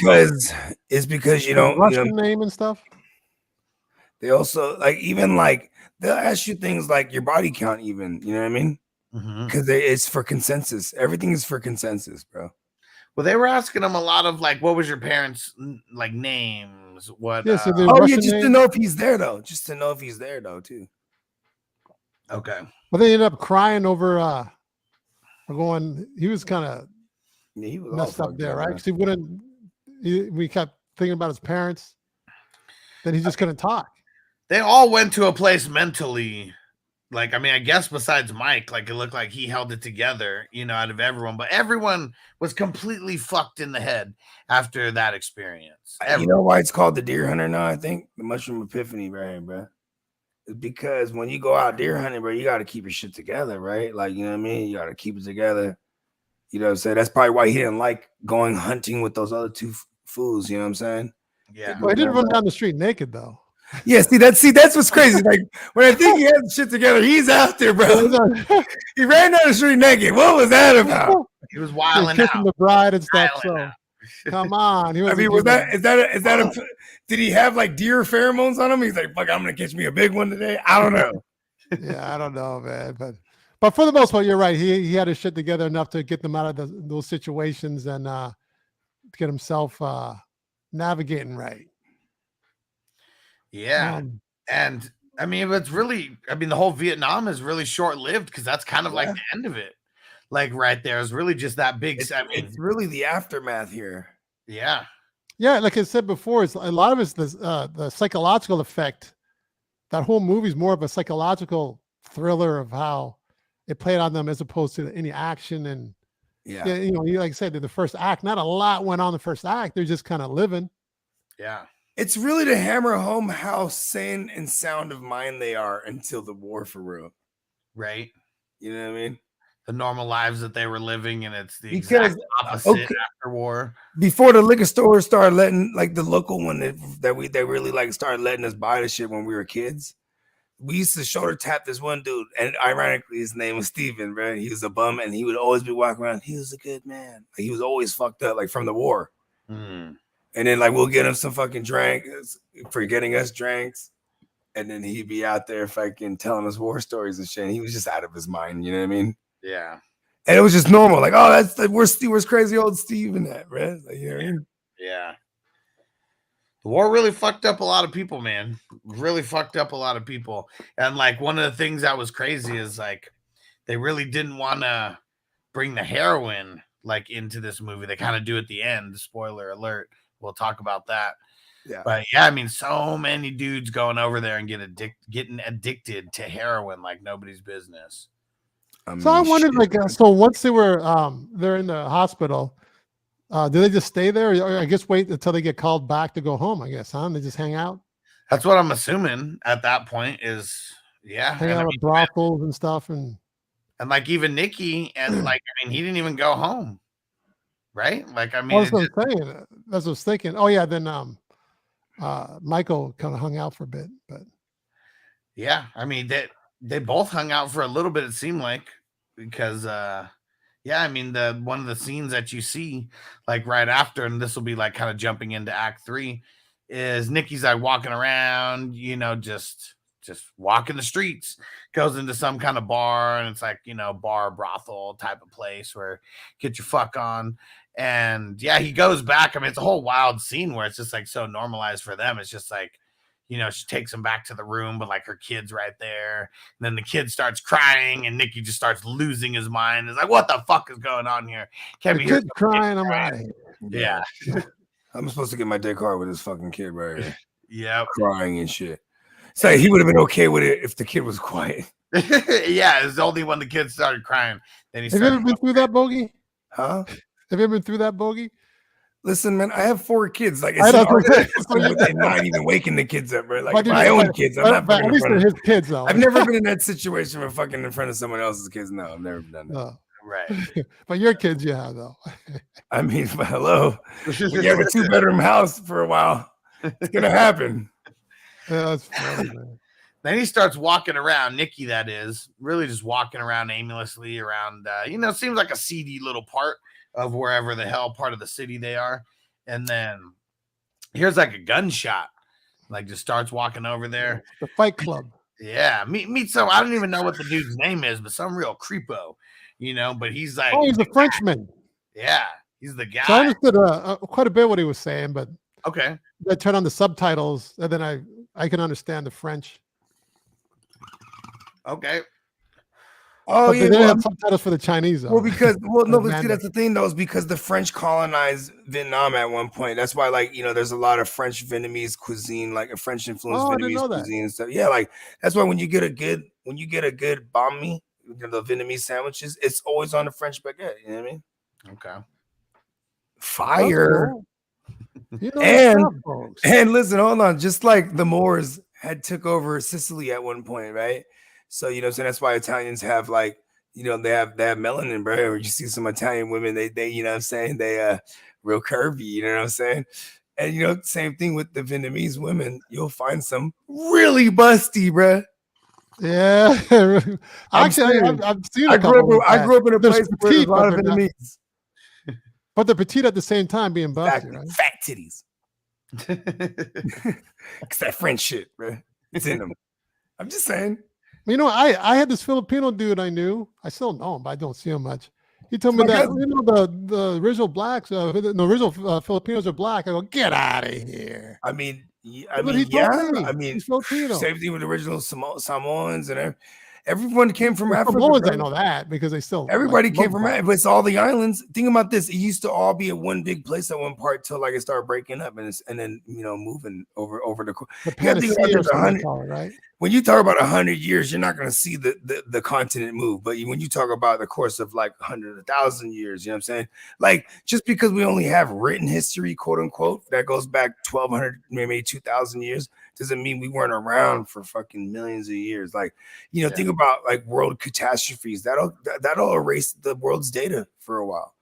[SPEAKER 6] It's because you don't
[SPEAKER 5] Russian name and stuff.
[SPEAKER 6] They also they'll ask you things like your body count, even, you know what I mean? Because it's for consensus. Everything is for consensus, bro.
[SPEAKER 4] Well, they were asking him a lot of like, what was your parents' like names? What?
[SPEAKER 5] Yeah, so
[SPEAKER 6] just to know if he's there though. Just to know if he's there though, too.
[SPEAKER 4] Okay.
[SPEAKER 5] Well, they ended up crying over going. He was kind of messed up there, right? Because he wouldn't. We kept thinking about his parents. Then he just couldn't talk.
[SPEAKER 4] They all went to a place mentally. Like, I mean, I guess besides Mike, like it looked like he held it together, out of everyone, but everyone was completely fucked in the head after that experience.
[SPEAKER 6] You know why it's called the deer hunter now? I think the mushroom epiphany, right, bro? It's because when you go out deer hunting, bro, you got to keep your shit together, right? Like, you know what I mean? You got to keep it together. You know what I'm saying? That's probably why he didn't like going hunting with those other two fools. You know what I'm saying?
[SPEAKER 4] Yeah.
[SPEAKER 5] Well, he didn't run down the street naked though.
[SPEAKER 6] Yeah, that's what's crazy. Like when I think he has shit together, he's out there, bro. He ran down the street naked. What was that about?
[SPEAKER 4] He was wilding
[SPEAKER 5] kissing
[SPEAKER 4] out.
[SPEAKER 5] the bride and stuff. So come on.
[SPEAKER 6] Did he have like deer pheromones on him? He's like, fuck, I'm gonna catch me a big one today. I don't know.
[SPEAKER 5] Yeah, I don't know, man. But for the most part, you're right. He had his shit together enough to get them out of those situations and get himself navigating right.
[SPEAKER 4] Yeah. And I mean, the whole Vietnam is really short lived because that's kind of like the end of it. Like right there is really just that big.
[SPEAKER 6] It's really the aftermath here.
[SPEAKER 4] Yeah.
[SPEAKER 5] Yeah. Like I said before, it's a lot of it's the psychological effect. That whole movie is more of a psychological thriller of how it played on them as opposed to any action. And like I said, the first act, not a lot went on the first act. They're just kind of living.
[SPEAKER 4] Yeah.
[SPEAKER 6] It's really to hammer home how sane and sound of mind they are until the war, for real.
[SPEAKER 4] Right.
[SPEAKER 6] You know what I mean?
[SPEAKER 4] The normal lives that they were living, and it's the exact opposite after war.
[SPEAKER 6] Before the liquor store started letting, like the local one they really like started letting us buy the shit when we were kids. We used to shoulder tap this one dude, and ironically, his name was Steven, right? He was a bum, and he would always be walking around. He was a good man. Like, he was always fucked up, like from the war. And then, like, we'll get him some fucking drinks for getting us drinks. And then he'd be out there fucking telling us war stories and shit. And he was just out of his mind. You know what I mean?
[SPEAKER 4] Yeah.
[SPEAKER 6] And it was just normal. Like, oh, where's crazy old Steven at, right? Like, you know what I mean?
[SPEAKER 4] Yeah. The war really fucked up a lot of people, man. Really fucked up a lot of people. And, like, one of the things that was crazy is, like, they really didn't want to bring the heroin, like, into this movie. They kind of do at the end. Spoiler alert. We'll talk about that.
[SPEAKER 5] Yeah.
[SPEAKER 4] But yeah, I mean, so many dudes going over there and getting addicted to heroin like nobody's business.
[SPEAKER 5] So I wondered, so once they were they're in the hospital, do they just stay there, or I guess wait until they get called back to go home? I guess, huh? They just hang out.
[SPEAKER 4] That's what I'm assuming at that point is,
[SPEAKER 5] hang out with brothels and stuff, and
[SPEAKER 4] like even Nikki and like I mean, he didn't even go home. Right? Like, I mean,
[SPEAKER 5] that's what I'm saying. That's what I was thinking. Oh, yeah. Then Michael kind of hung out for a bit, but
[SPEAKER 4] yeah, I mean, they both hung out for a little bit, it seemed like, because I mean, one of the scenes that you see like right after, and this will be like kind of jumping into Act 3, is Nikki's like walking around, you know, just walking the streets, goes into some kind of bar, and it's like, you know, bar brothel type of place where get your fuck on. And yeah, he goes back. I mean, it's a whole wild scene where it's just like so normalized for them. It's just like, you know, she takes him back to the room, but like her kid's right there. And then the kid starts crying, and Nikki just starts losing his mind. It's like, what the fuck is going on here? Can't
[SPEAKER 5] The
[SPEAKER 4] be
[SPEAKER 5] kid crying. I'm out of here.
[SPEAKER 4] Yeah.
[SPEAKER 6] I'm supposed to get my dick hard with this fucking kid right here,
[SPEAKER 4] Yep.
[SPEAKER 6] crying and shit. So he would have been okay with it if the kid was quiet.
[SPEAKER 4] Yeah, it's only when the kid started crying. Then he
[SPEAKER 5] Have you ever
[SPEAKER 4] started.
[SPEAKER 5] been through that, Bogey?
[SPEAKER 6] Huh?
[SPEAKER 5] Have you ever been through that, Bogey?
[SPEAKER 6] Listen, man, I have 4 kids. Like,
[SPEAKER 5] I
[SPEAKER 6] it's
[SPEAKER 5] don't
[SPEAKER 6] they're not even waking the kids up, bro. Like
[SPEAKER 5] But
[SPEAKER 6] my own kids. I'm not
[SPEAKER 5] but
[SPEAKER 6] fucking
[SPEAKER 5] at
[SPEAKER 6] in
[SPEAKER 5] least
[SPEAKER 6] front
[SPEAKER 5] they're
[SPEAKER 6] of.
[SPEAKER 5] his kids, though.
[SPEAKER 6] I've never been in that situation where fucking in front of someone else's kids. No, I've never done that.
[SPEAKER 5] No.
[SPEAKER 4] Right.
[SPEAKER 5] But your kids, you have, though.
[SPEAKER 6] I mean, hello. When you have a 2-bedroom house for a while, it's gonna happen.
[SPEAKER 5] Yeah, that's funny, man.
[SPEAKER 4] Then he starts walking around, Nikki, that is, really just walking around aimlessly around, you know, seems like a seedy little part of wherever the hell part of the city they are. And then here's like a gunshot, like just starts walking over there.
[SPEAKER 5] The Fight Club.
[SPEAKER 4] Yeah, meet some, I don't even know what the dude's name is, but some real creepo, you know, but he's like,
[SPEAKER 5] Oh, he's a Frenchman.
[SPEAKER 4] yeah, he's the guy.
[SPEAKER 5] So I understood quite a bit what he was saying, but
[SPEAKER 4] Okay.
[SPEAKER 5] I turned on the subtitles, and then I can understand the French.
[SPEAKER 4] Okay.
[SPEAKER 6] Oh
[SPEAKER 5] But
[SPEAKER 6] yeah,
[SPEAKER 5] they didn't
[SPEAKER 6] well,
[SPEAKER 5] have subtitles for the Chinese, though.
[SPEAKER 6] no, but see,
[SPEAKER 5] Mandarin.
[SPEAKER 6] that's the thing, though, is because the French colonized Vietnam at one point. That's why, like, you know, there's a lot of French Vietnamese cuisine, like a French influenced
[SPEAKER 5] Oh, I didn't
[SPEAKER 6] Vietnamese
[SPEAKER 5] know that.
[SPEAKER 6] cuisine and stuff. Yeah, like that's why when you get a good banh mi, you know, the Vietnamese sandwiches, it's always on the French baguette. You know what I mean?
[SPEAKER 4] Okay.
[SPEAKER 6] Fire.
[SPEAKER 5] You know
[SPEAKER 6] And-
[SPEAKER 5] what's up, folks.
[SPEAKER 6] And listen, hold on. Just like the Moors had took over Sicily at one point, right? So, you know what I'm saying? That's why Italians have, like, you know, they have melanin, bro. You see some Italian women, they you know what I'm saying? They real curvy, you know what I'm saying? And you know, same thing with the Vietnamese women. You'll find some really busty, bro.
[SPEAKER 5] Yeah. Actually, I've seen a
[SPEAKER 6] I
[SPEAKER 5] couple.
[SPEAKER 6] grew up in a
[SPEAKER 5] There's
[SPEAKER 6] place where there's a
[SPEAKER 5] petite,
[SPEAKER 6] lot of
[SPEAKER 5] but they're not-
[SPEAKER 6] Vietnamese.
[SPEAKER 5] But they're petite at the same time, being busty,
[SPEAKER 6] Exactly.
[SPEAKER 5] right?
[SPEAKER 6] Fat titties. It's that French shit, bro. It's in them. I'm just saying.
[SPEAKER 5] You know, I had this Filipino dude I knew. I still know him, but I don't see him much. He told me
[SPEAKER 6] My
[SPEAKER 5] that,
[SPEAKER 6] cousin.
[SPEAKER 5] you know, the original blacks, the original Filipinos are black. I go, get out of here.
[SPEAKER 6] I mean,
[SPEAKER 5] That's what he told me.
[SPEAKER 6] I mean,
[SPEAKER 5] He's Filipino.
[SPEAKER 6] same thing with the original Samoans and everyone came from
[SPEAKER 5] The
[SPEAKER 6] Africa.
[SPEAKER 5] Samoans,
[SPEAKER 6] bro.
[SPEAKER 5] I know that because they still
[SPEAKER 6] Everybody
[SPEAKER 5] like,
[SPEAKER 6] came
[SPEAKER 5] love
[SPEAKER 6] from
[SPEAKER 5] them.
[SPEAKER 6] Africa, but it's all the islands. Think about this: it used to all be at one big place at one part till like it started breaking up, and then you know moving over the.
[SPEAKER 5] The
[SPEAKER 6] You gotta think about
[SPEAKER 5] Panacea or
[SPEAKER 6] this,
[SPEAKER 5] something
[SPEAKER 6] 100
[SPEAKER 5] they call it, right?
[SPEAKER 6] When you talk about 100 years, you're not going to see the continent move. But when you talk about the course of like 100, 1,000 years, you know what I'm saying? Like just because we only have written history, quote unquote, that goes back 1,200, maybe 2,000 years, doesn't mean we weren't around for fucking millions of years. Like, you know, think about like world catastrophes. That'll erase the world's data for a while.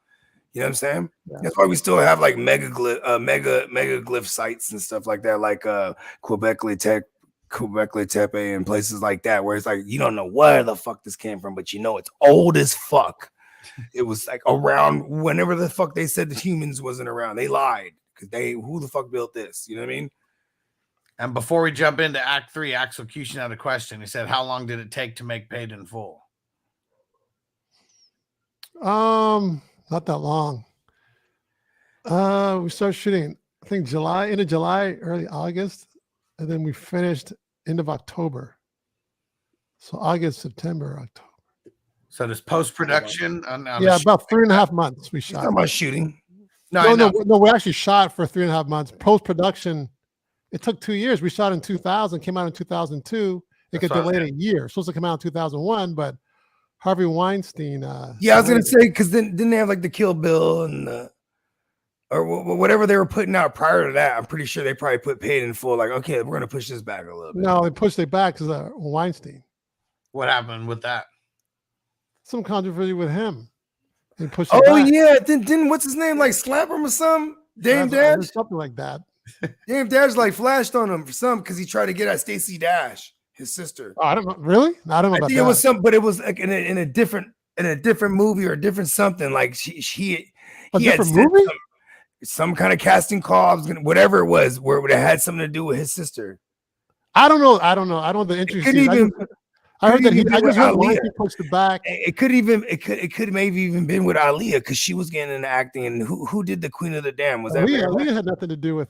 [SPEAKER 6] You know what I'm saying?
[SPEAKER 5] Yeah.
[SPEAKER 6] That's why we still have like megaglyph sites and stuff like that, like Quebec Tepe and places like that, where it's like you don't know where the fuck this came from, but you know it's old as fuck. It was like around whenever the fuck they said the humans wasn't around. They lied because who the fuck built this? You know what I mean?
[SPEAKER 4] And before we jump into Act 3, Execution had a question. He said, how long did it take to make Paid in Full?
[SPEAKER 5] Not that long. We started shooting, I think end of July, early August, and then we finished end of October. So August, September, October.
[SPEAKER 4] So this post-production?
[SPEAKER 5] Yeah, about 3.5 months we
[SPEAKER 6] It's
[SPEAKER 5] shot.
[SPEAKER 6] not about shooting.
[SPEAKER 4] No,
[SPEAKER 5] No, we actually shot for 3.5 months. Post-production, it took 2 years. We shot in 2000, came out in 2002. It got
[SPEAKER 4] That's what I
[SPEAKER 5] delayed a year. Supposed to come out in 2001, but Harvey Weinstein.
[SPEAKER 6] Yeah, I was gonna say because then didn't they have like the Kill Bill and or whatever they were putting out prior to that? I'm pretty sure they probably put Paid in Full. Like, okay, we're gonna push this back a little bit.
[SPEAKER 5] No, they pushed it back because of Weinstein.
[SPEAKER 4] what happened with that?
[SPEAKER 5] Some controversy with him. They pushed it
[SPEAKER 6] Oh
[SPEAKER 5] back.
[SPEAKER 6] yeah, didn't what's his name like slap him or something? Dame Dash.
[SPEAKER 5] Something like that.
[SPEAKER 6] Dame Dash like flashed on him for some because he tried to get at Stacey Dash, his sister.
[SPEAKER 5] Oh, I don't know. Really? I don't know
[SPEAKER 6] I
[SPEAKER 5] about
[SPEAKER 6] think
[SPEAKER 5] that.
[SPEAKER 6] it was some, but it was like in a different movie or a different something. Like he
[SPEAKER 5] A
[SPEAKER 6] had
[SPEAKER 5] different
[SPEAKER 6] said
[SPEAKER 5] movie?
[SPEAKER 6] some- some kind of casting call. I was gonna, whatever it was, where it had something to do with his sister.
[SPEAKER 5] I don't know. I don't know the interest. I heard that I just heard Walken pushed it back.
[SPEAKER 6] It could maybe even been with Aaliyah because she was getting into acting. And who did the Queen of the Dam? Was that
[SPEAKER 5] Aaliyah had nothing to do with.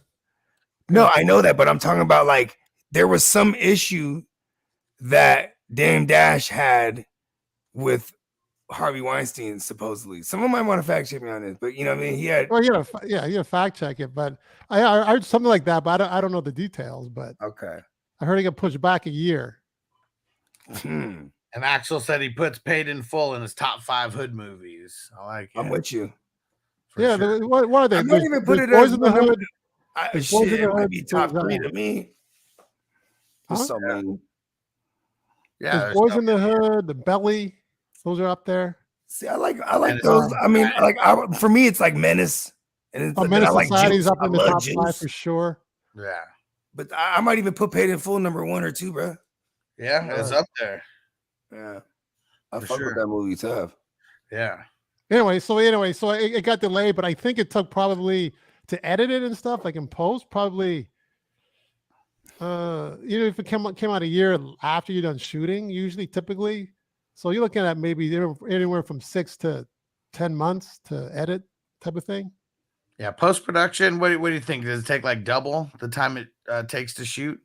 [SPEAKER 6] No, I know that, but I'm talking about like there was some issue that Dame Dash had with Harvey Weinstein, supposedly. Someone might want to fact check me on this, but you know what I mean? He had
[SPEAKER 5] fact check it, but I heard something like that, but I don't know the details. But
[SPEAKER 6] okay,
[SPEAKER 5] I heard he got pushed back a year.
[SPEAKER 4] And Axel said he puts Paid in Full in his top 5 hood movies. I like it.
[SPEAKER 6] I'm with you.
[SPEAKER 5] Yeah, sure. What are they?
[SPEAKER 6] I'm not even put it
[SPEAKER 5] Boys in the Hood.
[SPEAKER 6] Shit, it would be top 3 to me. So many.
[SPEAKER 4] Yeah,
[SPEAKER 6] There's
[SPEAKER 5] Boys in the Hood, The Belly. Those are up there.
[SPEAKER 6] See, I like those. I mean, for me, it's like Menace. And
[SPEAKER 5] Menace Society's up in the top 5 for sure.
[SPEAKER 4] Yeah.
[SPEAKER 6] But I might even put Paid in Full number 1 or 2, bro.
[SPEAKER 4] Yeah, it's up there.
[SPEAKER 6] Yeah. I fuck with that movie tough.
[SPEAKER 4] Yeah.
[SPEAKER 5] Anyway, so it got delayed, but I think it took probably to edit it and stuff, like in post, probably if it came out a year after you're done shooting, typically. So you're looking at maybe anywhere from 6 to 10 months to edit type of thing.
[SPEAKER 4] Yeah, post-production, what do you think? Does it take like double the time it takes to shoot?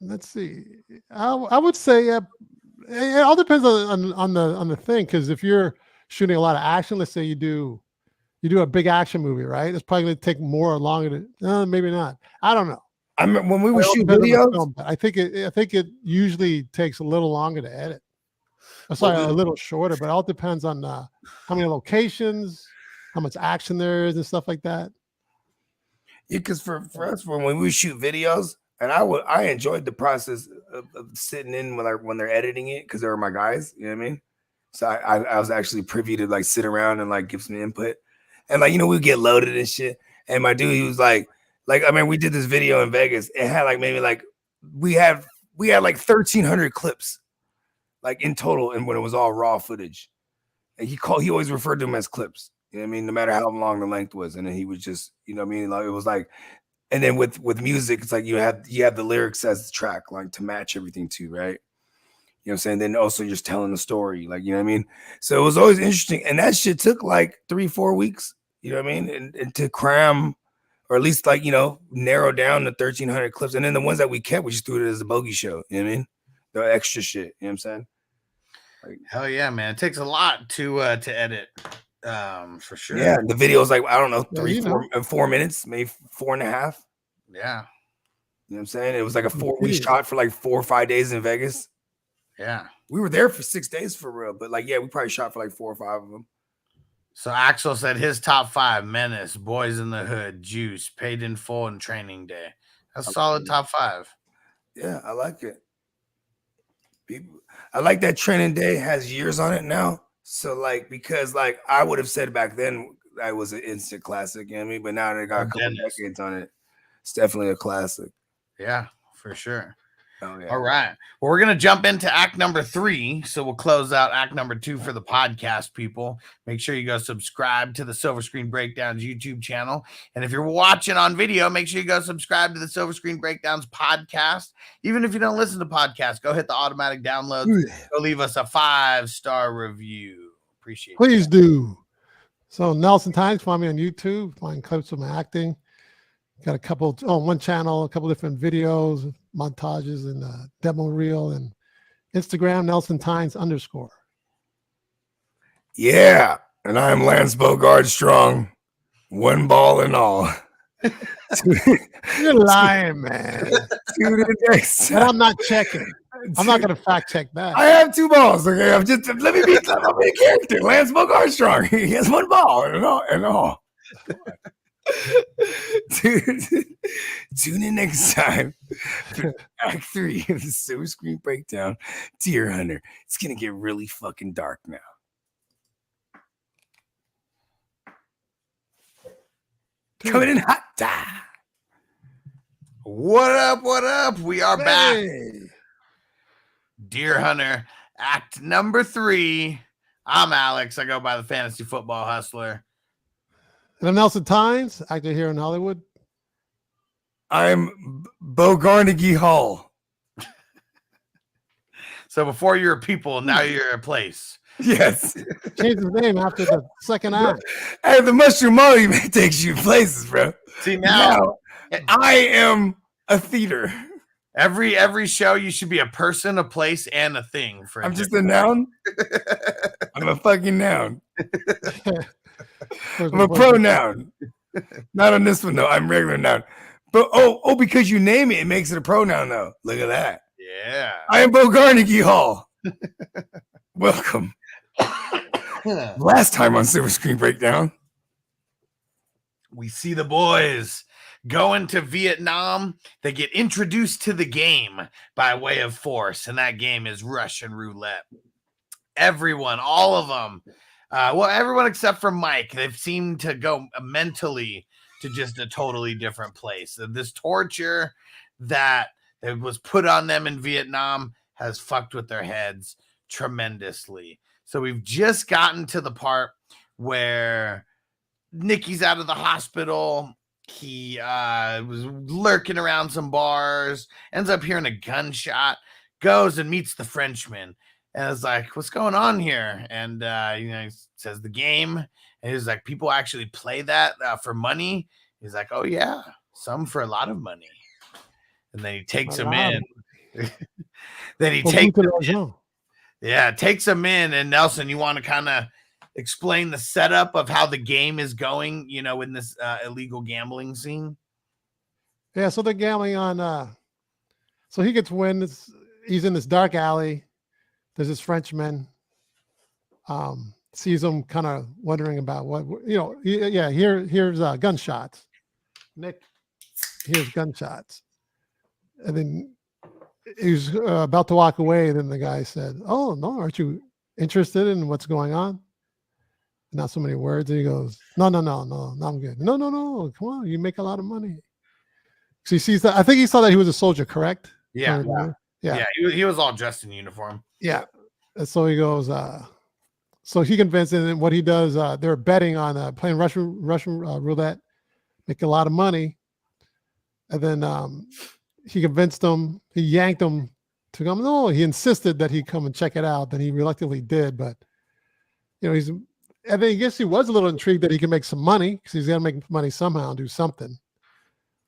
[SPEAKER 5] Let's see. I would say it all depends on the thing, because if you're shooting a lot of action, let's say you do a big action movie, right? It's probably going to take more or longer to maybe not. I don't know.
[SPEAKER 6] I mean, when we would shoot videos,
[SPEAKER 5] film, I think it usually takes a little longer to edit. Sorry, a little shorter, but it all depends on how many locations, how much action there is, and stuff like that.
[SPEAKER 6] Yeah, because for us, when we shoot videos, and I enjoyed the process of sitting in when they're editing it, because they were my guys, you know what I mean? So I was actually privy to like sit around and like give some input, and like we get loaded and shit. And my dude, he was like I mean, we did this video in Vegas. It had like maybe like we had like 1,300 clips, like in total, and when it was all raw footage. And he always referred to them as clips. You know what I mean? No matter how long the length was, and then he would just, you know what I mean? Like it was like, and then with music, it's like you have the lyrics as the track, like to match everything to, right? You know what I'm saying? Then also just telling the story, like, you know what I mean? So it was always interesting. And that shit took like 3-4 weeks, you know what I mean? And to cram, or at least like, narrow down the 1,300 clips. And then the ones that we kept, we just threw it as a bogey show, you know what I mean? The extra shit, you know what I'm saying? Like,
[SPEAKER 4] hell yeah, man. It takes a lot to edit, for sure.
[SPEAKER 6] Yeah, the video is like, I don't know, 4 minutes, maybe 4.5.
[SPEAKER 4] Yeah.
[SPEAKER 6] You know what I'm saying? It was like we shot for like 4 or 5 days in Vegas.
[SPEAKER 4] Yeah.
[SPEAKER 6] We were there for 6 days for real, but like, yeah, we probably shot for like 4 or 5 of them.
[SPEAKER 4] So Axel said his top 5: Menace, Boys in the Hood, Juice, Paid in Full, and Training Day. That's solid top 5.
[SPEAKER 6] Yeah, I like it. I like that Training Day has years on it now. So like, because like I would have said back then I was an instant classic, you know what I mean? But now they got a couple decades on it. It's definitely a classic.
[SPEAKER 4] Yeah, for sure.
[SPEAKER 6] Oh, yeah.
[SPEAKER 4] All right. Well, we're going to jump into act number 3. So we'll close out act number 2 for the podcast, people. Make sure you go subscribe to the Silver Screen Breakdowns YouTube channel. And if you're watching on video, make sure you go subscribe to the Silver Screen Breakdowns podcast. Even if you don't listen to podcasts, go hit the automatic downloads. Go leave us a 5-star review. Appreciate it.
[SPEAKER 5] Please do. So Nelson Times, find me on YouTube, find clips of my acting. Got a couple one channel, a couple different videos, montages, and demo reel, and Instagram, Nelson Tynes _.
[SPEAKER 6] Yeah, and I'm Lance Bogard Strong, 1 ball and all.
[SPEAKER 5] You're lying, man. And I'm not checking. I'm not going to fact check that.
[SPEAKER 6] I have 2 balls. Okay, let me be a character. Lance Bogard Strong. He has 1 ball and all. Tune in next time for Act 3 of the Silver Screen Breakdown, Deer Hunter. It's gonna get really fucking dark now. Coming in hot.
[SPEAKER 4] What up? What up? We are back. Deer Hunter, act number 3. I'm Alex. I go by the Fantasy Football Hustler.
[SPEAKER 5] And I'm Nelson Tynes, actor here in Hollywood.
[SPEAKER 6] I'm Bogard Hall.
[SPEAKER 4] So before you're a people, now you're a place.
[SPEAKER 6] Yes.
[SPEAKER 5] Changed his name after the second act.
[SPEAKER 6] Hey, the Mushroom Monument takes you places, bro.
[SPEAKER 4] See, now
[SPEAKER 6] I am a theater.
[SPEAKER 4] every show you should be a person, a place, and a thing. For
[SPEAKER 6] I'm just a noun. I'm a fucking noun. I'm a pronoun. Not on this one though. I'm regular noun. But because you name it, it makes it a pronoun though. Look at that.
[SPEAKER 4] Yeah.
[SPEAKER 6] I am Bogard Hall. Welcome. Last time on Silver Screen Breakdown,
[SPEAKER 4] we see the boys going to Vietnam. They get introduced to the game by way of force, and that game is Russian roulette. Everyone, all of them, everyone except for Mike, they've seemed to go mentally to just a totally different place. This torture that was put on them in Vietnam has fucked with their heads tremendously. So we've just gotten to the part where Nicky's out of the hospital. He was lurking around some bars, ends up hearing a gunshot, goes and meets the Frenchman, and is like, "What's going on here?" And he says the game, and he's like, "People actually play that for money." He's like, "Oh yeah, some for a lot of money." And then he takes him in. Then he takes him in. Yeah, takes him in. And Nelson, you want to kind of explain the setup of how the game is going, in this illegal gambling scene?
[SPEAKER 5] Yeah, so they're gambling on so he gets wind. He's in this dark alley. There's this Frenchman. Sees him kind of wondering about what, here's gunshots. Nick hears gunshots. And then he was about to walk away. Then the guy said, "Oh, no, aren't you interested in what's going on?" Not so many words. And he goes, No, I'm good. No, come on, you make a lot of money. So he sees that. I think he saw that he was a soldier, correct?
[SPEAKER 4] Yeah. He was all dressed in uniform.
[SPEAKER 5] Yeah. And so he goes, so he convinced him, and what he does, they're betting on playing Russian roulette, make a lot of money. And then he convinced him, he yanked him to come. No, he insisted that he come and check it out. Then he reluctantly did, but and then I guess he was a little intrigued that he can make some money because he's got to make money somehow and do something.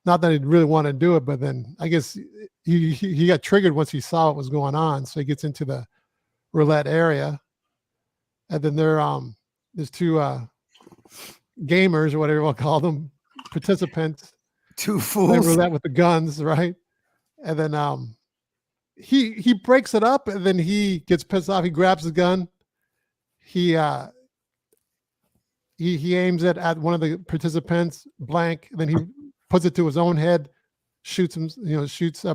[SPEAKER 5] Not that he'd really want to do it, but then I guess he got triggered once he saw what was going on. So he gets into the roulette area, and then there's two gamers or whatever we'll call them, participants.
[SPEAKER 6] Two fools.
[SPEAKER 5] Roulette with the guns, right? And then he breaks it up, and then he gets pissed off. He grabs the gun. He aims it at one of the participants, blank. Then he puts it to his own head, shoots him.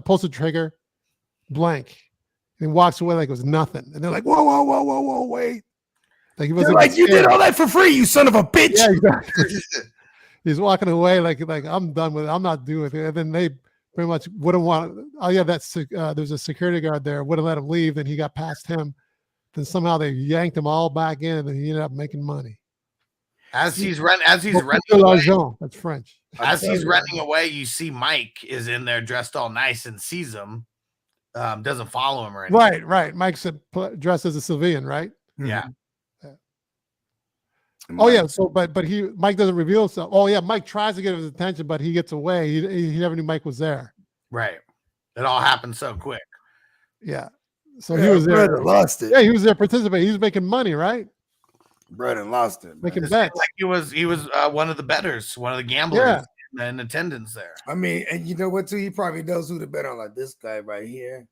[SPEAKER 5] Pulls the trigger, blank, and he walks away like it was nothing. And they're like, "Whoa, wait!" Like he wasn't
[SPEAKER 6] like, "You did all that for free, you son of a bitch!"
[SPEAKER 5] Yeah, exactly. He's walking away like I'm done with it. I'm not doing it. And then they pretty much wouldn't want. Oh yeah, there's a security guard there. Wouldn't let him leave. Then he got past him. Then somehow they yanked him all back in, and he ended up making money.
[SPEAKER 4] As he's running away,
[SPEAKER 5] that's French.
[SPEAKER 4] As he's running away, you see Mike is in there dressed all nice and sees him. Doesn't follow him or anything.
[SPEAKER 5] Right. Mike's dressed as a civilian, right?
[SPEAKER 4] Yeah.
[SPEAKER 5] Oh yeah. So, but Mike doesn't reveal himself. Oh yeah, Mike tries to get his attention, but he gets away. He never knew Mike was there.
[SPEAKER 4] Right. It all happened so quick.
[SPEAKER 5] Yeah. So he was there.
[SPEAKER 6] Lost it.
[SPEAKER 5] Yeah, he was there participating. He was making money, right?
[SPEAKER 6] Brother lost it.
[SPEAKER 5] Making bets.
[SPEAKER 4] Like he was one of the bettors, one of the gamblers in attendance there.
[SPEAKER 6] I mean, and you know what? Too, he probably knows who to bet on. Like this guy right here.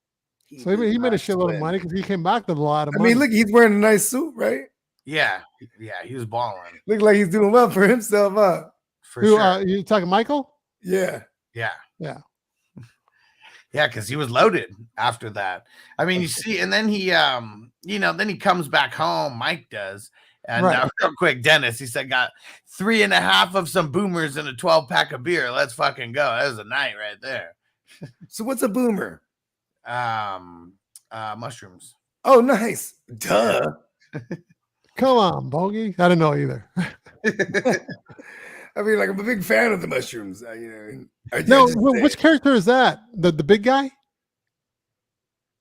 [SPEAKER 5] So he made a shitload of money because he came back with a lot of money.
[SPEAKER 6] I mean, look, he's wearing a nice suit, right?
[SPEAKER 4] Yeah, he was balling.
[SPEAKER 6] Look like he's doing well for himself, huh?
[SPEAKER 4] For sure.
[SPEAKER 5] You talking Michael?
[SPEAKER 6] Yeah.
[SPEAKER 4] Because he was loaded after that. I mean, you see, and then he, then he comes back home. Mike does, and real quick, Dennis, he said, got 3.5 of some boomers and a 12-pack of beer. Let's fucking go. That was a night right there.
[SPEAKER 6] So what's a boomer?
[SPEAKER 4] Mushrooms.
[SPEAKER 6] Oh, nice. Duh.
[SPEAKER 5] Come on, Bogey. I don't know either.
[SPEAKER 6] I mean, like I'm a big fan of the mushrooms. You know.
[SPEAKER 5] No, which character is that? The big guy?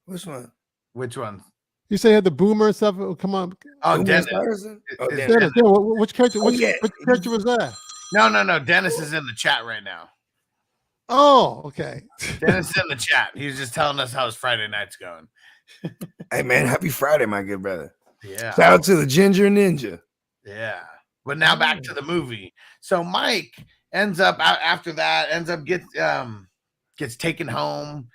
[SPEAKER 6] Which one?
[SPEAKER 4] Which one?
[SPEAKER 5] You say he had the boomer and stuff. Come on.
[SPEAKER 4] Oh, Dennis.
[SPEAKER 5] Dennis. Yeah, which character? Which character was that?
[SPEAKER 4] No. Dennis is in the chat right now.
[SPEAKER 5] Oh, okay.
[SPEAKER 4] Dennis is in the chat. He was just telling us how his Friday night's going.
[SPEAKER 6] Hey, man, happy Friday, my good brother.
[SPEAKER 4] Yeah.
[SPEAKER 6] Shout out to the Ginger Ninja.
[SPEAKER 4] Yeah. But now back to the movie. So Mike ends up gets taken home,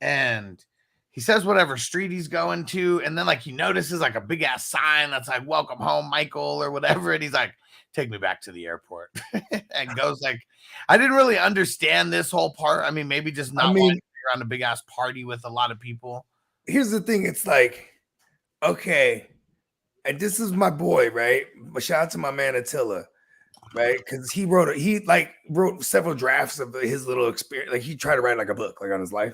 [SPEAKER 4] and he says whatever street he's going to, and then like he notices like a big ass sign that's like "Welcome home, Michael" or whatever, and he's like, "Take me back to the airport," and goes like, I didn't really understand this whole part. I mean, maybe just not wanting to be around a big ass party with a lot of people.
[SPEAKER 6] Here's the thing: it's like, okay, and this is my boy, right? But shout out to my man Attila, right? Because he wrote several drafts of his little experience. Like he tried to write like a book, like on his life.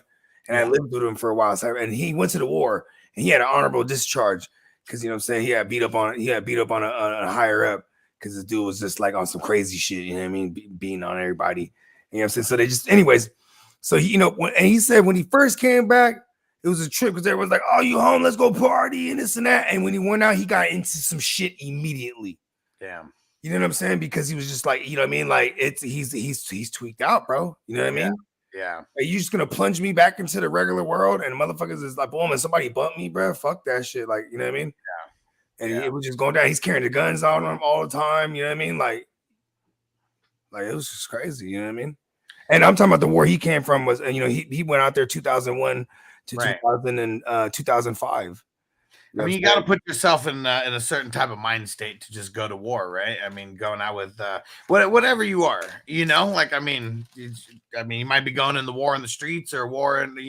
[SPEAKER 6] And I lived with him for a while. So, and he went to the war and he had an honorable discharge because, you know what I'm saying? He had beat up on a higher up because this dude was just like on some crazy shit. You know what I mean? Beating on everybody. You know what I'm saying? So they just, anyways. So, he said when he first came back, it was a trip because everyone's like, oh, you home? Let's go party and this and that. And when he went out, he got into some shit immediately.
[SPEAKER 4] Damn.
[SPEAKER 6] You know what I'm saying? Because he was just like, you know what I mean? Like he's tweaked out, bro. You know what I mean?
[SPEAKER 4] Yeah.
[SPEAKER 6] Are you just gonna plunge me back into the regular world? And motherfuckers is like, boom, and somebody bumped me, bro. Fuck that shit. Like, you know what I mean? Yeah. And it was just going down. He's carrying the guns on him all the time. You know what I mean? Like it was just crazy. You know what I mean? And I'm talking about the war he came from was, and he went out there 2001 to 2005.
[SPEAKER 4] I mean, you got to put yourself in a certain type of mind state to just go to war, right? I mean, going out with whatever you are, like, I mean, you might be going in the war in the streets or war in,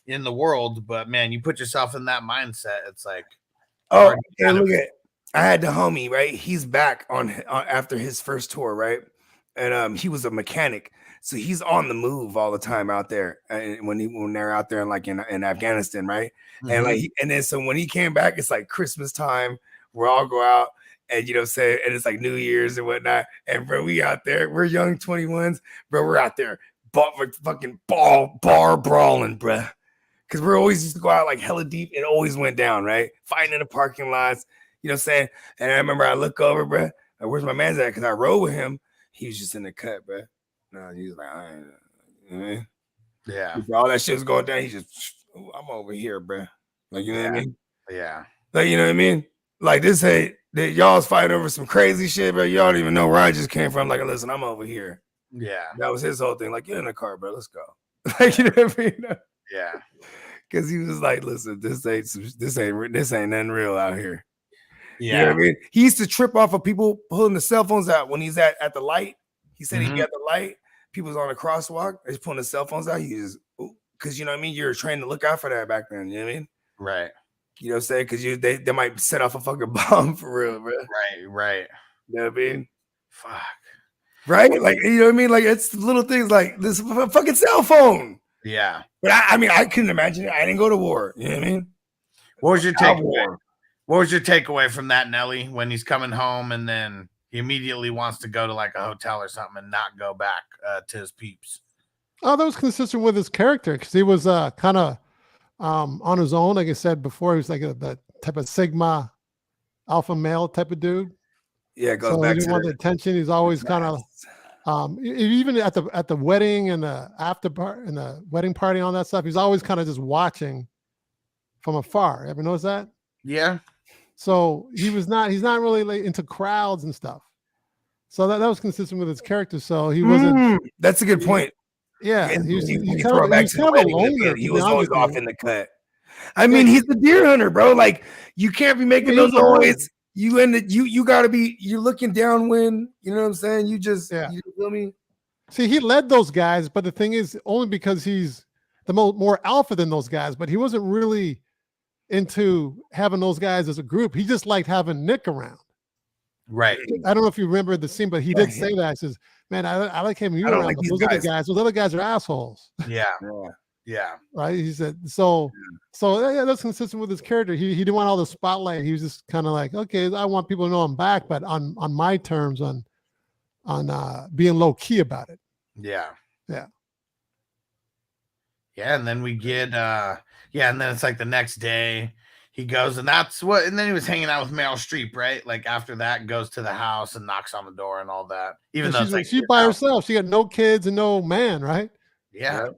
[SPEAKER 4] in the world, but man, you put yourself in that mindset. It's like,
[SPEAKER 6] oh, and look at, I had the homie, right? He's back on after his first tour, right? And he was a mechanic. So he's on the move all the time out there, and when they're out there in Afghanistan, right? Mm-hmm. And then so when he came back, it's like Christmas time. We all go out, and you know what I'm saying, and it's like New Year's and whatnot. And bro, we out there, we're young 21s, bro. We're out there, fucking bar brawling, bro. Because we're always used to go out like hella deep. It always went down, right? Fighting in the parking lots, you know what I'm saying. And I remember I look over, bro. Where's my man's at? Because I rode with him. He was just in the cut, bro. No, he's like, I ain't, you know what I mean?
[SPEAKER 4] Yeah.
[SPEAKER 6] All that shit was going down. He just, I'm over here, bro. Like, you know what I mean?
[SPEAKER 4] Yeah.
[SPEAKER 6] Like, you know what I mean? Like this, y'all's fighting over some crazy shit, bro. Y'all don't even know where I just came from. Like, listen, I'm over here.
[SPEAKER 4] Yeah.
[SPEAKER 6] That was his whole thing. Like, get in the car, bro. Let's go. Like, you know what I mean?
[SPEAKER 4] Yeah.
[SPEAKER 6] Because he was like, listen, this ain't nothing real out here.
[SPEAKER 4] Yeah.
[SPEAKER 6] You know what I mean? He used to trip off of people pulling the cell phones out when he's at the light. He said he'd be at the light. People's on a crosswalk. They're pulling the cell phones out. He just, because you know what I mean? You're trained to look out for that back then. You know what I mean?
[SPEAKER 4] Right.
[SPEAKER 6] You know what I'm saying? Because they might set off a fucking bomb for real, bro.
[SPEAKER 4] Right.
[SPEAKER 6] You know what I mean?
[SPEAKER 4] Fuck.
[SPEAKER 6] Right? Like, you know what I mean? Like, it's little things like this fucking cell phone.
[SPEAKER 4] Yeah.
[SPEAKER 6] But I mean, I couldn't imagine it. I didn't go to war. You know what I mean?
[SPEAKER 4] What was your takeaway? What was your takeaway from that, Nelly, when he's coming home and then he immediately wants to go to like a hotel or something and not go back to his peeps?
[SPEAKER 5] Oh, that was consistent with his character because he was kind of on his own. Like I said before, he was like the type of Sigma alpha male type of dude.
[SPEAKER 6] Yeah, it goes
[SPEAKER 5] so
[SPEAKER 6] back
[SPEAKER 5] he didn't want the attention. He's always kind of even at the wedding and the after part and the wedding party and all that stuff. He's always kind of just watching from afar. Ever notice that?
[SPEAKER 4] Yeah.
[SPEAKER 5] So he's not really like into crowds and stuff. So that was consistent with his character. So he wasn't.
[SPEAKER 6] That's a good point.
[SPEAKER 5] Yeah,
[SPEAKER 6] he was always off in the cut. I mean, he's the deer hunter, bro. Like, you can't be making no noise. You gotta be. You're looking downwind. You know what I'm saying? You feel me?
[SPEAKER 5] See, he led those guys, but the thing is, only because he's the more alpha than those guys. But he wasn't really into having those guys as a group. He just liked having Nick around.
[SPEAKER 4] Right.
[SPEAKER 5] I don't know if you remember the scene, but he did say that. He says, "Man, I like having you around. Like those other guys. Those other guys are assholes."
[SPEAKER 4] Yeah.
[SPEAKER 5] Right. He said so. Yeah, that's consistent with his character. He didn't want all the spotlight. He was just kind of like, okay, I want people to know I'm back, but on my terms, on being low key about it.
[SPEAKER 4] Yeah.
[SPEAKER 5] Yeah.
[SPEAKER 4] Yeah, and then we get and then it's like the next day he goes, and then he was hanging out with Meryl Streep, right? Like after that, goes to the house and knocks on the door and all that. Even though
[SPEAKER 5] she's by herself, she got no kids and no man, right?
[SPEAKER 4] Yeah.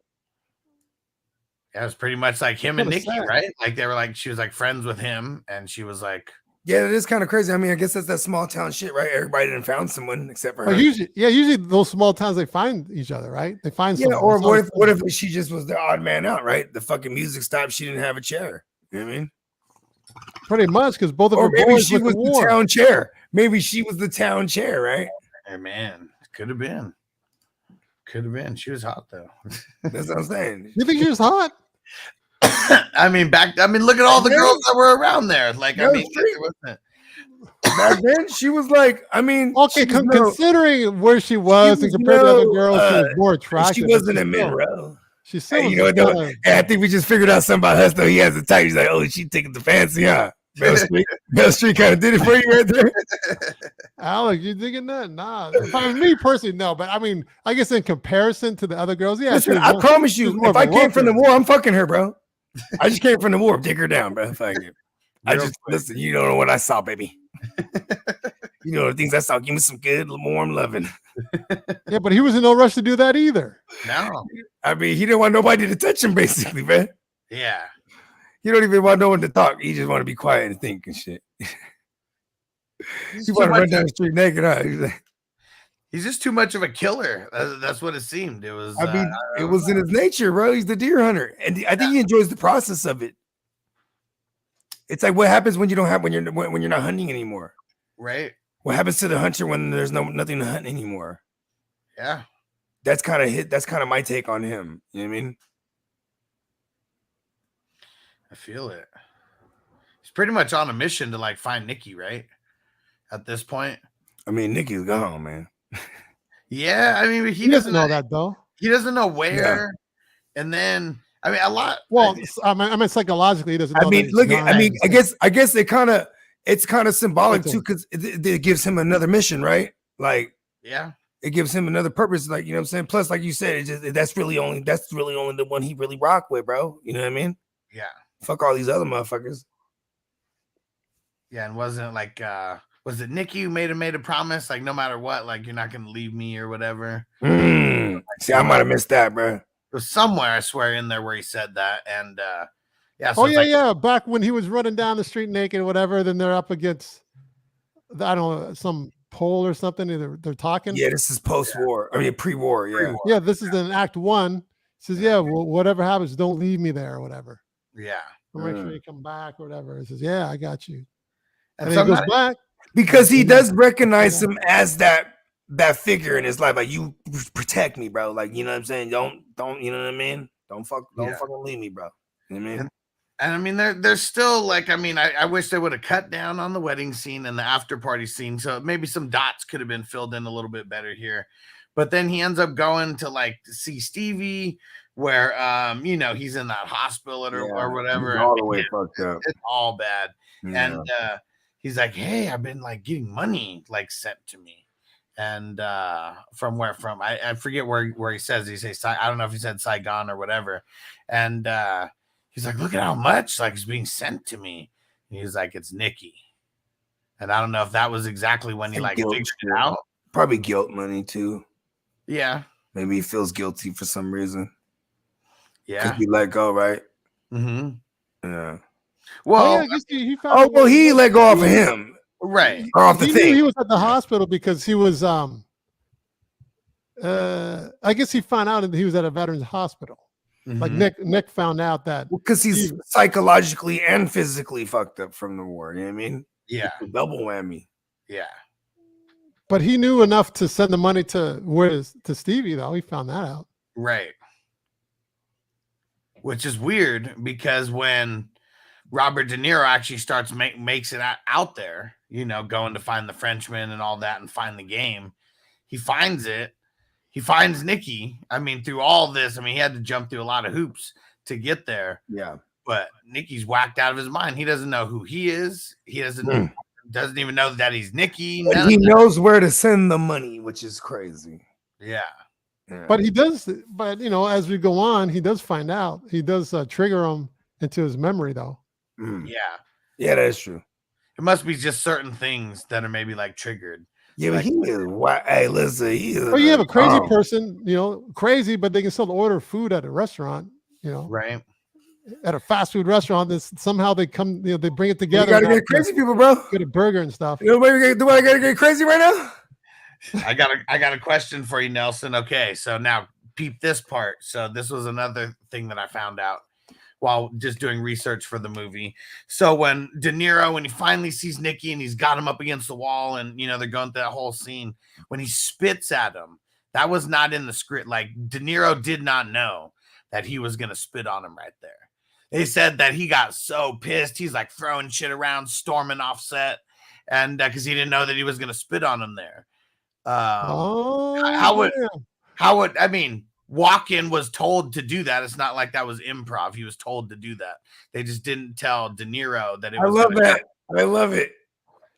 [SPEAKER 4] Yeah, it was pretty much like him and Nikki, right? Like they were like, she was like friends with him, and she was like,
[SPEAKER 6] yeah, it is kind of crazy. I mean, I guess that's that small town shit, right? Everybody didn't found someone except for her.
[SPEAKER 5] Usually those small towns, they find each other, right? They find someone.
[SPEAKER 6] Or what if she just was the odd man out, right? The fucking music stopped, she didn't have a chair. You know what I mean?
[SPEAKER 5] Pretty much, because both of her
[SPEAKER 6] maybe
[SPEAKER 5] boys
[SPEAKER 6] she was the town chair. Maybe she was the town chair, right?
[SPEAKER 4] Hey man, could have been. She was hot though.
[SPEAKER 6] That's what I'm saying.
[SPEAKER 5] You think she was hot?
[SPEAKER 4] I mean, look at all the girls that were around there. Like, I mean, there wasn't.
[SPEAKER 6] Back then, she was like, I mean,
[SPEAKER 5] okay, considering where she was and compared to other girls, she was more attractive.
[SPEAKER 6] She wasn't a Meryl.
[SPEAKER 5] She's still,
[SPEAKER 6] you know what? Though? I think we just figured out something about us. Though he has a type. He's like, oh, she taking the fancy, huh? Meryl Streep kind of did it for you right there.
[SPEAKER 5] Alex, you thinking that? Nah. For me personally, no. But I mean, I guess in comparison to the other girls, yeah.
[SPEAKER 6] Listen, I promise you, if I came from the war, I'm fucking her, bro. I just came from the war. Take her down, bro. Fuck you. Listen. You don't know what I saw, baby. You know the things I saw. Give me some good, warm loving.
[SPEAKER 5] Yeah, but he was in no rush to do that either.
[SPEAKER 4] No.
[SPEAKER 6] I mean, he didn't want nobody to touch him, basically, man.
[SPEAKER 4] Yeah.
[SPEAKER 6] He don't even want no one to talk. He just want to be quiet and think and shit. He want to run down the street naked. Huh?
[SPEAKER 4] He's just too much of a killer. That's what it seemed. It was.
[SPEAKER 6] I mean, it was in his nature, bro. He's the deer hunter, and I think he enjoys the process of it. It's like what happens when you don't have when you're not hunting anymore,
[SPEAKER 4] right?
[SPEAKER 6] What happens to the hunter when there's nothing to hunt anymore?
[SPEAKER 4] Yeah,
[SPEAKER 6] that's kind of my take on him. You know what I mean?
[SPEAKER 4] I feel it. He's pretty much on a mission to like find Nikki, right? At this point,
[SPEAKER 6] I mean, Nikki's gone, man.
[SPEAKER 4] Yeah, I mean,
[SPEAKER 5] he doesn't know that though.
[SPEAKER 4] He doesn't know where, and then I mean, a lot.
[SPEAKER 5] Well, I mean, psychologically, he doesn't know.
[SPEAKER 6] I mean, look at. I mean, I guess it's kind of symbolic too, because it gives him another mission, right? Like,
[SPEAKER 4] yeah,
[SPEAKER 6] it gives him another purpose. Like, you know what I'm saying? Plus, like you said, that's really only the one he really rock with, bro. You know what I mean?
[SPEAKER 4] Yeah.
[SPEAKER 6] Fuck all these other motherfuckers.
[SPEAKER 4] Yeah, and wasn't it like was it Nikki who made a promise, like no matter what, like you're not gonna leave me or whatever?
[SPEAKER 6] See, I might have missed that, bro.
[SPEAKER 4] It was somewhere, I swear, in there where he said that, and yeah.
[SPEAKER 5] So yeah. Back when he was running down the street naked or whatever, then they're up against, I don't know, some pole or something. They're talking.
[SPEAKER 6] Yeah, this is post-war. I mean, pre-war. Yeah.
[SPEAKER 5] Pre-war. Yeah, this is in Act 1. He says, yeah, well, whatever happens, don't leave me there or whatever.
[SPEAKER 4] Yeah.
[SPEAKER 5] I'll make sure you come back or whatever. He says, yeah, I got you.
[SPEAKER 4] And
[SPEAKER 5] then he goes back.
[SPEAKER 6] Because he does recognize him as that figure in his life. Like, you protect me, bro. Like, you know what I'm saying? Don't, you know what I mean? Don't fucking leave me, bro. You know what I mean?
[SPEAKER 4] And I mean, there's still like, I mean, I wish they would have cut down on the wedding scene and the after party scene. So maybe some dots could have been filled in a little bit better here. But then he ends up going to like see Stevie, where you know, he's in that hospital or whatever.
[SPEAKER 6] All the way fucked up.
[SPEAKER 4] It's all bad.
[SPEAKER 6] Yeah.
[SPEAKER 4] And he's like, hey, I've been like getting money like sent to me. And from where from? I forget where he says. He says, I don't know if he said Saigon or whatever. And he's like, look at how much like is being sent to me. And he's like, it's Nikki. And I don't know if that was exactly when he like figured it out.
[SPEAKER 6] Probably guilt money too.
[SPEAKER 4] Yeah.
[SPEAKER 6] Maybe he feels guilty for some reason.
[SPEAKER 4] Yeah.
[SPEAKER 6] Because he let go, right?
[SPEAKER 4] Mm-hmm.
[SPEAKER 6] Yeah.
[SPEAKER 4] Well,
[SPEAKER 5] he found
[SPEAKER 6] he let go off of him.
[SPEAKER 4] Right.
[SPEAKER 6] Or off the thing.
[SPEAKER 5] He was at the hospital because he was I guess he found out that he was at a veterans hospital. Mm-hmm. Like Nick found out that
[SPEAKER 6] because he's psychologically and physically fucked up from the war. You know what I mean?
[SPEAKER 4] Yeah.
[SPEAKER 6] It's a double whammy.
[SPEAKER 4] Yeah.
[SPEAKER 5] But he knew enough to send the money to Stevie, though. He found that out.
[SPEAKER 4] Right. Which is weird because when Robert De Niro actually starts makes it out there, you know, going to find the Frenchman and all that and find the game, he finds it. He finds Nikki. I mean, through all this, I mean, he had to jump through a lot of hoops to get there.
[SPEAKER 6] Yeah.
[SPEAKER 4] But Nikki's whacked out of his mind. He doesn't know who he is. He doesn't know doesn't even know that he's Nicky.
[SPEAKER 6] But he knows where to send the money, which is crazy.
[SPEAKER 4] Yeah.
[SPEAKER 5] But he does. But as we go on, he does find out. He does trigger him into his memory, though.
[SPEAKER 6] Yeah, that's true.
[SPEAKER 4] It must be just certain things that are maybe like triggered.
[SPEAKER 6] Yeah, but he is. Hey, listen, he is.
[SPEAKER 5] Well, you have a crazy person, crazy, but they can still order food at a restaurant,
[SPEAKER 4] right?
[SPEAKER 5] At a fast food restaurant, somehow they come, they bring it together.
[SPEAKER 6] You gotta get crazy people, bro.
[SPEAKER 5] Get a burger and stuff.
[SPEAKER 6] Do I gotta get crazy right now?
[SPEAKER 4] I got a question for you, Nelson. Okay, so now peep this part. So this was another thing that I found out while just doing research for the movie. So when De Niro, when he finally sees Nicky and he's got him up against the wall and, they're going through that whole scene, when he spits at him, that was not in the script. Like De Niro did not know that he was going to spit on him right there. They said that he got so pissed. He's like throwing shit around, storming off set. And because he didn't know that he was going to spit on him there. How would, I mean, Walken was told to do that. It's not like that was improv. He was told to do that. They just didn't tell De Niro that it was.
[SPEAKER 6] I love that. I love it.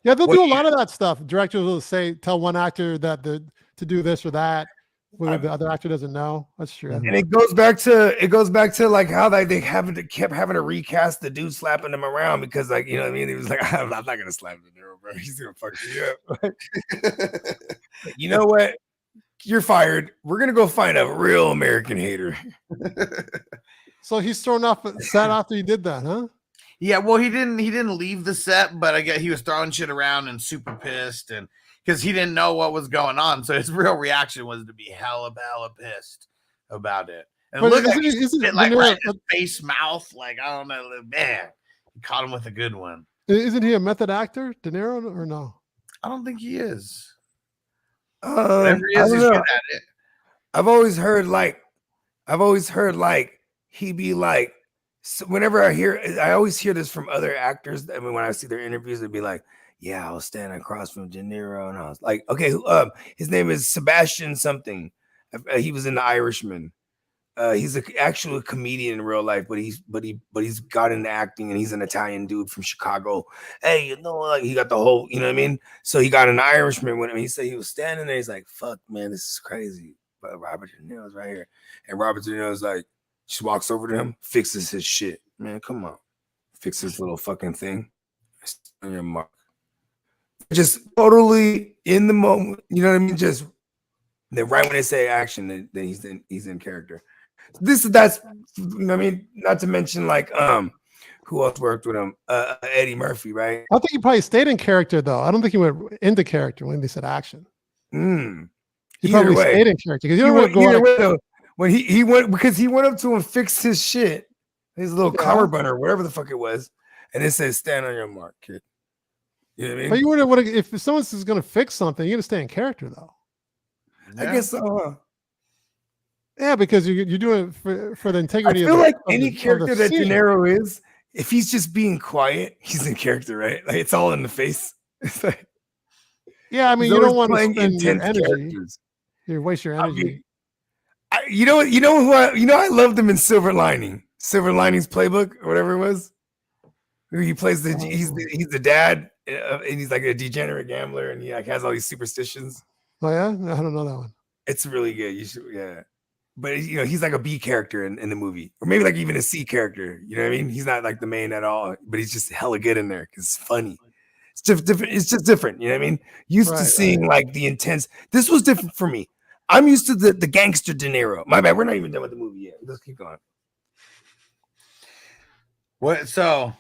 [SPEAKER 5] Yeah, they'll do a lot of that stuff. Directors will tell one actor that to do this or that, whether the other actor doesn't know. That's true.
[SPEAKER 6] And it goes back to like how they kept having to recast the dude slapping him around because, like, you know what I mean? He was like, I'm not gonna slap De Niro, bro. He's gonna fuck me up. You know what? You're fired. We're gonna go find a real American hater.
[SPEAKER 5] So he's thrown off set after he did that, huh?
[SPEAKER 4] Yeah, well, he didn't leave the set, but I guess he was throwing shit around and super pissed, and because he didn't know what was going on, so his real reaction was to be hella pissed about it. And
[SPEAKER 5] but
[SPEAKER 4] look like
[SPEAKER 5] isn't
[SPEAKER 4] like right in his face, mouth, like I don't know, man, he caught him with a good one.
[SPEAKER 5] Isn't he a method actor, De Niro, or no?
[SPEAKER 4] I don't think he is.
[SPEAKER 6] Whatever he is, he's good at it. I've always heard like he be like, whenever I always hear this from other actors. I mean, when I see their interviews, they'd be like, yeah, I was standing across from De Niro, and I was like, okay, his name is Sebastian something. He was in The Irishman. He's an actual comedian in real life, but he's got into acting, and he's an Italian dude from Chicago. Hey, like he got the whole, you know what I mean? So he got an Irishman with him. He said he was standing there. He's like, fuck, man, this is crazy. But Robert De Niro's right here. And Robert De Niro's like, just walks over to him, fixes his shit. Man, come on. Fix his little fucking thing. On your mark. Just totally in the moment, you know what I mean? Just then right when they say action, then he's in character. That's you know what I mean, not to mention like who else worked with him? Eddie Murphy, right?
[SPEAKER 5] I think he probably stayed in character though. I don't think he went into character when they said action. He probably stayed in character because you don't want to go
[SPEAKER 6] when he went, because he went up to him, fixed his shit, his little collarbone or whatever the fuck it was, and it says stand on your mark, kid. You know what I mean?
[SPEAKER 5] But you wouldn't want to, if someone's going to fix something, you're going to stay in character though.
[SPEAKER 6] Yeah. I guess so.
[SPEAKER 5] Yeah, because you're doing it for the integrity.
[SPEAKER 6] I feel like any character that De Niro is, if he's just being quiet, he's in character, right? Like it's all in the face. It's like,
[SPEAKER 5] yeah, I mean, you don't want to spend
[SPEAKER 6] intense
[SPEAKER 5] your energy.
[SPEAKER 6] Characters.
[SPEAKER 5] You waste your energy.
[SPEAKER 6] I loved him in Silver Linings Playbook or whatever it was. He plays he's the dad, and he's like a degenerate gambler, and he like has all these superstitions.
[SPEAKER 5] Oh yeah, I don't know that one.
[SPEAKER 6] It's really good. You should, yeah. But he's like a B character in the movie, or maybe like even a C character. You know what I mean? He's not like the main at all, but he's just hella good in there because it's funny. It's just different. It's just different. You know what I mean? Used to seeing like the intense. This was different for me. I'm used to the gangster De Niro. My bad. We're not even done with the movie yet. Let's keep going.
[SPEAKER 4] What? So,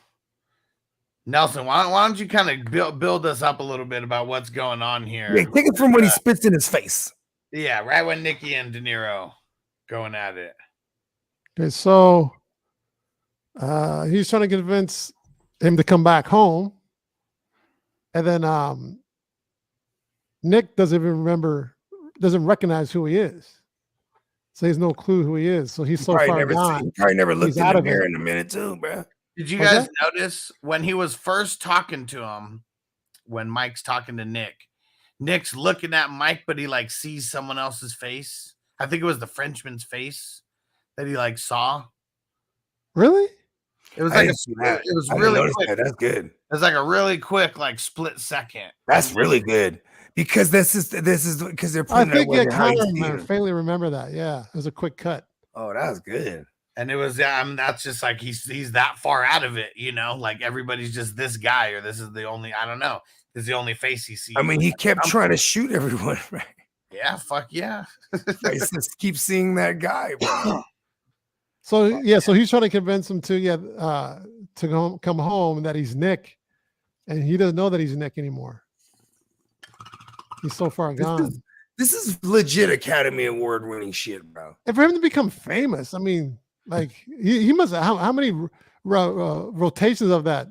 [SPEAKER 4] Nelson, why don't you kind of build us up a little bit about what's going on here?
[SPEAKER 6] Yeah, take it from when he spits in his face.
[SPEAKER 4] Yeah, right when Nicky and De Niro going at it.
[SPEAKER 5] Okay, so he's trying to convince him to come back home, and then Nick doesn't recognize who he is, so he has no clue who he is. So he's so far gone.
[SPEAKER 6] He probably never looked in the mirror in a minute too, bro.
[SPEAKER 4] Did you guys notice when he was first talking to him, when Mike's talking to Nick, Nick's looking at Mike, but he like sees someone else's face. I think it was the Frenchman's face that he like saw.
[SPEAKER 5] Really?
[SPEAKER 4] It was
[SPEAKER 6] I
[SPEAKER 4] like
[SPEAKER 6] didn't see that.
[SPEAKER 4] it was
[SPEAKER 6] I didn't
[SPEAKER 4] really
[SPEAKER 6] notice
[SPEAKER 4] quick.
[SPEAKER 6] that. That's good.
[SPEAKER 4] It was like a really quick, like split second.
[SPEAKER 6] That's really good because this is because they're
[SPEAKER 5] I
[SPEAKER 6] putting
[SPEAKER 5] think
[SPEAKER 6] it how you
[SPEAKER 5] kind
[SPEAKER 6] see
[SPEAKER 5] of
[SPEAKER 6] him.
[SPEAKER 5] faintly remember that. Yeah, it was a quick cut.
[SPEAKER 6] Oh, that's good.
[SPEAKER 4] And it was that's just like he's that far out of it, you know, like everybody's just this guy, or this is the only, I don't know, this is the only face he sees.
[SPEAKER 6] I mean, he kept trying to shoot everyone, right?
[SPEAKER 4] Yeah, fuck yeah.
[SPEAKER 6] I just keep seeing that guy, bro.
[SPEAKER 5] So yeah, so he's trying to convince him to come home, that he's Nick, and he doesn't know that he's Nick anymore. He's so far gone.
[SPEAKER 6] This is legit Academy Award winning shit, bro.
[SPEAKER 5] And for him to become famous, I mean, like he must have, how many rotations of that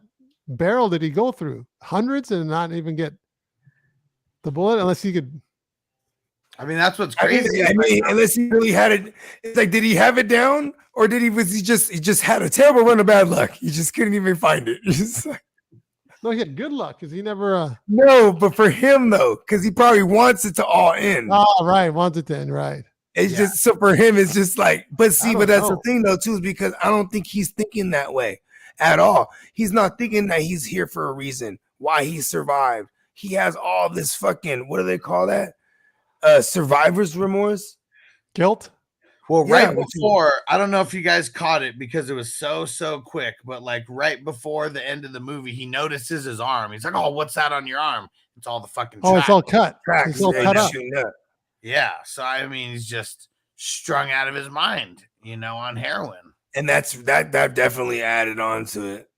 [SPEAKER 5] barrel did he go through? Hundreds, and not even get the bullet, unless he could.
[SPEAKER 4] I mean, that's what's crazy.
[SPEAKER 6] I mean, unless he really had it. It's like, did he have it down, or he just had a terrible run of bad luck? He just couldn't even find it.
[SPEAKER 5] No, he had good luck because he never.
[SPEAKER 6] No, but for him though, because he probably wants it to all end.
[SPEAKER 5] Oh, right, wants it to end, right.
[SPEAKER 6] It's just so for him, it's just like, but that's the thing though, too, is because I don't think he's thinking that way at all. He's not thinking that he's here for a reason, why he survived. He has all this fucking, what do they call that? Survivor's remorse?
[SPEAKER 5] Guilt?
[SPEAKER 4] Well, right before, I don't know if you guys caught it because it was so quick, but like right before the end of the movie, he notices his arm. He's like, "Oh, what's that on your arm?" It's all the fucking tracks.
[SPEAKER 5] It's all cut.
[SPEAKER 6] Tracks.
[SPEAKER 5] It's all cut up.
[SPEAKER 4] Yeah, so I mean, he's just strung out of his mind, you know, on heroin.
[SPEAKER 6] And that definitely added on to it.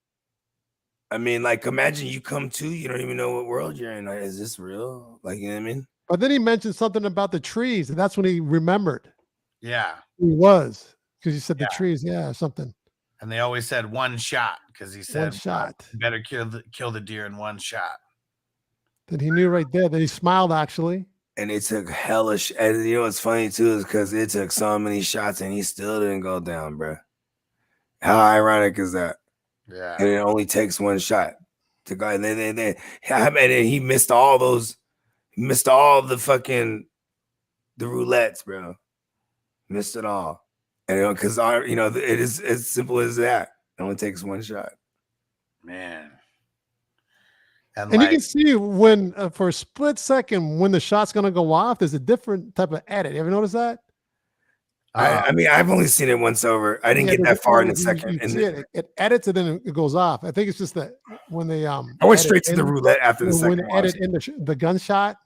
[SPEAKER 6] I mean, like, imagine you come to, you don't even know what world you're in. Like, is this real? Like, you know what I mean?
[SPEAKER 5] But then he mentioned something about the trees, and that's when he remembered.
[SPEAKER 4] Yeah.
[SPEAKER 5] He was, because he said the trees, something.
[SPEAKER 4] And they always said one shot, because he said,
[SPEAKER 5] one shot.
[SPEAKER 4] Better kill the deer in one shot.
[SPEAKER 5] Then he knew right there. Then he smiled, actually.
[SPEAKER 6] And it took hellish. And you know what's funny, too, is because it took so many shots, and he still didn't go down, bro. How ironic is that?
[SPEAKER 4] Yeah.
[SPEAKER 6] And it only takes one shot to go. And then he missed all those, missed all the fucking, the roulettes, bro. Missed it all. And because it is as simple as that. It only takes one shot.
[SPEAKER 4] Man.
[SPEAKER 5] And you can see when, for a split second, when the shot's going to go off, there's a different type of edit. You ever notice that?
[SPEAKER 6] I mean, I've only seen it once over. I didn't get that far in a second.
[SPEAKER 5] You see it edits and then it goes off. I think it's just that when they I
[SPEAKER 6] went straight to the roulette after the second.
[SPEAKER 5] When they edit in the gunshot,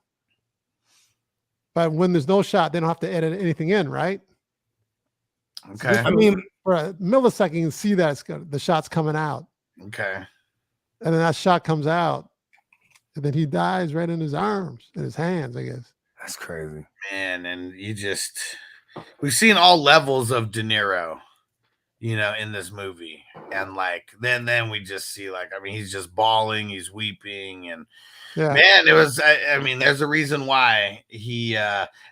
[SPEAKER 5] but when there's no shot, they don't have to edit anything in, right?
[SPEAKER 4] Okay.
[SPEAKER 5] So
[SPEAKER 6] I mean,
[SPEAKER 5] for a millisecond, you can see that the shot's coming out.
[SPEAKER 4] Okay.
[SPEAKER 5] And then that shot comes out, and then he dies right in his arms, in his hands, I guess.
[SPEAKER 6] That's crazy,
[SPEAKER 4] man. And we've seen all levels of De Niro, you know, in this movie, and like then we just see, like, I mean, he's just bawling, he's weeping, and man, it was. I mean, there's a reason why he.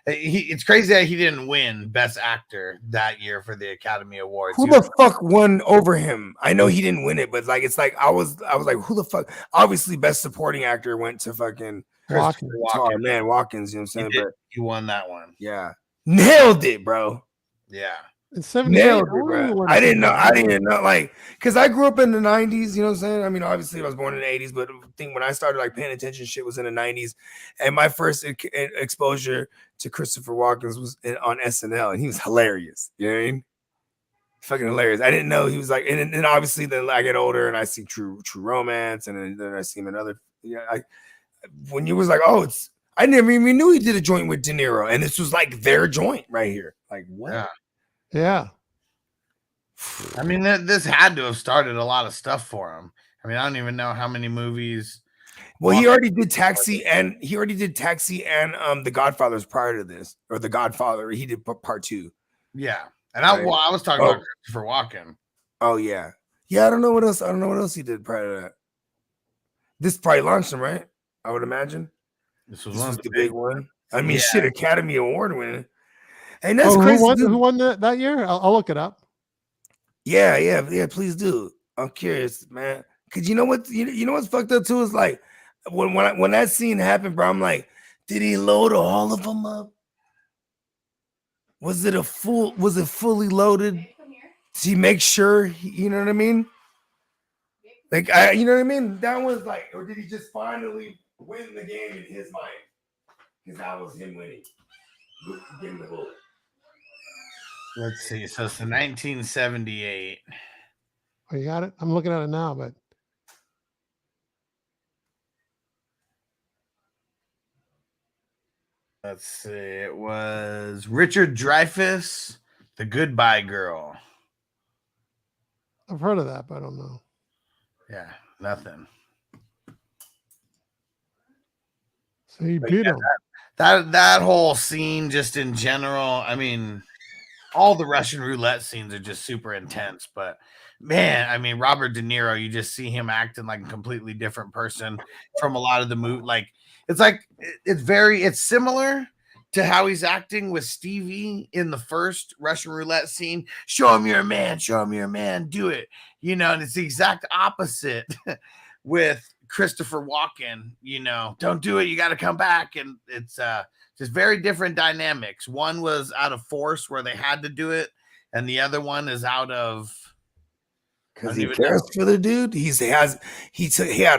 [SPEAKER 4] It's crazy that he didn't win Best Actor that year for the Academy Awards.
[SPEAKER 6] Who the fuck won over him? I know he didn't win it, but like, it's like I was like, who the fuck? Obviously, Best Supporting Actor went to fucking
[SPEAKER 5] Walken.
[SPEAKER 6] Oh, man, Watkins. You know what I'm saying? But
[SPEAKER 4] he won that one.
[SPEAKER 6] Yeah, nailed it, bro.
[SPEAKER 4] Yeah.
[SPEAKER 5] In 78,
[SPEAKER 6] nailed it, bro. I didn't know, like, because I grew up in the 90s, you know what I'm saying? I mean, obviously I was born in the 80s, but I think when I started like paying attention, shit was in the 90s. And my first exposure to Christopher Walken was on SNL, and he was hilarious. You know what I mean? Fucking hilarious. I didn't know he was like, and then obviously then I get older and I see True Romance, and then I see him in other, when you was like, I never even knew he did a joint with De Niro, and this was like their joint right here. Like, what?
[SPEAKER 5] Yeah.
[SPEAKER 4] I mean, this had to have started a lot of stuff for him. I mean, I don't even know how many movies.
[SPEAKER 6] Well, he already did Taxi and The Godfathers prior to this, or The Godfather. He did part 2.
[SPEAKER 4] Yeah, and I was talking about Christopher Walken.
[SPEAKER 6] Oh yeah. I don't know what else he did prior to that. This probably launched him, right? I would imagine.
[SPEAKER 4] This was
[SPEAKER 6] the big one. I mean, shit, Academy Award winner. And that's
[SPEAKER 5] crazy.
[SPEAKER 6] crazy.
[SPEAKER 5] Who won that year? I'll look it up.
[SPEAKER 6] Yeah. Please do. I'm curious, man. Cause you know what? You know what's fucked up too is like when that scene happened, bro. I'm like, did he load all of them up? Was it fully loaded? Did he make sure? You know what I mean? Like, you know what I mean? That was like, or did he just finally win the game in his mind? Because that was him winning. Getting the bullet.
[SPEAKER 4] Let's see. So it's the 1978.
[SPEAKER 5] Oh, you got it? I'm looking at it now, but
[SPEAKER 4] Let's see. It was Richard Dreyfuss, The Goodbye Girl.
[SPEAKER 5] I've heard of that, but I don't know.
[SPEAKER 4] Yeah, nothing.
[SPEAKER 5] So he beat him.
[SPEAKER 4] That whole scene, just in general, I mean, all the Russian roulette scenes are just super intense. But man, I mean, Robert De Niro, you just see him acting like a completely different person from a lot of the movie. Like it's similar to how he's acting with Stevie in the first Russian roulette scene. Show him you're a man. Show him you're a man. Do it. You know, and it's the exact opposite with Christopher Walken. You know, don't do it. You got to come back. And it's just very different dynamics. One was out of force where they had to do it, and the other one is out of
[SPEAKER 6] because he cares for the dude. He had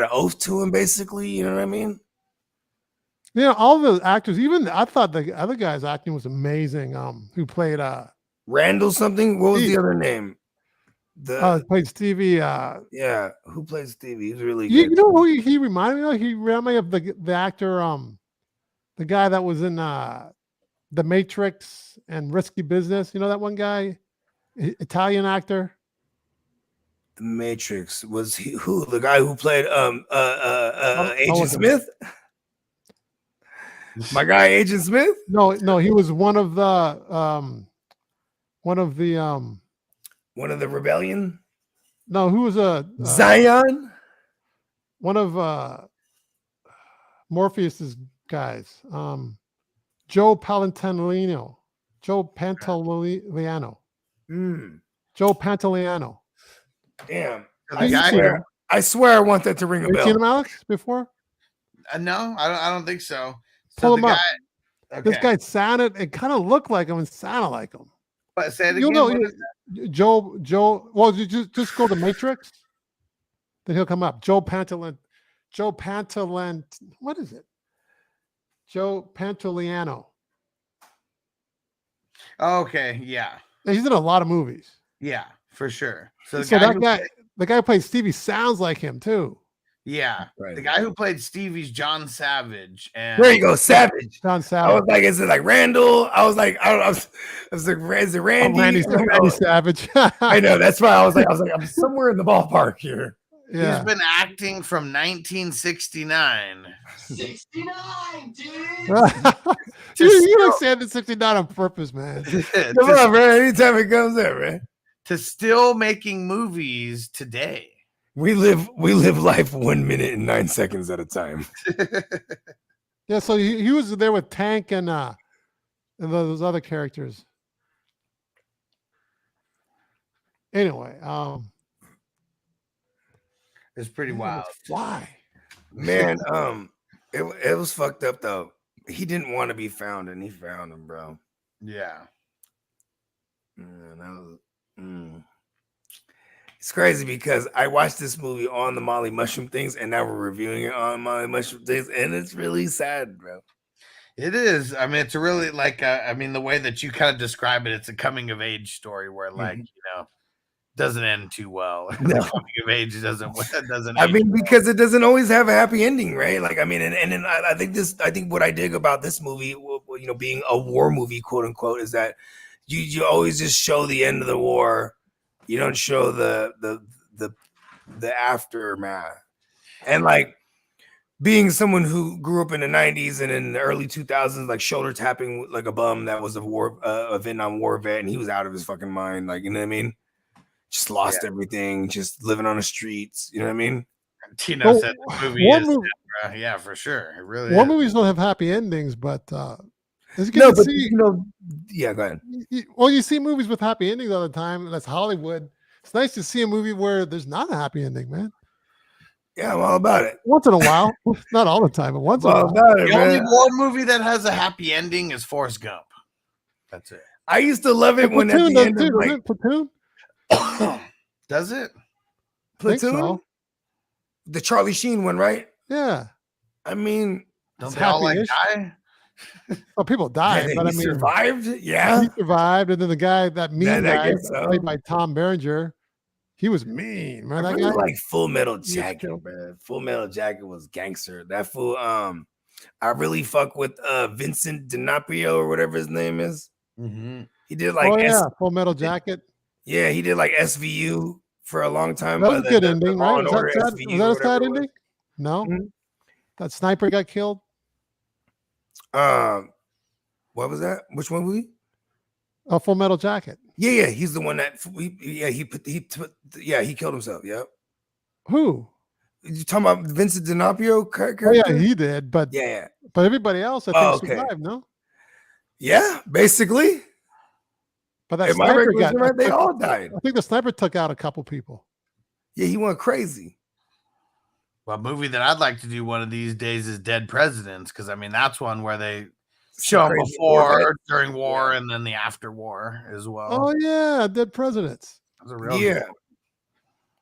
[SPEAKER 6] an oath to him, basically. You know what I mean?
[SPEAKER 5] Yeah, all the actors, even I thought the other guy's acting was amazing. Who played
[SPEAKER 6] Randall something? What was the other name?
[SPEAKER 5] Played Stevie.
[SPEAKER 6] Yeah, who played Stevie? He's really good.
[SPEAKER 5] You know who he reminded me of? He reminded me of the actor, the guy that was in The Matrix and Risky Business. You know that one guy, Italian actor.
[SPEAKER 6] The Matrix, was he who? The guy who played Agent Smith. My guy, Agent Smith?
[SPEAKER 5] No, he was one of the
[SPEAKER 6] rebellion.
[SPEAKER 5] No, who was
[SPEAKER 6] Zion?
[SPEAKER 5] One of Morpheus's guys. Joe Pantoliano. Joe Pantoliano. Joe Pantoliano.
[SPEAKER 6] Damn.
[SPEAKER 5] I
[SPEAKER 6] swear I want that to ring a bell.
[SPEAKER 5] Have you seen him, Alex, before?
[SPEAKER 4] No, I don't think so.
[SPEAKER 5] Pull him up. Okay. This guy sounded, it kind of looked like him and sounded like him.
[SPEAKER 4] But say it again.
[SPEAKER 5] Joe. Well, you just go to Matrix, then he'll come up. Joe Pantoliano. What is it? Joe Pantoliano.
[SPEAKER 4] Okay, yeah.
[SPEAKER 5] He's in a lot of movies.
[SPEAKER 4] Yeah, for sure. So
[SPEAKER 5] the guy who played Stevie sounds like him too.
[SPEAKER 4] Yeah, right. The guy who played Stevie's John Savage. And
[SPEAKER 6] there you go, Savage.
[SPEAKER 5] John Savage.
[SPEAKER 6] I was like, is it like Randall? I was like, I was like, is it Randy?
[SPEAKER 5] Randy Savage.
[SPEAKER 6] I know. That's why I was like, I'm somewhere in the ballpark here.
[SPEAKER 4] Yeah. He's been acting from 1969.
[SPEAKER 7] 69, dude.
[SPEAKER 5] You like saying the 69 on purpose, man.
[SPEAKER 6] Come on, man. Anytime it comes there, man.
[SPEAKER 4] To still making movies today.
[SPEAKER 6] We live life 1 minute and 9 seconds at a time.
[SPEAKER 5] Yeah, so he was there with Tank and those other characters. Anyway,
[SPEAKER 4] it's pretty wild.
[SPEAKER 5] Why?
[SPEAKER 6] Man, it was fucked up though. He didn't want to be found, and he found him, bro.
[SPEAKER 4] Yeah.
[SPEAKER 6] It's crazy because I watched this movie on the Molly Mushroom things, and now we're reviewing it on Molly Mushroom things, and it's really sad, bro.
[SPEAKER 4] It is. I mean, it's really like, the way that you kind of describe it, it's a coming of age story where, like, doesn't end too well.
[SPEAKER 6] No.
[SPEAKER 4] The coming of age doesn't.
[SPEAKER 6] Because it doesn't always have a happy ending, right? Like, I mean, and I think what I dig about this movie, being a war movie, quote unquote, is that you always just show the end of the war. You don't show the aftermath. And like being someone who grew up in the 90s and in the early 2000s, like shoulder tapping like a bum that was a Vietnam War vet, and he was out of his fucking mind. Like, you know what I mean? Just lost everything, just living on the streets. You know what I mean?
[SPEAKER 4] Tino said the movie is yeah, for sure. It really
[SPEAKER 5] War movies don't have happy endings, but
[SPEAKER 6] yeah, go ahead.
[SPEAKER 5] Well, you see movies with happy endings all the time. That's Hollywood. It's nice to see a movie where there's not a happy ending, man.
[SPEAKER 6] Yeah, I'm all about it.
[SPEAKER 5] Once in a while. Not all the time, but once in a while.
[SPEAKER 4] The only war movie that has a happy ending is Forrest Gump. That's it.
[SPEAKER 6] I used to love it when at the end of, like,
[SPEAKER 5] Platoon?
[SPEAKER 4] Does it?
[SPEAKER 6] Platoon?
[SPEAKER 5] So.
[SPEAKER 6] The Charlie Sheen one, right?
[SPEAKER 5] Yeah.
[SPEAKER 6] I mean,
[SPEAKER 4] Don't
[SPEAKER 5] It's
[SPEAKER 4] they all like
[SPEAKER 5] happy-ish.
[SPEAKER 4] die?
[SPEAKER 5] Oh, people died,
[SPEAKER 6] yeah,
[SPEAKER 5] but I
[SPEAKER 6] he
[SPEAKER 5] mean,
[SPEAKER 6] survived. Yeah,
[SPEAKER 5] he survived, and then the guy, that mean
[SPEAKER 6] I
[SPEAKER 5] guy,
[SPEAKER 6] guess so.
[SPEAKER 5] played by Tom Berenger, he was mean.
[SPEAKER 6] I
[SPEAKER 5] Remember that
[SPEAKER 6] really
[SPEAKER 5] guy?
[SPEAKER 6] like Full Metal
[SPEAKER 5] He was
[SPEAKER 6] Jacket,
[SPEAKER 5] killed.
[SPEAKER 6] man. Full Metal Jacket was gangster. That fool. I really fuck with Vincent D'Onofrio or whatever his name is.
[SPEAKER 4] Mm-hmm.
[SPEAKER 6] He did like
[SPEAKER 5] Oh yeah, Full Metal Jacket.
[SPEAKER 6] yeah, he did like SVU for a long time.
[SPEAKER 5] That
[SPEAKER 6] but
[SPEAKER 5] was a good ending,
[SPEAKER 6] Law
[SPEAKER 5] right?
[SPEAKER 6] and
[SPEAKER 5] Was
[SPEAKER 6] Order
[SPEAKER 5] that
[SPEAKER 6] SVU
[SPEAKER 5] was that
[SPEAKER 6] or
[SPEAKER 5] a sad
[SPEAKER 6] whatever it was.
[SPEAKER 5] ending? No,
[SPEAKER 6] Mhm.
[SPEAKER 5] that sniper got killed.
[SPEAKER 6] What was that? Which one was he?
[SPEAKER 5] A Full Metal Jacket.
[SPEAKER 6] Yeah, he's the one that he killed himself. Yep.
[SPEAKER 5] Who?
[SPEAKER 6] You talking about Vincent D'Onofrio character?
[SPEAKER 5] Oh yeah, he did, but
[SPEAKER 6] yeah,
[SPEAKER 5] but everybody else I think
[SPEAKER 6] Oh, okay.
[SPEAKER 5] survived. No,
[SPEAKER 6] yeah. Basically,
[SPEAKER 5] but that
[SPEAKER 6] if my
[SPEAKER 5] sniper
[SPEAKER 6] recollection
[SPEAKER 5] got.
[SPEAKER 6] right, they all died.
[SPEAKER 5] I think the sniper took out a couple people.
[SPEAKER 6] Yeah, he went crazy.
[SPEAKER 4] Well, a movie that I'd like to do one of these days is Dead Presidents, because I mean that's one where they show them
[SPEAKER 6] Crazy
[SPEAKER 4] before,
[SPEAKER 6] war,
[SPEAKER 4] during war,
[SPEAKER 6] Yeah.
[SPEAKER 4] and then the after war as well.
[SPEAKER 5] Oh yeah, dead presidents.
[SPEAKER 4] That's a real
[SPEAKER 6] Yeah.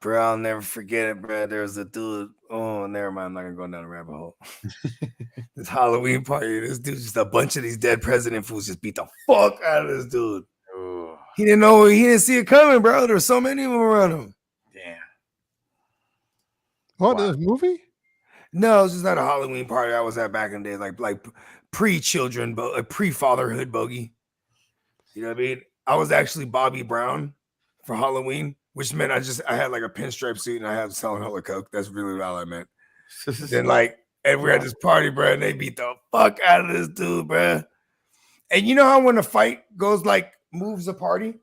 [SPEAKER 6] Bro, I'll never forget it, bro. There was a dude. Oh, never mind. I'm not gonna go down the rabbit hole. This Halloween party, this dude, just a bunch of these dead president fools just beat the fuck out of this dude.
[SPEAKER 4] Ooh,
[SPEAKER 6] He didn't see it coming, bro. There were so many of them around him.
[SPEAKER 4] damn.
[SPEAKER 5] What
[SPEAKER 4] Wow.
[SPEAKER 5] this movie?
[SPEAKER 6] No, it's just not a Halloween party I was at back in the day, like pre-children, but like pre-fatherhood bogey. You know what I mean? I was actually Bobby Brown for Halloween, which meant I had like a pinstripe suit and I had selling hella coke. That's really all I meant. Then like, and we're at this party, bro, and they beat the fuck out of this dude, bro. And you know how when a fight goes like moves a party,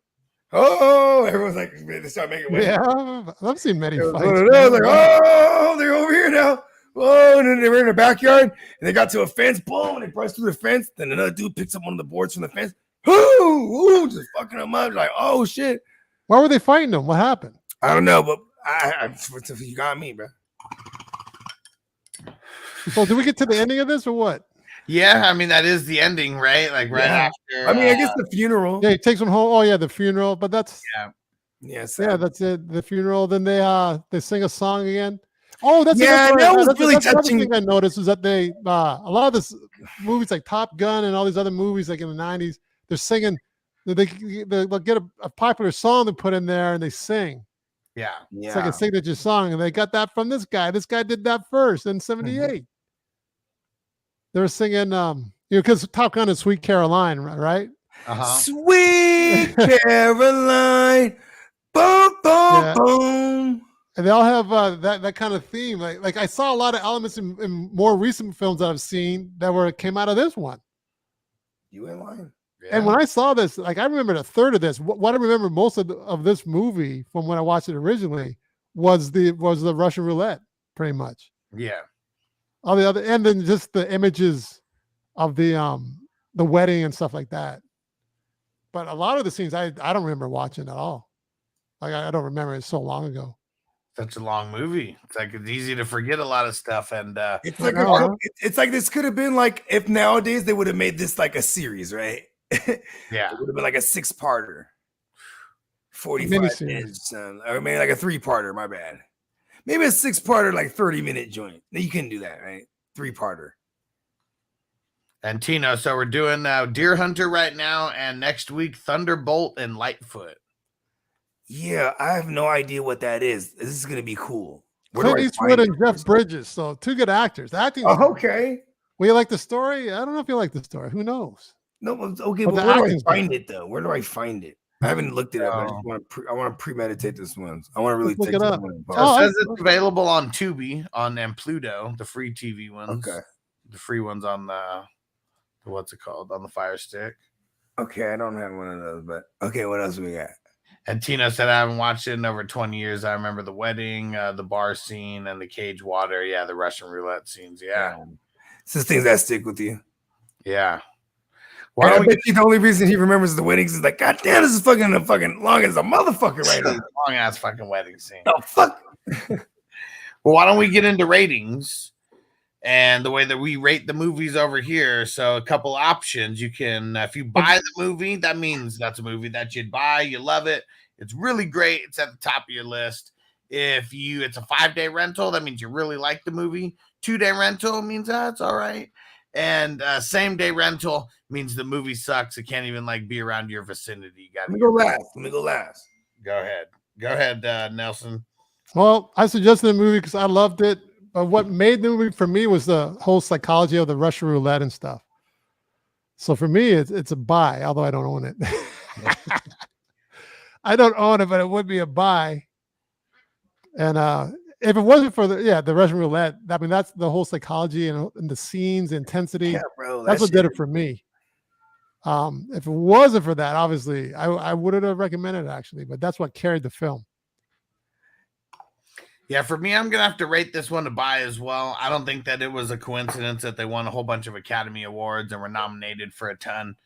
[SPEAKER 6] oh, everyone's like, they start making waves.
[SPEAKER 5] Yeah, I've seen many
[SPEAKER 6] It was
[SPEAKER 5] fights.
[SPEAKER 6] one of those, like, oh, they're over here now. Oh, and then they were in the backyard and they got to a fence. Boom, and they brushed through the fence. Then another dude picks up one of the boards from the fence. Ooh, just fucking them up. Like, oh shit.
[SPEAKER 5] Why were they fighting them? What happened?
[SPEAKER 6] I don't know, but you got me, bro.
[SPEAKER 5] So, did we get to the ending of this or what?
[SPEAKER 4] Yeah, I mean that is the ending, right? Like right
[SPEAKER 6] Yeah.
[SPEAKER 4] after.
[SPEAKER 6] I mean, I guess the funeral.
[SPEAKER 5] Yeah, he takes them home. Oh yeah, the funeral. But that's
[SPEAKER 6] Yeah,
[SPEAKER 5] that's it. The funeral. Then they sing a song again. Oh, that's
[SPEAKER 6] Yeah, that was really
[SPEAKER 5] that's another
[SPEAKER 6] touching.
[SPEAKER 5] thing I noticed is that they a lot of this movies like Top Gun and all these other movies like in the 90s, they're singing. They'll get a popular song to put in there and they sing.
[SPEAKER 4] Yeah.
[SPEAKER 5] It's like a signature song, and they got that from this guy. This guy did that first in '78. They were singing, because Top Gun is "Sweet Caroline," right?
[SPEAKER 4] Uh-huh.
[SPEAKER 6] Sweet Caroline. Boom, boom,
[SPEAKER 5] Yeah.
[SPEAKER 6] boom.
[SPEAKER 5] And they all have that kind of theme. Like I saw a lot of elements in more recent films that I've seen that came out of this one.
[SPEAKER 6] You ain't lying.
[SPEAKER 5] And when I saw this, like I remembered a third of this. What I remember most of this movie from when I watched it originally was the Russian roulette, pretty much.
[SPEAKER 4] Yeah.
[SPEAKER 5] All the other, and then just the images of the wedding and stuff like that. But a lot of the scenes I don't remember watching at all. Like I don't remember, it's so long ago.
[SPEAKER 4] Such a long movie. It's like it's easy to forget a lot of stuff. And
[SPEAKER 6] It's like
[SPEAKER 5] Uh-huh.
[SPEAKER 6] it's like this could have been like if nowadays they would have made this like a series, right?
[SPEAKER 4] yeah.
[SPEAKER 6] It would have been like a 6-parter, 45
[SPEAKER 5] Miniseries.
[SPEAKER 6] minutes, or maybe like a 3-parter. My bad. Maybe a 6-parter, like 30-minute joint. No, you couldn't do that, right? 3-parter.
[SPEAKER 4] And Tino, so we're doing Deer Hunter right now, and next week Thunderbolt and Lightfoot.
[SPEAKER 6] Yeah, I have no idea what that is. This is gonna be cool. Where do
[SPEAKER 5] Clint
[SPEAKER 6] I
[SPEAKER 5] Eastwood
[SPEAKER 6] find
[SPEAKER 5] and
[SPEAKER 6] it?
[SPEAKER 5] Jeff Bridges, so two good actors. The acting.
[SPEAKER 6] Oh, okay.
[SPEAKER 5] Will you like the story? I don't know if you like the story. Who knows?
[SPEAKER 6] No, okay,
[SPEAKER 5] But
[SPEAKER 6] but
[SPEAKER 5] the
[SPEAKER 6] where do I
[SPEAKER 5] acting's
[SPEAKER 6] find
[SPEAKER 5] good.
[SPEAKER 6] it though? Where do I find it? I haven't looked it up. I
[SPEAKER 4] Oh.
[SPEAKER 6] just want to. I want to premeditate this one. I want to really
[SPEAKER 5] Let's look
[SPEAKER 6] take
[SPEAKER 5] it
[SPEAKER 6] this
[SPEAKER 5] up.
[SPEAKER 6] one
[SPEAKER 4] So
[SPEAKER 6] apart.
[SPEAKER 4] it says it's available on Tubi, and Pluto, the free TV ones.
[SPEAKER 6] Okay.
[SPEAKER 4] The free ones on the what's it called? On the Fire Stick.
[SPEAKER 6] Okay, I don't have one of those, but okay, what else we got?
[SPEAKER 4] And Tino said, I haven't watched it in over 20 years. I remember the wedding, the bar scene, and the cage water. Yeah, the Russian roulette scenes. Yeah.
[SPEAKER 6] It's just things that stick with you.
[SPEAKER 4] Yeah.
[SPEAKER 6] Why
[SPEAKER 4] Why don't we
[SPEAKER 6] bet you the only reason he remembers the weddings is like, God damn, this is fucking long as a motherfucker right now.
[SPEAKER 4] long ass fucking wedding scene?
[SPEAKER 6] The fuck?
[SPEAKER 4] Well, why don't we get into ratings and the way that we rate the movies over here? So a couple options. You can, if you buy the movie, that means that's a movie that you'd buy. You love it. It's really great. It's at the top of your list. If it's a 5-day rental, that means you really like the movie. 2-day rental means it's all right. And same day rental means the movie sucks. It can't even like be around your vicinity. You got
[SPEAKER 6] Let me go last.
[SPEAKER 4] Go ahead, Nelson.
[SPEAKER 5] Well, I suggested the movie because I loved it. But what made the movie for me was the whole psychology of the Russian roulette and stuff. So for me, it's a buy, although I don't own it. I don't own it, but it would be a buy. And if it wasn't for the Russian roulette, I mean, that's the whole psychology and the scenes, intensity.
[SPEAKER 6] Yeah, bro,
[SPEAKER 5] that's what did it for me. If it wasn't for that, obviously, I wouldn't have recommended it actually, but that's what carried the film.
[SPEAKER 4] Yeah, for me, I'm going to have to rate this one a buy as well. I don't think that it was a coincidence that they won a whole bunch of Academy Awards and were nominated for a ton.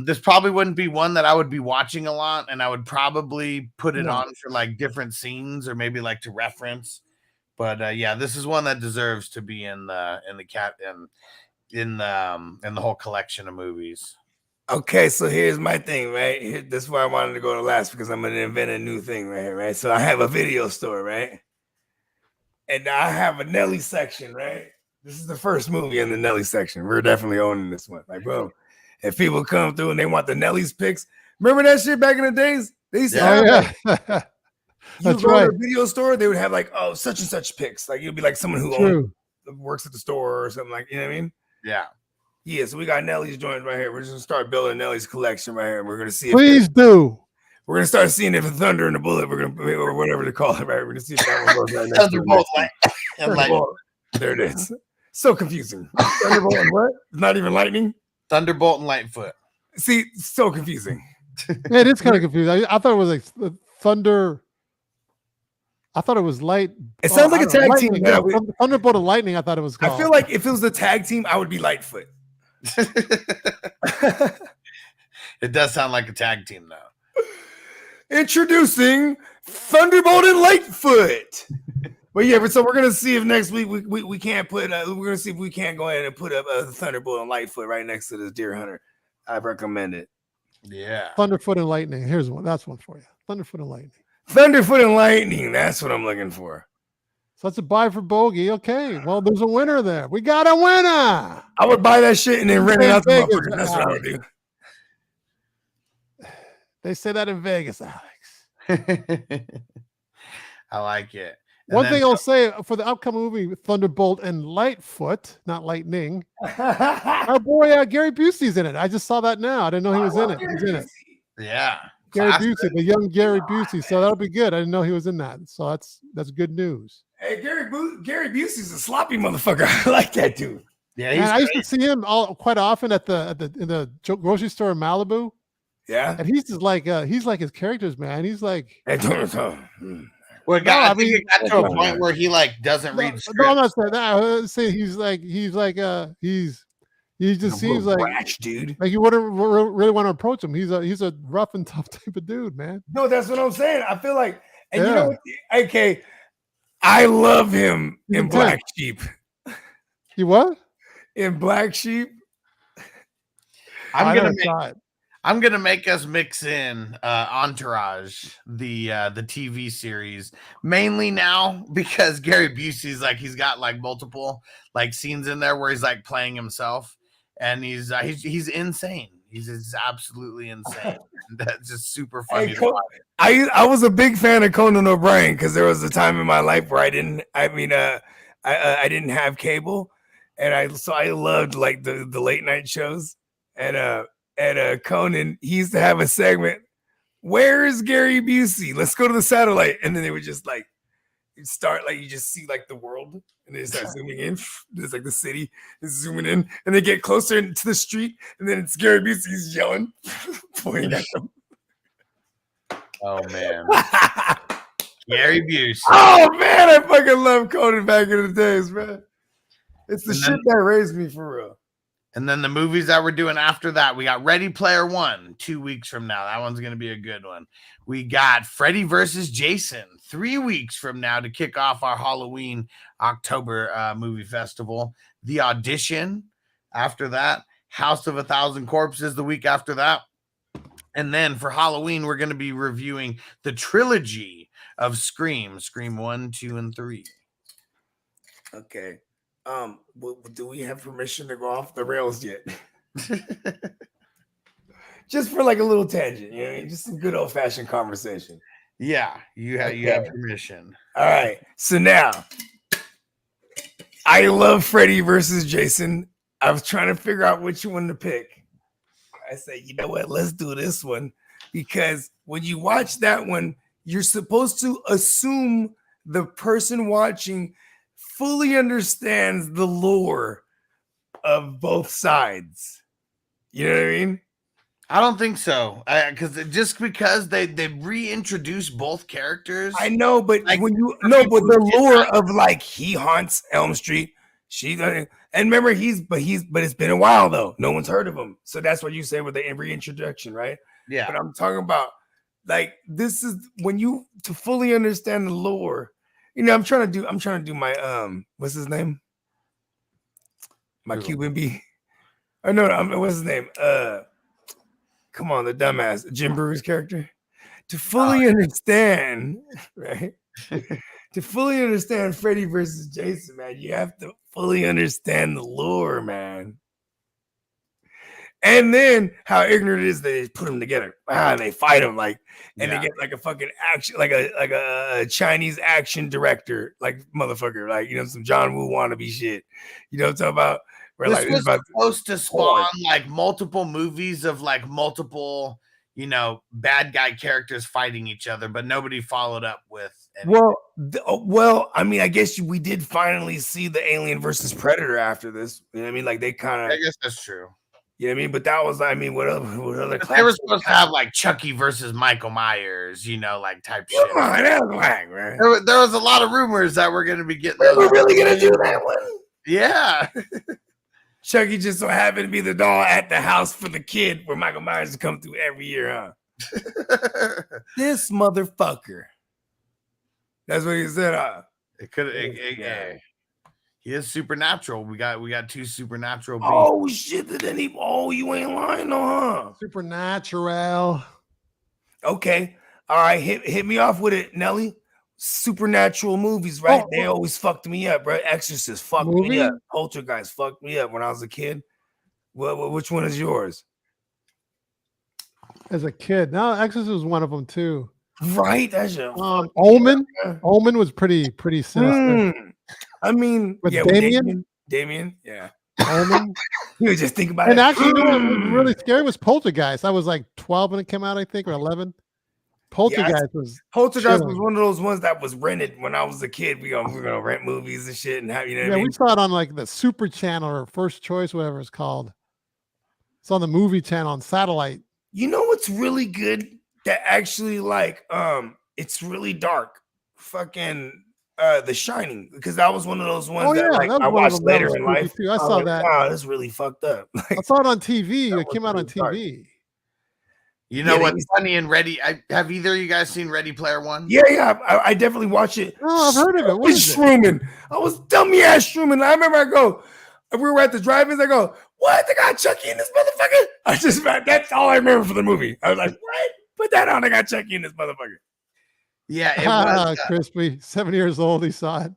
[SPEAKER 4] This probably wouldn't be one that I would be watching a lot, and I would probably put it on for like different scenes or maybe like to reference. But yeah, this is one that deserves to be in the whole collection of movies.
[SPEAKER 6] Okay, so here's my thing, right? This is why I wanted to go to last, because I'm gonna invent a new thing right here, right? So I have a video store, right? And I have a Nelly section, right? This is the first movie in the Nelly section. We're definitely owning this one. Like, bro, if people come through and they want the Nelly's picks, remember that shit back in the days? They used to have you
[SPEAKER 5] That's
[SPEAKER 6] go
[SPEAKER 5] right.
[SPEAKER 6] to a video store, they would have like, oh, such and such picks. Like, you'd be like someone who works at the store or something, like, you know what I mean?
[SPEAKER 4] Yeah.
[SPEAKER 6] Yeah, so we got Nelly's joints right here. We're just gonna start building Nelly's collection right here. We're gonna see.
[SPEAKER 5] Please do.
[SPEAKER 6] We're gonna start seeing if the Thunder and the Bullet, or whatever to call it, right? We're gonna see if that one goes right next
[SPEAKER 4] Thunderbolt
[SPEAKER 6] to Thunderbolt. There it is. So confusing. Thunderbolt and what? It's not even lightning.
[SPEAKER 4] Thunderbolt and Lightfoot.
[SPEAKER 6] See, so confusing.
[SPEAKER 5] Yeah, it is kind of confusing. I thought it was like Thunder. I thought it was light.
[SPEAKER 6] It sounds like a tag team.
[SPEAKER 5] Yeah, Thunderbolt and Lightning. I thought it was called.
[SPEAKER 6] I feel like if it was the tag team, I would be Lightfoot.
[SPEAKER 4] It does sound like a tag team though.
[SPEAKER 6] Introducing Thunderbolt and Lightfoot. But yeah, so we're gonna see if next week we can't put. We're gonna see if we can't go ahead and put up a Thunderbolt and Lightfoot right next to this Deer Hunter. I recommend it.
[SPEAKER 4] Yeah,
[SPEAKER 5] Thunderfoot and Lightning. Here's one. That's one for you. Thunderfoot and Lightning.
[SPEAKER 6] Thunderfoot and Lightning. That's what I'm looking for.
[SPEAKER 5] So that's a buy for Bogey. Okay. Well, there's a winner there. We got a winner.
[SPEAKER 6] I would buy that shit and then rent it out to motherfuckers. That's what I would do.
[SPEAKER 5] They say that in Vegas, Alex.
[SPEAKER 4] I like it.
[SPEAKER 5] One thing I'll say for the upcoming movie, Thunderbolt and Lightfoot, not Lightning. Our boy Gary Busey's in it. I just saw that now. I didn't know he was in it. He's in it.
[SPEAKER 4] Yeah.
[SPEAKER 5] Gary Busey, the young Gary Busey. So that'll be good. I didn't know he was in that. So that's good news.
[SPEAKER 6] Hey, Gary Busey's a sloppy motherfucker. I like that dude.
[SPEAKER 4] Yeah,
[SPEAKER 5] I used to see him quite often in the grocery store in Malibu.
[SPEAKER 6] Yeah,
[SPEAKER 5] and he's just like he's like his characters, man. He's like.
[SPEAKER 4] Well, I mean, it got to a point where he like doesn't read scripts.
[SPEAKER 5] No, I'm not saying that. I'm saying he just seems like
[SPEAKER 6] brash, dude.
[SPEAKER 5] Like you wouldn't really want to approach him. He's a rough and tough type of dude, man.
[SPEAKER 6] No, that's what I'm saying. I feel like, and you know what? Okay, I love him in Black Sheep.
[SPEAKER 5] You what?
[SPEAKER 6] In Black Sheep.
[SPEAKER 4] I'm gonna make us mix in Entourage, the TV series, mainly now because Gary Busey's like he's got like multiple like scenes in there where he's like playing himself, and he's insane. He's absolutely insane. That's just super funny.
[SPEAKER 6] Hey, I was a big fan of Conan O'Brien because there was a time in my life where I didn't have cable, and I loved like the late night shows, and Conan, he used to have a segment, where is Gary Busey? Let's go to the satellite. And then they would just like start, like you just see like the world and they start zooming in. There's like the city is zooming in and they get closer to the street and then it's Gary Busey, he's yelling, pointing at them.
[SPEAKER 4] Oh man. Gary Busey.
[SPEAKER 6] Oh man, I fucking love Conan back in the days, man. It's the shit that raised me for real.
[SPEAKER 4] And then the movies that we're doing after that, we got Ready Player One 2 weeks from now. That one's going to be a good one. We got Freddy versus Jason 3 weeks from now to kick off our Halloween October movie festival. The Audition after that. House of a Thousand Corpses the week after that. And then for Halloween, we're going to be reviewing the trilogy of Scream 1, 2, and 3.
[SPEAKER 6] Okay. Do we have permission to go off the rails yet? Just for like a little tangent, you know, just some good old fashioned conversation.
[SPEAKER 4] Yeah, you have permission.
[SPEAKER 6] All right. So now, I love Freddy versus Jason. I was trying to figure out which one to pick. I said, you know what? Let's do this one, because when you watch that one, you're supposed to assume the person watching fully understands the lore of both sides. You know what I mean?
[SPEAKER 4] I don't think so, because they reintroduce both characters.
[SPEAKER 6] I know, but
[SPEAKER 4] like,
[SPEAKER 6] when you know, but the lore of like he haunts Elm Street, and remember but it's been a while though. No one's heard of him, so that's what you say with the reintroduction, right?
[SPEAKER 4] Yeah.
[SPEAKER 6] But I'm talking about like this is when you to fully understand the lore. You know, I'm trying to do my what's his name? My Cuban B. Oh no, what's his name? Come on, the dumbass Jim Breuer's character. To fully understand, right? To fully understand Freddy versus Jason, man, you have to fully understand the lore, man. And then how ignorant it is they put them together. And they fight them they get like a fucking action, like a Chinese action director, like motherfucker, like, you know, some John Woo wannabe shit. You know what I'm talking about? Where,
[SPEAKER 4] this
[SPEAKER 6] like,
[SPEAKER 4] was supposed to spawn like multiple movies of like multiple, you know, bad guy characters fighting each other, but nobody followed up with anything.
[SPEAKER 6] Well, I mean, I guess we did finally see the Alien versus Predator after this. You know what I mean? Like they kind of.
[SPEAKER 4] I guess that's true.
[SPEAKER 6] You know what I mean? But that was, I mean, what other?
[SPEAKER 4] They were supposed to have like Chucky versus Michael Myers, you know, like type shit.
[SPEAKER 6] Come on, that was whack, man.
[SPEAKER 4] There was a lot of rumors that we're going to be getting.
[SPEAKER 6] We're really going to do that one?
[SPEAKER 4] Yeah.
[SPEAKER 6] Chucky just so happened to be the doll at the house for the kid where Michael Myers come through every year, huh? This motherfucker. That's what he said.
[SPEAKER 4] It could. He is supernatural. We got two supernatural beings.
[SPEAKER 6] Oh shit! Then you ain't lying, no, huh?
[SPEAKER 5] Supernatural.
[SPEAKER 6] Okay, all right. Hit me off with it, Nelly. Supernatural movies, right? They always fucked me up, bro. Exorcist fucked me up. Poltergeist fucked me up when I was a kid. Which one is yours?
[SPEAKER 5] As a kid, no, Exorcist was one of them too.
[SPEAKER 6] Right? That's your
[SPEAKER 5] Omen. Omen was pretty sinister.
[SPEAKER 6] I mean,
[SPEAKER 5] with
[SPEAKER 6] Damien, yeah.
[SPEAKER 5] Omen.
[SPEAKER 6] You just think about
[SPEAKER 5] and
[SPEAKER 6] it.
[SPEAKER 5] Actually, you know what was really scary was Poltergeist. I was like 12 when it came out, I think, or 11. Poltergeist was
[SPEAKER 6] one of those ones that was rented when I was a kid. We're gonna rent movies and shit and have, you know.
[SPEAKER 5] Yeah, what I mean? We saw it on like the Super Channel or First Choice, whatever it's called. It's on the movie channel on satellite.
[SPEAKER 6] You know what's really good? That actually it's really dark. Fucking The Shining, because that was one of those ones that I watched later in life.
[SPEAKER 5] Too. I saw that.
[SPEAKER 6] Wow, that's really fucked up.
[SPEAKER 5] I saw it on TV. It came out on TV. Dark.
[SPEAKER 4] You know what's funny in Ready? Have either of you guys seen Ready Player One?
[SPEAKER 6] Yeah. I definitely watch it.
[SPEAKER 5] Oh, I've heard of it. What is
[SPEAKER 6] Truman? I was dummy ass Truman. I remember we were at the drive-ins. I go, what? They got Chucky in this motherfucker? That's all I remember for the movie. I was like, what? Put that on. I got Chucky in this motherfucker.
[SPEAKER 4] Yeah, it was
[SPEAKER 5] Crispy. 7 years old. He saw it.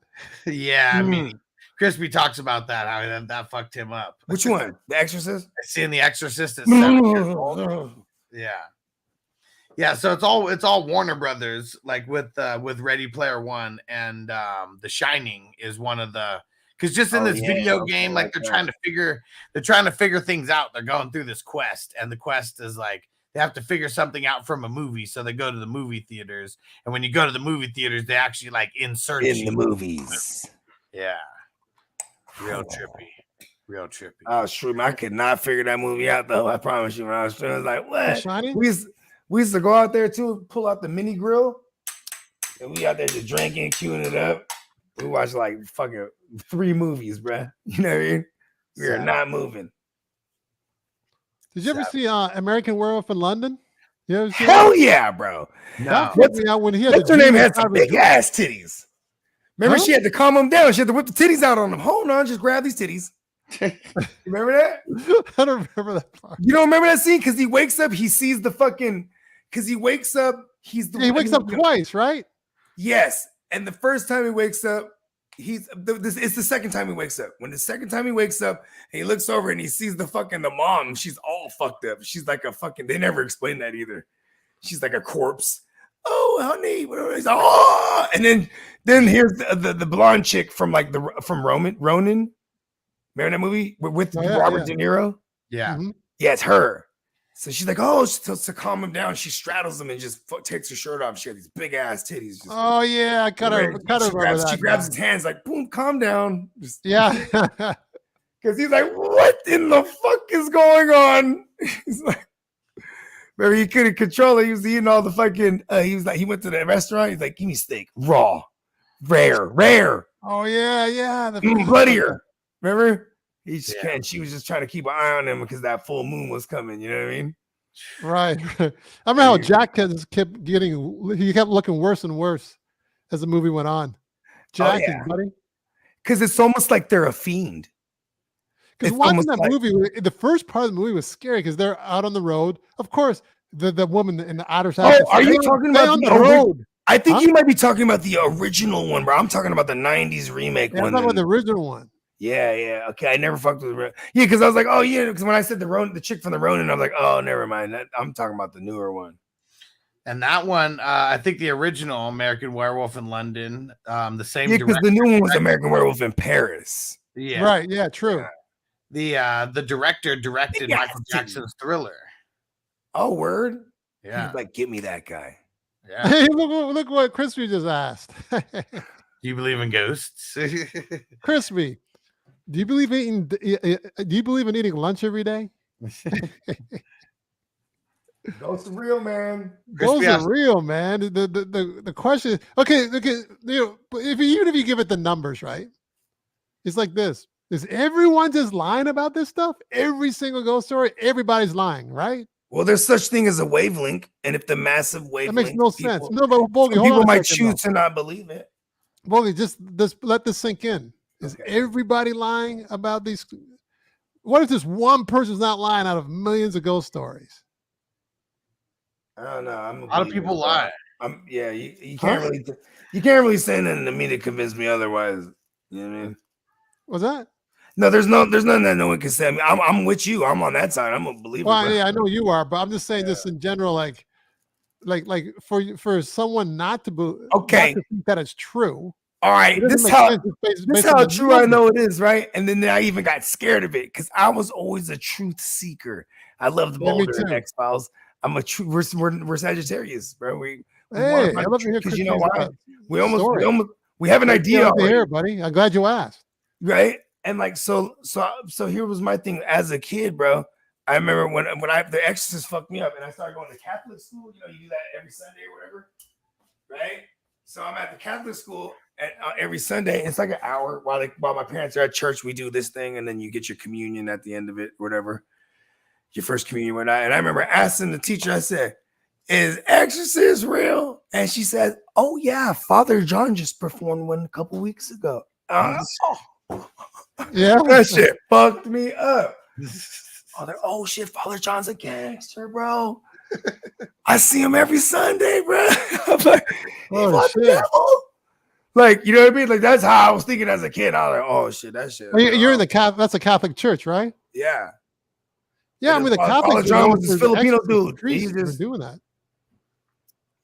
[SPEAKER 4] Yeah, I mean, Crispy talks about that. How that fucked him up.
[SPEAKER 6] Which one? The Exorcist?
[SPEAKER 4] I seen The Exorcist at 7 years old. Yeah. So it's all Warner Brothers, like with Ready Player One, and The Shining is one of the, because just in this video game, like they're trying to figure things out. They're going through this quest, and the quest is like they have to figure something out from a movie, so they go to the movie theaters. And when you go to the movie theaters, they actually like insert
[SPEAKER 6] in the movies.
[SPEAKER 4] Yeah, real trippy.
[SPEAKER 6] Oh, Streep, I could not figure that movie out though. I promise you. When I was like, what? We used to go out there too, pull out the mini grill, and we out there just drinking, queuing it up. We watched like fucking 3 movies, bruh. You know what I mean? We are not moving.
[SPEAKER 5] Did you ever see American Werewolf in London? You ever see
[SPEAKER 6] Hell yeah, bro.
[SPEAKER 5] No. When he had
[SPEAKER 6] what's her name had some big ass titties. Remember, she had to calm them down. She had to whip the titties out on them. Hold on, just grab these titties. You remember that?
[SPEAKER 5] I don't remember that part.
[SPEAKER 6] You don't remember that scene? Because he wakes up, he sees the fucking. Because he wakes up, he wakes
[SPEAKER 5] up twice, right?
[SPEAKER 6] Yes. And the first time he wakes up, it's the second time he wakes up. When the second time he wakes up, and he looks over and he sees the mom. She's all fucked up. She's like a fucking. They never explain that either. She's like a corpse. Oh, honey. He's like, oh, and then here's the blonde chick from Ronin. Remember that movie with Robert De Niro?
[SPEAKER 4] Yeah.
[SPEAKER 5] Mhm.
[SPEAKER 6] Yeah, it's her. So she's like, oh, to calm him down, she straddles him and just takes her shirt off. She had these big ass titties. Just,
[SPEAKER 5] Oh yeah, I kind of
[SPEAKER 6] she grabs his hands like, boom, calm down. Just,
[SPEAKER 5] yeah.
[SPEAKER 6] because he's like, what in the fuck is going on? He's like, remember, he couldn't control it. He was eating all the fucking. He went to the restaurant. He's like, give me steak, raw, rare.
[SPEAKER 5] Oh yeah.
[SPEAKER 6] Bloodier. Remember? He just can't. She was just trying to keep an eye on him because that full moon was coming. You know what I mean?
[SPEAKER 5] Right. I remember how Jack kept looking worse and worse as the movie went on. Jack and Buddy.
[SPEAKER 6] Because it's almost like they're a fiend.
[SPEAKER 5] Because watching that movie, the first part of the movie was scary because they're out on the road. Of course, the woman in the outer side.
[SPEAKER 6] Oh, are you talking about
[SPEAKER 5] on the road?
[SPEAKER 6] I think you might be talking about the original one, bro. I'm talking about the 90s remake one.
[SPEAKER 5] I'm talking about the original one.
[SPEAKER 6] Yeah. Okay, I never fucked with it. Yeah, because I was like, oh yeah, because when I said the chick from the Ronin, I'm like, oh, never mind. I'm talking about the newer one.
[SPEAKER 4] And that one, I think the original American Werewolf in London, the same.
[SPEAKER 6] Yeah, because the new one was American Werewolf in Paris.
[SPEAKER 4] Yeah.
[SPEAKER 5] Right. Yeah. True.
[SPEAKER 4] Yeah. The director directed Michael Jackson's Thriller.
[SPEAKER 6] Oh, word.
[SPEAKER 4] Yeah.
[SPEAKER 6] He's like, give me that guy.
[SPEAKER 4] Yeah.
[SPEAKER 5] Hey, look what Crispy just asked.
[SPEAKER 4] Do you believe in ghosts?
[SPEAKER 5] Crispy, do you believe in eating lunch every day?
[SPEAKER 6] Ghosts are real, man.
[SPEAKER 5] Those are real, man. The question is, okay, even if you give it the numbers, right? It's like this. Is everyone just lying about this stuff? Every single ghost story, everybody's lying, right?
[SPEAKER 6] Well, there's such thing as a wavelength, and if the massive wavelength,
[SPEAKER 5] that makes no sense. No, but Bogey,
[SPEAKER 6] people might choose to not believe it.
[SPEAKER 5] Bogey, just let this sink in. Is everybody lying about these? What if this one person's not lying out of millions of ghost stories?
[SPEAKER 6] I don't know.
[SPEAKER 4] A lot of people lie.
[SPEAKER 6] You can't really say nothing to me to convince me otherwise. You know what I mean?
[SPEAKER 5] What's that?
[SPEAKER 6] No, there's nothing that no one can say. I mean, I'm with you. I'm on that side. I'm a believer.
[SPEAKER 5] Well, yeah, I know you are, but I'm just saying this in general, like for someone not to believe, not to think that it's true.
[SPEAKER 6] All right, this is how true I know it is, right? And then I even got scared of it because I was always a truth seeker. I love the Boulder and X-Files. I'm a true. We're Sagittarius, bro.
[SPEAKER 5] I love to hear
[SPEAKER 6] because you know why? We have an idea
[SPEAKER 5] here, buddy. I'm glad you asked.
[SPEAKER 6] Right, and like so here was my thing as a kid, bro. I remember when the Exorcist fucked me up, and I started going to Catholic school. You know, you do that every Sunday or whatever, right? So I'm at the Catholic school. And every Sunday, it's like an hour while my parents are at church. We do this thing, and then you get your communion at the end of it, whatever. Your first communion, whatnot. And I remember asking the teacher, I said, "Is Exorcist real?" And she said, "Oh yeah, Father John just performed one a couple weeks ago."
[SPEAKER 5] Yeah,
[SPEAKER 6] that shit fucked me up. Oh shit, Father John's a gangster, bro. I see him every Sunday, bro. I'm like,
[SPEAKER 5] oh shit.
[SPEAKER 6] Devil. Like, you know what I mean? Like, that's how I was thinking as a kid. I was like, oh shit, that shit.
[SPEAKER 5] You're in the that's a Catholic church, right?
[SPEAKER 6] Yeah.
[SPEAKER 5] Yeah, I mean the Catholic
[SPEAKER 6] John was this Filipino dude.
[SPEAKER 5] He's just doing that.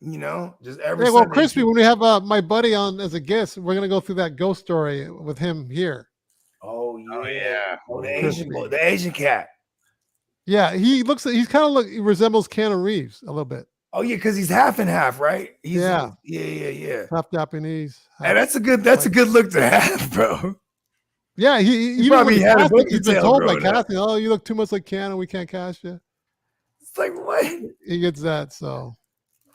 [SPEAKER 6] You know, just every
[SPEAKER 5] Well, Crispy, when we have my buddy on as a guest, we're gonna go through that ghost story with him here.
[SPEAKER 6] Oh yeah. Oh, the Asian cat.
[SPEAKER 5] Yeah, he kind of resembles Keanu Reeves a little bit.
[SPEAKER 6] Oh yeah, because he's half and half, right?
[SPEAKER 5] Yeah.
[SPEAKER 6] Half
[SPEAKER 5] Japanese.
[SPEAKER 6] And that's a good look to have, bro.
[SPEAKER 5] Yeah, he
[SPEAKER 6] probably had a book.
[SPEAKER 5] He's been told by casting, "Oh, you look too much like Keanu. We can't cast you."
[SPEAKER 6] It's like what?
[SPEAKER 5] He gets that, so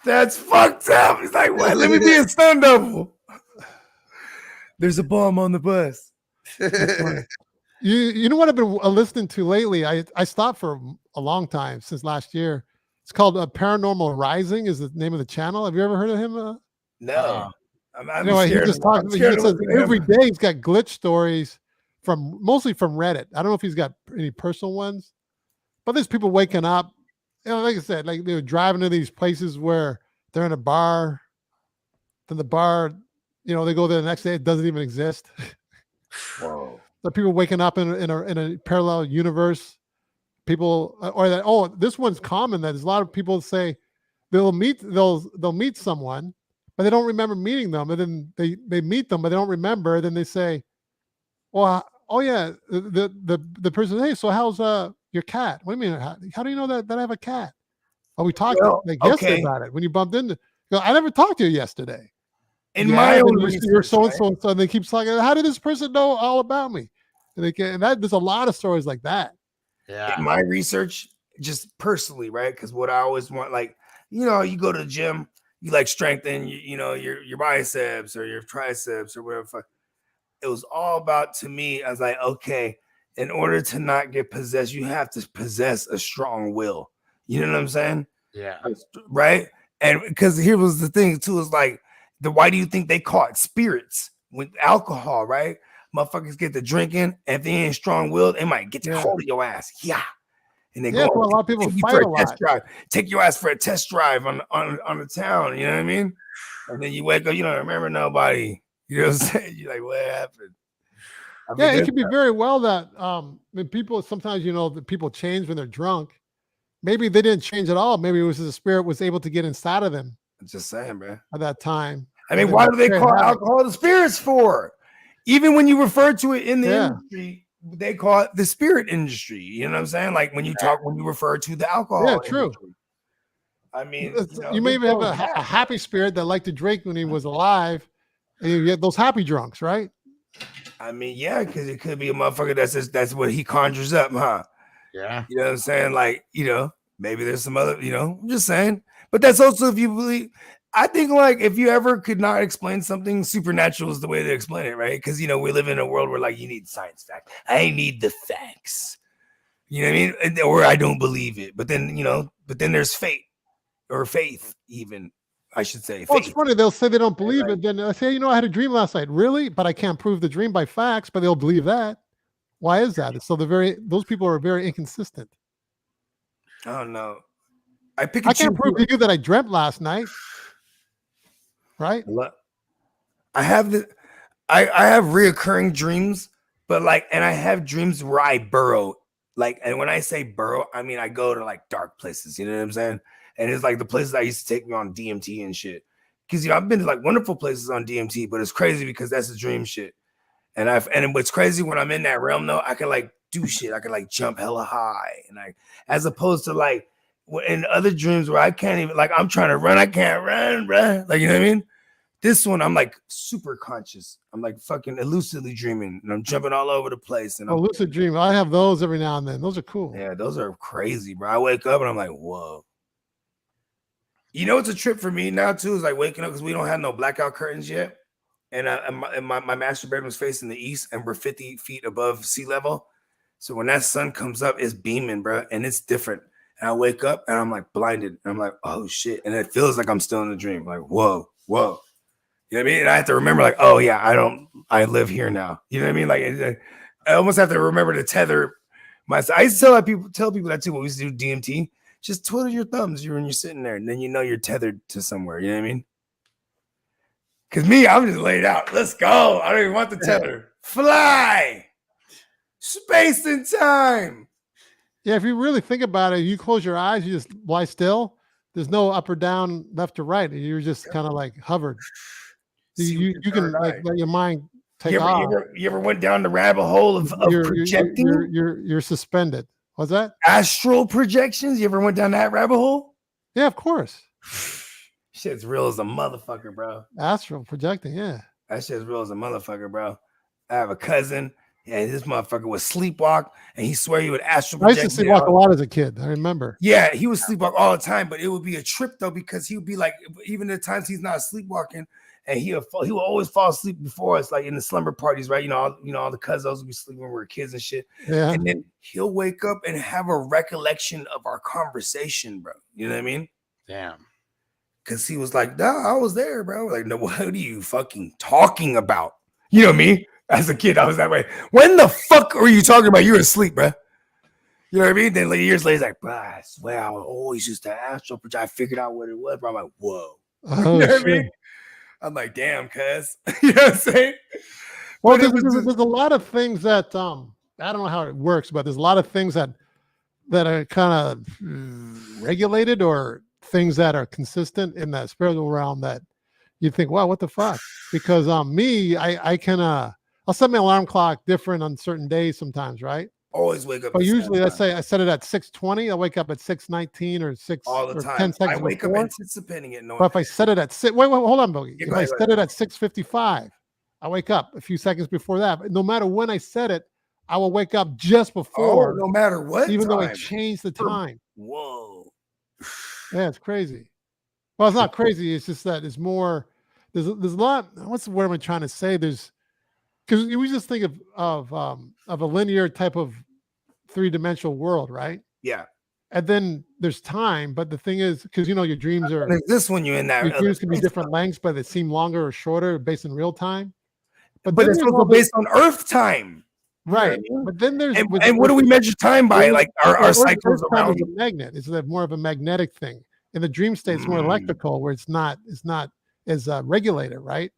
[SPEAKER 6] that's fucked up. He's like, "What? Let me be a stunt double." There's a bomb on the bus.
[SPEAKER 5] You know what I've been listening to lately? I stopped for a long time since last year. It's called Paranormal Rising. Is the name of the channel? Have you ever heard of him?
[SPEAKER 6] No.
[SPEAKER 5] He just talks. He says every day he's got glitch stories mostly from Reddit. I don't know if he's got any personal ones, but there's people waking up. You know, like I said, like they were driving to these places where they're in a bar, Then the bar, they go there the next day. It doesn't even exist.
[SPEAKER 6] Whoa.
[SPEAKER 5] The people waking up in a parallel universe. People, this one's common. That there's a lot of people say they'll meet someone, but they don't remember meeting them, and then they meet them, but they don't remember. Then they say, "Oh yeah, the person. Hey, so how's your cat? What do you mean? How do you know that I have a cat? Oh, we talked yesterday about it when you bumped into. I never talked to you yesterday.
[SPEAKER 6] In my own research,
[SPEAKER 5] you're so and so and so. And they keep talking. How did this person know all about me? And there's a lot of stories like that.
[SPEAKER 4] Yeah.
[SPEAKER 6] In my research, just personally, right? Because what I always want, like, you go to the gym, you like strengthen, your biceps or your triceps or whatever. It was all about, to me, I was like, okay, in order to not get possessed, you have to possess a strong will. You know what I'm saying?
[SPEAKER 4] Yeah.
[SPEAKER 6] Right? And because here was the thing too, is like, why do you think they call it spirits with alcohol, right? Motherfuckers get to drinking, and if they ain't strong-willed, they might get to hold of your ass. Yeah. And they go,
[SPEAKER 5] a lot of people fight a lot.
[SPEAKER 6] Take your ass for a test drive on the town, you know what I mean? And then you wake up, you don't remember nobody. You know what I'm saying? You're like, what happened?
[SPEAKER 5] It can be very well that people sometimes, the people change when they're drunk. Maybe they didn't change at all. Maybe it was the spirit was able to get inside of them.
[SPEAKER 6] I'm just saying, bro.
[SPEAKER 5] At that time.
[SPEAKER 6] I mean, why do they call alcohol the spirits for? Even when you refer to it in the industry, they call it the spirit industry. You know what I'm saying? Like when you refer to the alcohol.
[SPEAKER 5] Yeah, true.
[SPEAKER 6] Industry. I mean,
[SPEAKER 5] you may even have a happy spirit that liked to drink when he was alive, and you get those happy drunks, right?
[SPEAKER 6] I mean, yeah, because it could be a motherfucker that's what he conjures up, huh?
[SPEAKER 4] Yeah.
[SPEAKER 6] You know what I'm saying? Like, maybe there's some other, I'm just saying. But that's also if you believe. I think, like, if you ever could not explain something, supernatural is the way to explain it, right? Because, we live in a world where, like, you need science facts. I need the facts. You know what I mean? Or I don't believe it. But then, there's fate or faith, even, I should say.
[SPEAKER 5] Well, it's funny. They'll say they don't believe it. Then I say, I had a dream last night. Really? But I can't prove the dream by facts, but they'll believe that. Why is that? So those people are very inconsistent.
[SPEAKER 6] I don't know.
[SPEAKER 5] I can't prove to you that I dreamt last night. Right?
[SPEAKER 6] I have I have reoccurring dreams, but and I have dreams where I burrow. And when I say burrow, I mean I go to like dark places, you know what I'm saying? And it's like the places I used to take me on DMT and shit. Because I've been to like wonderful places on DMT, but it's crazy because that's the dream shit. And what's crazy when I'm in that realm though, I can like do shit. I can like jump hella high, and as opposed to like in other dreams where I can't even, like, I'm trying to run, I can't run, bruh. Like, you know what I mean? This one, I'm like super conscious. I'm like fucking lucidly dreaming, and I'm jumping all over the place. And
[SPEAKER 5] lucid dream. I have those every now and then. Those are cool.
[SPEAKER 6] Yeah, those are crazy, bro. I wake up and I'm like, whoa. It's a trip for me now too. Is like waking up because we don't have no blackout curtains yet, and my master bedroom is facing the east, and we're 50 feet above sea level. So when that sun comes up, it's beaming, bro, and it's different. And I wake up and I'm like blinded, and I'm like, oh shit, and it feels like I'm still in the dream. Like, whoa. You know what I mean? And I have to remember, like, oh yeah, I live here now. You know what I mean? Like, I almost have to remember to tether myself. I used to tell people that too when we used to do DMT. Just twiddle your thumbs when you're sitting there, and then you're tethered to somewhere. You know what I mean? Because me, I'm just laid out. Let's go. I don't even want the tether. Fly. Space and time.
[SPEAKER 5] Yeah, if you really think about it, you close your eyes, you just lie still. There's no up or down, left or right. You're just kind of like hovered. You can like let your mind take off.
[SPEAKER 6] You ever went down the rabbit hole of projecting?
[SPEAKER 5] You're suspended. What's that?
[SPEAKER 6] Astral projections? You ever went down that rabbit hole?
[SPEAKER 5] Yeah, of course.
[SPEAKER 6] Shit's real as a motherfucker, bro.
[SPEAKER 5] Astral projecting, yeah.
[SPEAKER 6] That shit's real as a motherfucker, bro. I have a cousin. Yeah, this motherfucker would sleepwalk, and he swear he would astral project.
[SPEAKER 5] I used to sleepwalk a lot as a kid. I remember.
[SPEAKER 6] Yeah, he would sleepwalk all the time, but it would be a trip though, because he would be like, even the times he's not sleepwalking, and he would always fall asleep before us, like in the slumber parties, right? All the cousins would be sleeping when we were kids and shit.
[SPEAKER 5] Yeah.
[SPEAKER 6] And then he'll wake up and have a recollection of our conversation, bro. You know what I mean?
[SPEAKER 4] Damn.
[SPEAKER 6] Because he was like, nah, I was there, bro. Like, no, what are you fucking talking about? You know me? As a kid, I was that way. When the fuck are you talking about? You're asleep, bro. You know what I mean? Then years later, he's like, bro, I swear I always used to astral project. I figured out what it was, bro. I'm like, whoa.
[SPEAKER 5] Oh,
[SPEAKER 6] you know what I mean? I'm like, damn, cuz. You know what I'm saying?
[SPEAKER 5] Well,
[SPEAKER 6] But
[SPEAKER 5] there's a lot of things that I don't know how it works, but there's a lot of things that are kind of regulated or things that are consistent in that spiritual realm that you think, wow, what the fuck? Because me, I can I'll set my alarm clock different on certain days sometimes, right?
[SPEAKER 6] always wake up.
[SPEAKER 5] But
[SPEAKER 6] at
[SPEAKER 5] usually,
[SPEAKER 6] the
[SPEAKER 5] let's
[SPEAKER 6] same
[SPEAKER 5] say I set it at 6:20. I wake up at 6:19 or 6
[SPEAKER 6] time. All the
[SPEAKER 5] or
[SPEAKER 6] time.
[SPEAKER 5] 10 seconds
[SPEAKER 6] I wake
[SPEAKER 5] before.
[SPEAKER 6] up anticipating it.
[SPEAKER 5] But if I set it at wait, hold on, Bogey.
[SPEAKER 6] Yeah,
[SPEAKER 5] If
[SPEAKER 6] go
[SPEAKER 5] I
[SPEAKER 6] ahead,
[SPEAKER 5] set it at 6:55, I wake up a few seconds before that. But no matter when I set it, I will wake up just before.
[SPEAKER 6] no matter what,
[SPEAKER 5] even
[SPEAKER 6] time.
[SPEAKER 5] though I changed the time.
[SPEAKER 6] Whoa.
[SPEAKER 5] Yeah, it's crazy. Well, it's not crazy. It's just that it's more. There's a lot. What's the word am I trying to say? There's because we just think of a linear type of three-dimensional world, right?
[SPEAKER 6] Yeah.
[SPEAKER 5] And then there's time, but the thing is, because your dreams are
[SPEAKER 6] this when you're in that.
[SPEAKER 5] your dreams can be different lengths, but they seem longer or shorter based in real time.
[SPEAKER 6] But
[SPEAKER 5] then
[SPEAKER 6] it's
[SPEAKER 5] there's
[SPEAKER 6] also based on Earth time.
[SPEAKER 5] right. But then there's
[SPEAKER 6] And what do we measure time by? Like our cycles
[SPEAKER 5] time
[SPEAKER 6] around.
[SPEAKER 5] is a magnet. It's more of a magnetic thing. In the dream state, it's more electrical, where it's not as regulated, right?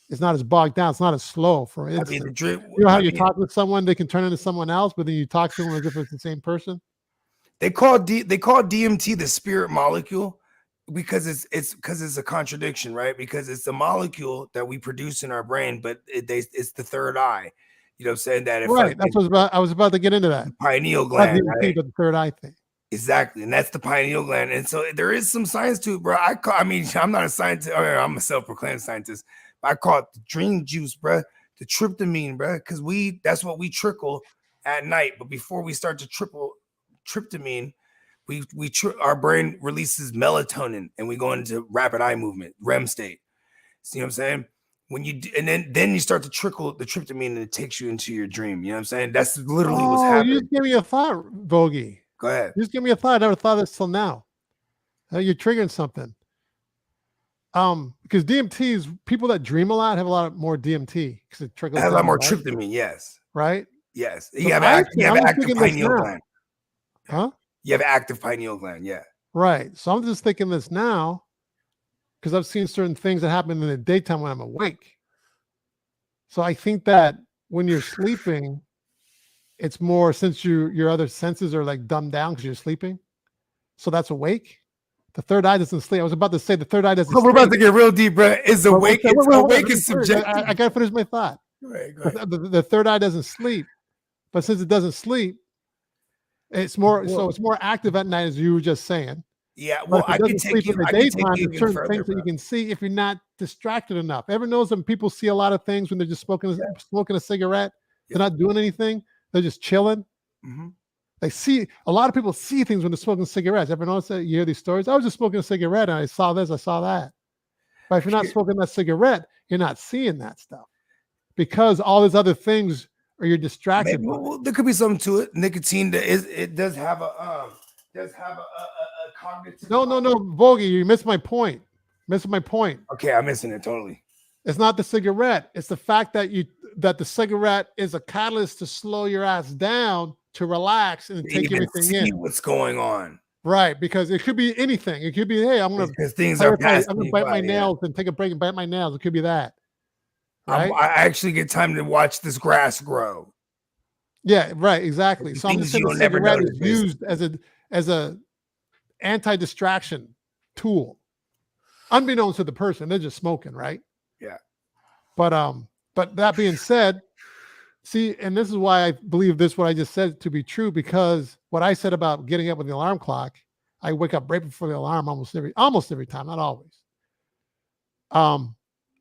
[SPEAKER 5] It's not as bogged down. It's not as slow. For instance, how you talk with someone, they can turn into someone else, but then you talk to them as if it's the same person.
[SPEAKER 6] They call DMT the spirit molecule because it's a contradiction, right? Because it's the molecule that we produce in our brain, but it's the third eye. You know what I'm saying? That if
[SPEAKER 5] right. That's what I was about to get into that.
[SPEAKER 6] Pineal gland, right?
[SPEAKER 5] The third eye thing.
[SPEAKER 6] Exactly, and that's the pineal gland, and so there is some science to it, bro. I mean, I'm not a scientist. I'm a self-proclaimed scientist. I call it the dream juice, bro. The tryptamine, bro, because that's what we trickle at night. But before we start to triple tryptamine, our brain releases melatonin, and we go into rapid eye movement, REM state. See what I'm saying? When you and then you start to trickle the tryptamine, and it takes you into your dream. You know what I'm saying? That's literally what's happening.
[SPEAKER 5] You just gave me a thought, Bogey.
[SPEAKER 6] Go ahead.
[SPEAKER 5] Just give me a thought. I never thought of this till now. You're triggering something. Because DMT's people that dream a lot have a lot more DMT because it triggers.
[SPEAKER 6] Have a lot more tryptamine, yes.
[SPEAKER 5] Right?
[SPEAKER 6] Yes. You have active pineal gland.
[SPEAKER 5] Huh?
[SPEAKER 6] You have active pineal gland, yeah.
[SPEAKER 5] Right. So I'm just thinking this now because I've seen certain things that happen in the daytime when I'm awake. So I think that when you're sleeping, it's more since your other senses are like dumbed down because you're sleeping. So that's awake. The third eye doesn't sleep. I was about to say the third eye doesn't sleep.
[SPEAKER 6] We're about to get real deep, bro. Is awake is subjective.
[SPEAKER 5] I got to finish my thought.
[SPEAKER 6] Right, go ahead.
[SPEAKER 5] The third eye doesn't sleep. But since it doesn't sleep, it's more so it's more active at night, as you were just saying.
[SPEAKER 6] Yeah, well, I can take you in the daytime. There's
[SPEAKER 5] certain things that you can see if you're not distracted enough. Ever notice when people see a lot of things when they're just smoking a cigarette, they're not doing anything, they're just chilling.
[SPEAKER 6] Mm-hmm.
[SPEAKER 5] They see a lot of people see things when they're smoking cigarettes. Ever notice that? You hear these stories? I was just smoking a cigarette and I saw this, I saw that. But if you're not smoking that cigarette, you're not seeing that stuff because all these other things are you're distracted.
[SPEAKER 6] Well, there could be something to it. Nicotine does have a cognitive.
[SPEAKER 5] No, Bogey, you missed my point. Missing my point.
[SPEAKER 6] Okay, I'm missing it totally.
[SPEAKER 5] It's not the cigarette. It's the fact that the cigarette is a catalyst to slow your ass down, to relax and take everything in.
[SPEAKER 6] What's going on?
[SPEAKER 5] Right, because it could be anything. It could be, hey, I'm gonna bite my nails and take a break and bite my nails. It could be that. Right?
[SPEAKER 6] I actually get time to watch this grass grow.
[SPEAKER 5] Yeah, right, exactly. So I'm just saying the cigarette is used as a anti-distraction tool, unbeknownst to the person. They're just smoking, right?
[SPEAKER 6] Yeah.
[SPEAKER 5] But that being said, see, and this is why I believe this, what I just said to be true, because what I said about getting up with the alarm clock, I wake up right before the alarm almost every time, not always.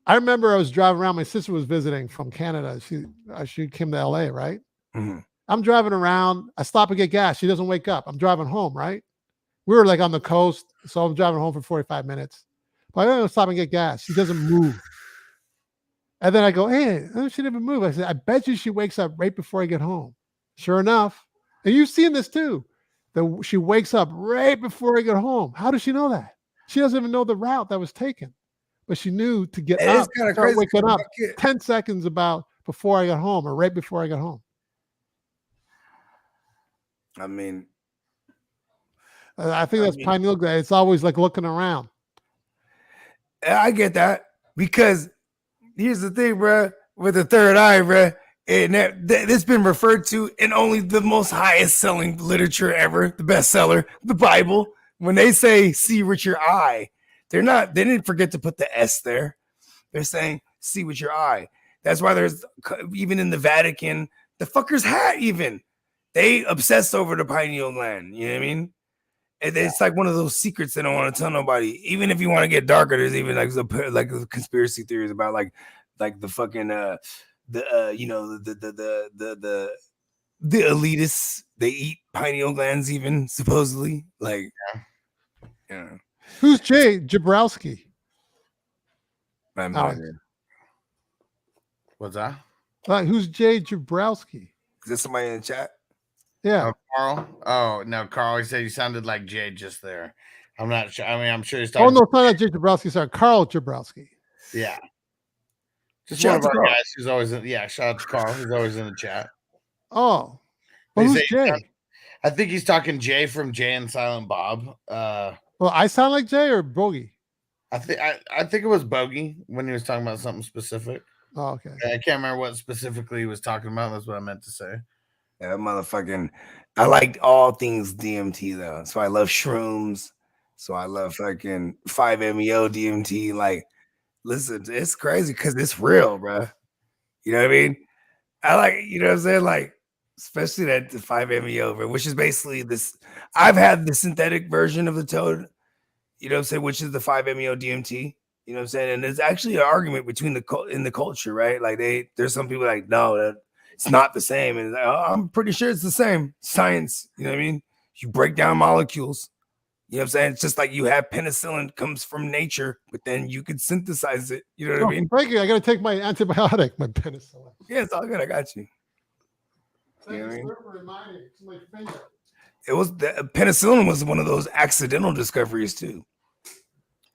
[SPEAKER 5] I remember I was driving around. My sister was visiting from Canada. She came to LA, right?
[SPEAKER 6] Mm-hmm.
[SPEAKER 5] I'm driving around. I stop and get gas. She doesn't wake up. I'm driving home, right? We were like on the coast, so I'm driving home for 45 minutes. But I don't stop and get gas. She doesn't move. And then I go, hey, she didn't move. I said, I bet you she wakes up right before I get home. Sure enough. And you've seen this too. That she wakes up right before I get home. How does she know that? She doesn't even know the route that was taken. But she knew to get up, start waking up 10 seconds before I got home or right before I got home.
[SPEAKER 6] I mean,
[SPEAKER 5] I think that's pineal gland. It's always like looking around.
[SPEAKER 6] I get that. Because here's the thing, bro, with the third eye, bro, and that's been referred to in only the most highest selling literature ever, the bestseller, the Bible. When they say see with your eye, they didn't forget to put the S there. They're saying see with your eye. That's why there's, even in the Vatican, the fucker's hat even. They obsessed over the pineal gland. You know what I mean? It's like one of those secrets they don't want to tell nobody. Even if you want to get darker, there's even like conspiracy theories about like the fucking the elitists, they eat pineal glands even supposedly. Like, yeah.
[SPEAKER 5] Who's Jay Jabrowski?
[SPEAKER 4] What's that?
[SPEAKER 5] Who's Jay Jabrowski?
[SPEAKER 6] Is there somebody in the chat?
[SPEAKER 5] Yeah.
[SPEAKER 4] Carl? Oh, no, Carl. He said you sounded like Jay just there. I'm not sure. I mean, I'm sure he's talking.
[SPEAKER 5] Oh, no, it's not Jay Jabrowski. Sorry, Carl Jabrowski.
[SPEAKER 4] Yeah. Just
[SPEAKER 6] Shout
[SPEAKER 4] one of
[SPEAKER 6] out
[SPEAKER 4] our
[SPEAKER 6] to Carl.
[SPEAKER 4] guys who's always in. Yeah, shout out to Carl. Who's always in the chat.
[SPEAKER 5] Oh.
[SPEAKER 4] They
[SPEAKER 5] Well,
[SPEAKER 4] say
[SPEAKER 5] who's Jay?
[SPEAKER 4] I think he's talking Jay from Jay and Silent Bob.
[SPEAKER 5] Well, I sound like Jay or Bogey?
[SPEAKER 4] I think it was Bogey when he was talking about something specific.
[SPEAKER 5] Oh, okay.
[SPEAKER 4] I can't remember what specifically he was talking about. That's what I meant to say.
[SPEAKER 6] Yeah, motherfucking. I liked all things DMT though, so I love shrooms. So I love fucking 5-MeO DMT. Like, listen, it's crazy because it's real, bro. You know what I mean? I like, you know what I'm saying? Like, especially that the 5-MeO, bro, which is basically this. I've had the synthetic version of the toad. You know what I'm saying? Which is the 5-MeO DMT. You know what I'm saying? And there's actually an argument between in the culture, right? Like there's some people like, no, it's not the same. And I'm pretty sure it's the same. Science, you know what I mean? You break down molecules. You know what I'm saying? It's just like you have penicillin comes from nature, but then you could synthesize it. You know what I mean?
[SPEAKER 5] Thank you. I got to take my antibiotic, my penicillin.
[SPEAKER 6] Yeah, it's all good. I got you.
[SPEAKER 5] You know what I mean?
[SPEAKER 6] It was penicillin was one of those accidental discoveries too.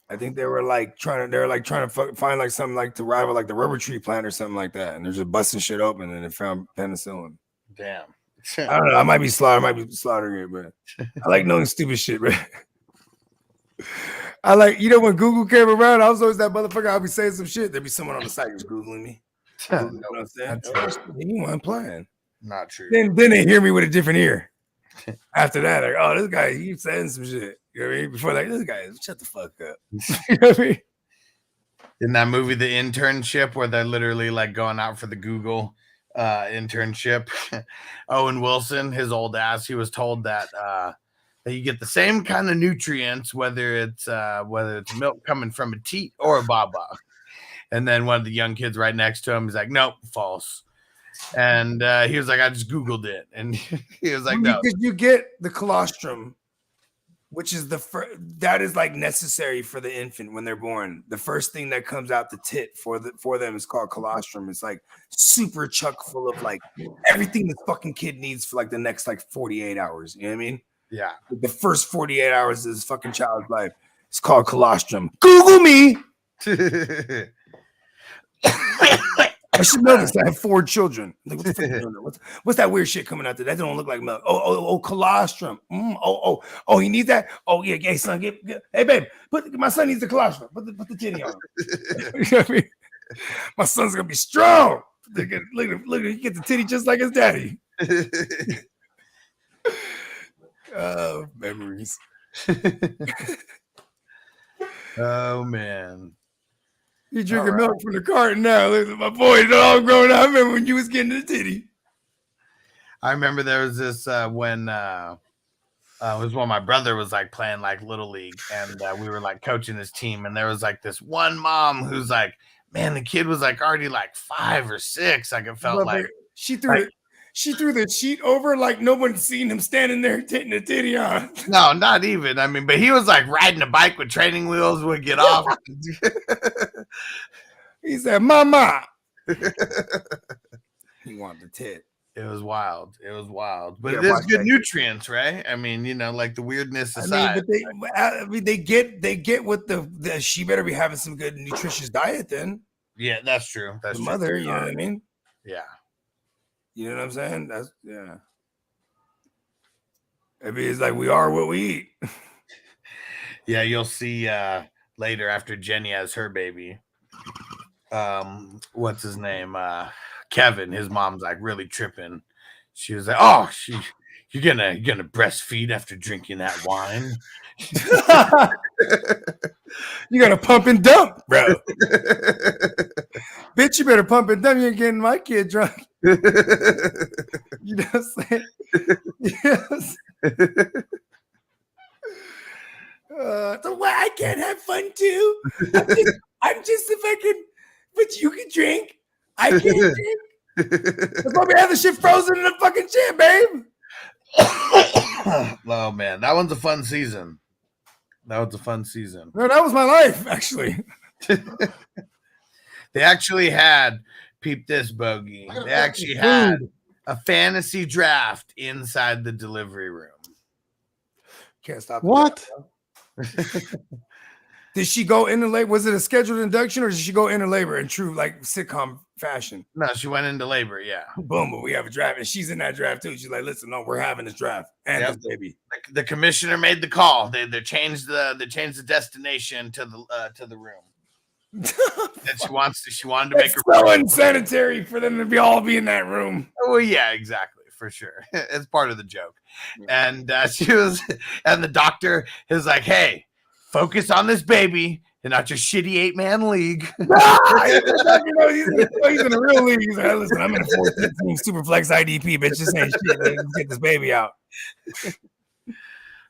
[SPEAKER 6] I think they were trying to find like something like to rival like the rubber tree plant or something like that, and they're just busting shit open and they found penicillin.
[SPEAKER 4] Damn.
[SPEAKER 6] I don't know. I might be slaughtering it, but I like knowing stupid shit, bro. I like, when Google came around, I was always that motherfucker. I'll be saying some shit. There'd be someone on the site just Googling me. You know what I'm saying? You weren't playing.
[SPEAKER 4] Not true.
[SPEAKER 6] Then they hear me with a different ear. After that, like, oh, this guy, he's saying some shit. You know what I mean? Before, like, this guy, shut the fuck up. You know what I mean?
[SPEAKER 4] In that movie, The Internship, where they're literally like going out for the Google internship, Owen Wilson, his old ass, he was told that that you get the same kind of nutrients, whether it's milk coming from a teat or a baba. And then one of the young kids right next to him is like, nope, false. And he was like, I just Googled it. And he was like, no.
[SPEAKER 6] Because you get the colostrum, which is that is like necessary for the infant when they're born. The first thing that comes out the tit for them is called colostrum. It's like super chuck full of like everything the fucking kid needs for like the next like 48 hours. You know what I mean?
[SPEAKER 4] Yeah.
[SPEAKER 6] The first 48 hours of this fucking child's life. It's called colostrum. Google me. I should know this. I have 4 children. Like, what the fuck are you doing? What's that weird shit coming out there? That don't look like milk. Oh, colostrum. He needs that. Oh, yeah, hey, son, hey, babe, my son needs the colostrum. Put the titty on. You know what I mean? My son's gonna be strong. Look, he gets the titty just like his daddy. Oh, memories.
[SPEAKER 4] Oh man.
[SPEAKER 6] You drinking milk from the carton now. Look at my boy, all grown up. I remember when you was getting the titty.
[SPEAKER 4] I remember there was this when it was when my brother was like playing like Little League, and we were like coaching his team, and there was like this one mom who's like, man, the kid was like already like 5 or 6. Like it felt like
[SPEAKER 6] she threw the sheet over like no one's seen him standing there taking the titty on.
[SPEAKER 4] No, not even. I mean, but he was like riding a bike with training wheels, would get off.
[SPEAKER 6] He said, Mama. He wanted the tit.
[SPEAKER 4] It was wild. But it is good nutrients, right? I mean, like the weirdness aside.
[SPEAKER 6] They get with the she better be having some good nutritious diet then.
[SPEAKER 4] Yeah, that's true. That's
[SPEAKER 6] the
[SPEAKER 4] true.
[SPEAKER 6] Mother, you know what I mean?
[SPEAKER 4] Yeah.
[SPEAKER 6] You know what I'm saying? Yeah. Maybe it's like we are what we eat.
[SPEAKER 4] Yeah, you'll see later after Jenny has her baby. what's his name? Kevin. His mom's like really tripping. She was like, "Oh, you're gonna breastfeed after drinking that wine."
[SPEAKER 6] You gotta pump and dump, bro. Bitch, you better pump and dump. You ain't getting my kid drunk. You know what I'm saying? Yes. So why I can't have fun too? I'm just a fucking. But you can drink. I can't drink. That's why we have the shit frozen in the fucking shit, babe.
[SPEAKER 4] Oh man, that one's a fun season.
[SPEAKER 6] No, that was my life, actually.
[SPEAKER 4] They actually had, peep this, Bogey. They actually had a fantasy draft inside the delivery room.
[SPEAKER 6] Can't stop.
[SPEAKER 5] What?
[SPEAKER 6] Did she go into labor? Was it a scheduled induction, or did she go into labor in true like sitcom fashion?
[SPEAKER 4] No, she went into labor. Yeah.
[SPEAKER 6] Boom, but we have a draft, and she's in that draft too. She's like, "Listen, no, we're having this draft and this baby."
[SPEAKER 4] The commissioner made the call. They changed the destination to the room. And she wanted to make her
[SPEAKER 6] so unsanitary for them to all be in that room.
[SPEAKER 4] Oh yeah, exactly, for sure. It's part of the joke. And the doctor is like, "Hey, focus on this baby and not your shitty 8-man league."
[SPEAKER 6] He's in a real league. He's like, "Hey, listen, I'm in a 14-team Superflex IDP, bitch. This ain't shit. Let's get this baby out."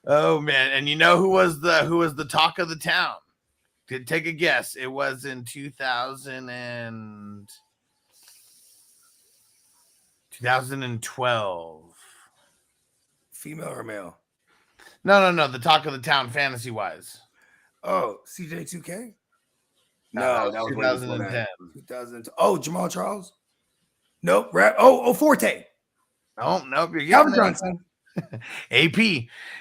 [SPEAKER 4] Oh man, and you know who was the talk of the town? Take a guess. It was in 2012.
[SPEAKER 6] Female or male?
[SPEAKER 4] No. The talk of the town, fantasy wise.
[SPEAKER 6] Oh, CJ2K?
[SPEAKER 4] No,
[SPEAKER 6] that was
[SPEAKER 4] 2010.
[SPEAKER 6] 2010. Oh, Jamal Charles? Nope. Forte.
[SPEAKER 4] Oh, nope. You're
[SPEAKER 6] Calvin
[SPEAKER 4] getting
[SPEAKER 6] Johnson.
[SPEAKER 4] AP.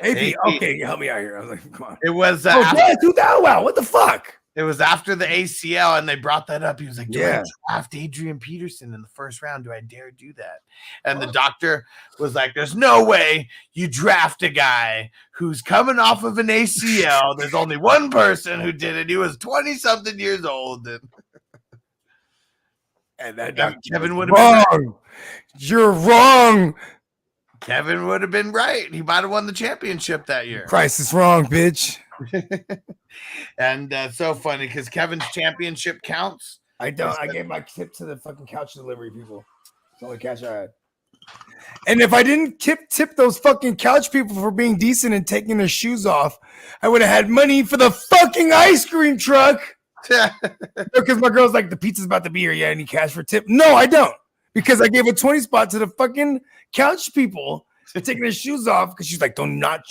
[SPEAKER 6] Okay, help me out here. I was like, come on.
[SPEAKER 4] It was.
[SPEAKER 6] Yeah, 2000. Wow, what the fuck?
[SPEAKER 4] It was after the ACL, and they brought that up. He was like, "Do I
[SPEAKER 6] Yeah.
[SPEAKER 4] draft Adrian Peterson in the first round? Do I dare do that?" And the doctor was like, "There's no way you draft a guy who's coming off of an ACL. There's only one person who did it. He was 20-something years old." And that Kevin would have been
[SPEAKER 6] Wrong. You're wrong.
[SPEAKER 4] Kevin would have been right. He might have won the championship that year.
[SPEAKER 6] Price is wrong, bitch.
[SPEAKER 4] And so funny because Kevin's championship counts.
[SPEAKER 6] I don't. I gave my tip to the fucking couch delivery people. It's the only cash I had. And if I didn't tip those fucking couch people for being decent and taking their shoes off, I would have had money for the fucking ice cream truck. Because my girl's like, "The pizza's about to be here. Yeah, any cash for tip?" No, I don't. Because I gave a 20 spot to the fucking couch people for taking their shoes off. Because she's like, do not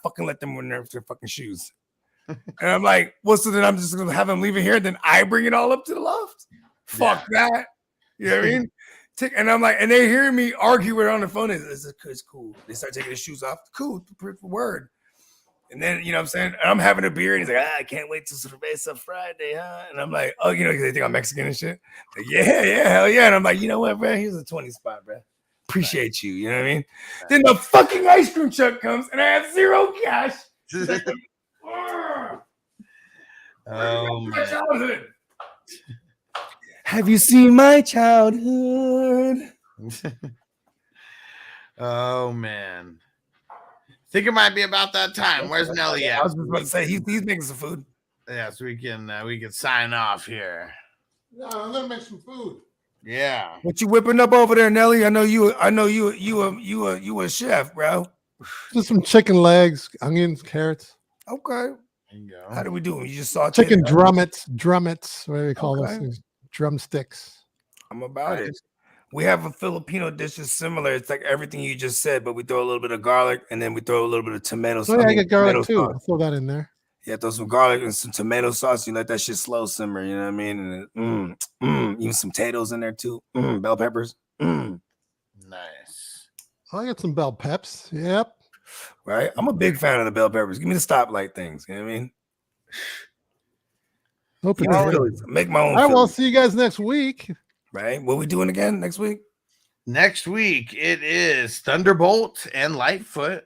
[SPEAKER 6] fucking let them wear their fucking shoes. And I'm like, well, so then I'm just gonna have them leave it here, then I bring it all up to the loft. Fuck that. You know what I mean? And I'm like, and they're hearing me argue with her on the phone. It's cool. They start taking their shoes off. Cool, word. And then, you know what I'm saying? I'm having a beer, and he's like, I can't wait till Cerveza Friday, huh? And I'm like, oh, because they think I'm Mexican and shit. Like, yeah, hell yeah. And I'm like, you know what, bro? Here's a 20 spot, bro. Appreciate you. You know what I mean? Then the fucking ice cream truck comes, and I have zero cash.
[SPEAKER 4] Oh,
[SPEAKER 6] my childhood. Have you seen my childhood?
[SPEAKER 4] Oh, man. Think it might be about that time. Where's Nelly at?
[SPEAKER 6] I was just about to say he's making some food.
[SPEAKER 4] Yeah, so we can sign off here.
[SPEAKER 5] No, I'm gonna make some food.
[SPEAKER 4] Yeah.
[SPEAKER 6] What you whipping up over there, Nelly? I know you a chef, bro.
[SPEAKER 5] Just some chicken legs, onions, carrots.
[SPEAKER 6] Okay.
[SPEAKER 4] There you go.
[SPEAKER 6] How do we do? You just saw
[SPEAKER 5] Chicken drummets. What do they call those things? Drumsticks.
[SPEAKER 6] I'm about it. We have a Filipino dish that's similar. It's like everything you just said, but we throw a little bit of garlic and then we throw a little bit of tomato sauce.
[SPEAKER 5] Oh, yeah, I get garlic too. I'll throw that in there.
[SPEAKER 6] Yeah, throw some garlic and some tomato sauce. You let that shit slow simmer, you know what I mean? And even some potatoes in there too. Bell peppers.
[SPEAKER 4] Nice.
[SPEAKER 5] Oh, I got some bell peps. Yep.
[SPEAKER 6] Right? I'm a big fan of the bell peppers. Give me the stoplight things. You know what I mean? Make my own.
[SPEAKER 5] All right, well, I'll see you guys next week.
[SPEAKER 6] Right? What we doing again next week?
[SPEAKER 4] Next week, it is Thunderbolt and Lightfoot.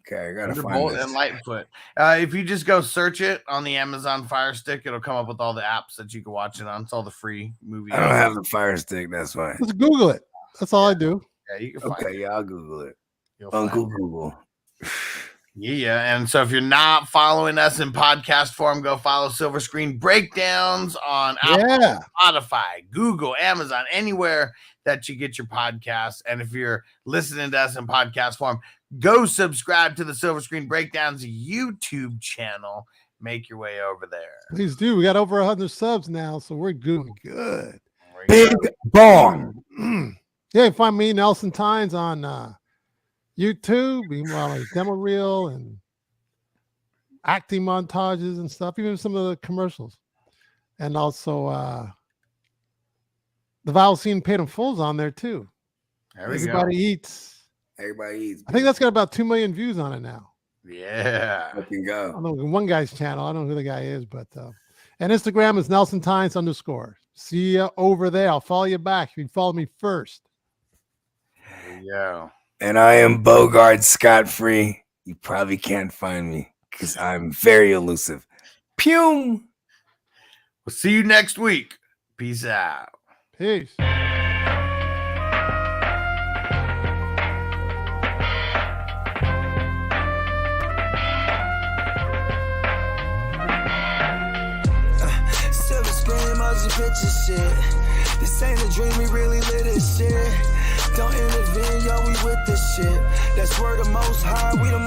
[SPEAKER 6] Okay, I gotta
[SPEAKER 4] Thunderbolt
[SPEAKER 6] find this.
[SPEAKER 4] and Lightfoot. If you just go search it on the Amazon Fire Stick, it'll come up with all the apps that you can watch it on. It's all the free movies.
[SPEAKER 6] I don't have the Fire Stick. That's why.
[SPEAKER 5] Just Google it. That's all I do.
[SPEAKER 4] Yeah, you can find
[SPEAKER 6] Okay,
[SPEAKER 4] it.
[SPEAKER 6] yeah, I'll Google it.
[SPEAKER 4] You'll find
[SPEAKER 6] Uncle
[SPEAKER 4] it.
[SPEAKER 6] Google.
[SPEAKER 4] Yeah, and so if you're not following us in podcast form, go follow Silver Screen Breakdowns on Apple,
[SPEAKER 5] Yeah.
[SPEAKER 4] Spotify, Google, Amazon, anywhere that you get your podcasts. And if you're listening to us in podcast form, go subscribe to the Silver Screen Breakdowns YouTube channel. Make your way over there.
[SPEAKER 5] Please do. We got over 100 subs now, so we're doing good.
[SPEAKER 6] Big bomb.
[SPEAKER 5] Yeah, find me, Nelson Tynes, on YouTube. Meanwhile, like demo reel and acting montages and stuff, even some of the commercials. And also the Vowel Scene Paid in Full's on there too.
[SPEAKER 4] There we
[SPEAKER 5] Everybody Eats.
[SPEAKER 6] Everybody eats.
[SPEAKER 5] I think that's got about 2 million views on it now.
[SPEAKER 4] go. Yeah.
[SPEAKER 6] Fucking
[SPEAKER 5] I
[SPEAKER 6] go.
[SPEAKER 5] don't know one guy's channel. I don't know who the guy is, but and Instagram is Nelson Tynes _. See you over there. I'll follow you back. You can follow me first.
[SPEAKER 4] There you go.
[SPEAKER 6] And I am Bogard scot-free. You probably can't find me because I'm very elusive. Pew!
[SPEAKER 4] We'll see you next week. Peace out.
[SPEAKER 5] Peace.
[SPEAKER 2] Silver screen, motion picture shit. This ain't a dream, we really lit this shit. Don't intervene, yo, we with this shit. That's where the most high, we the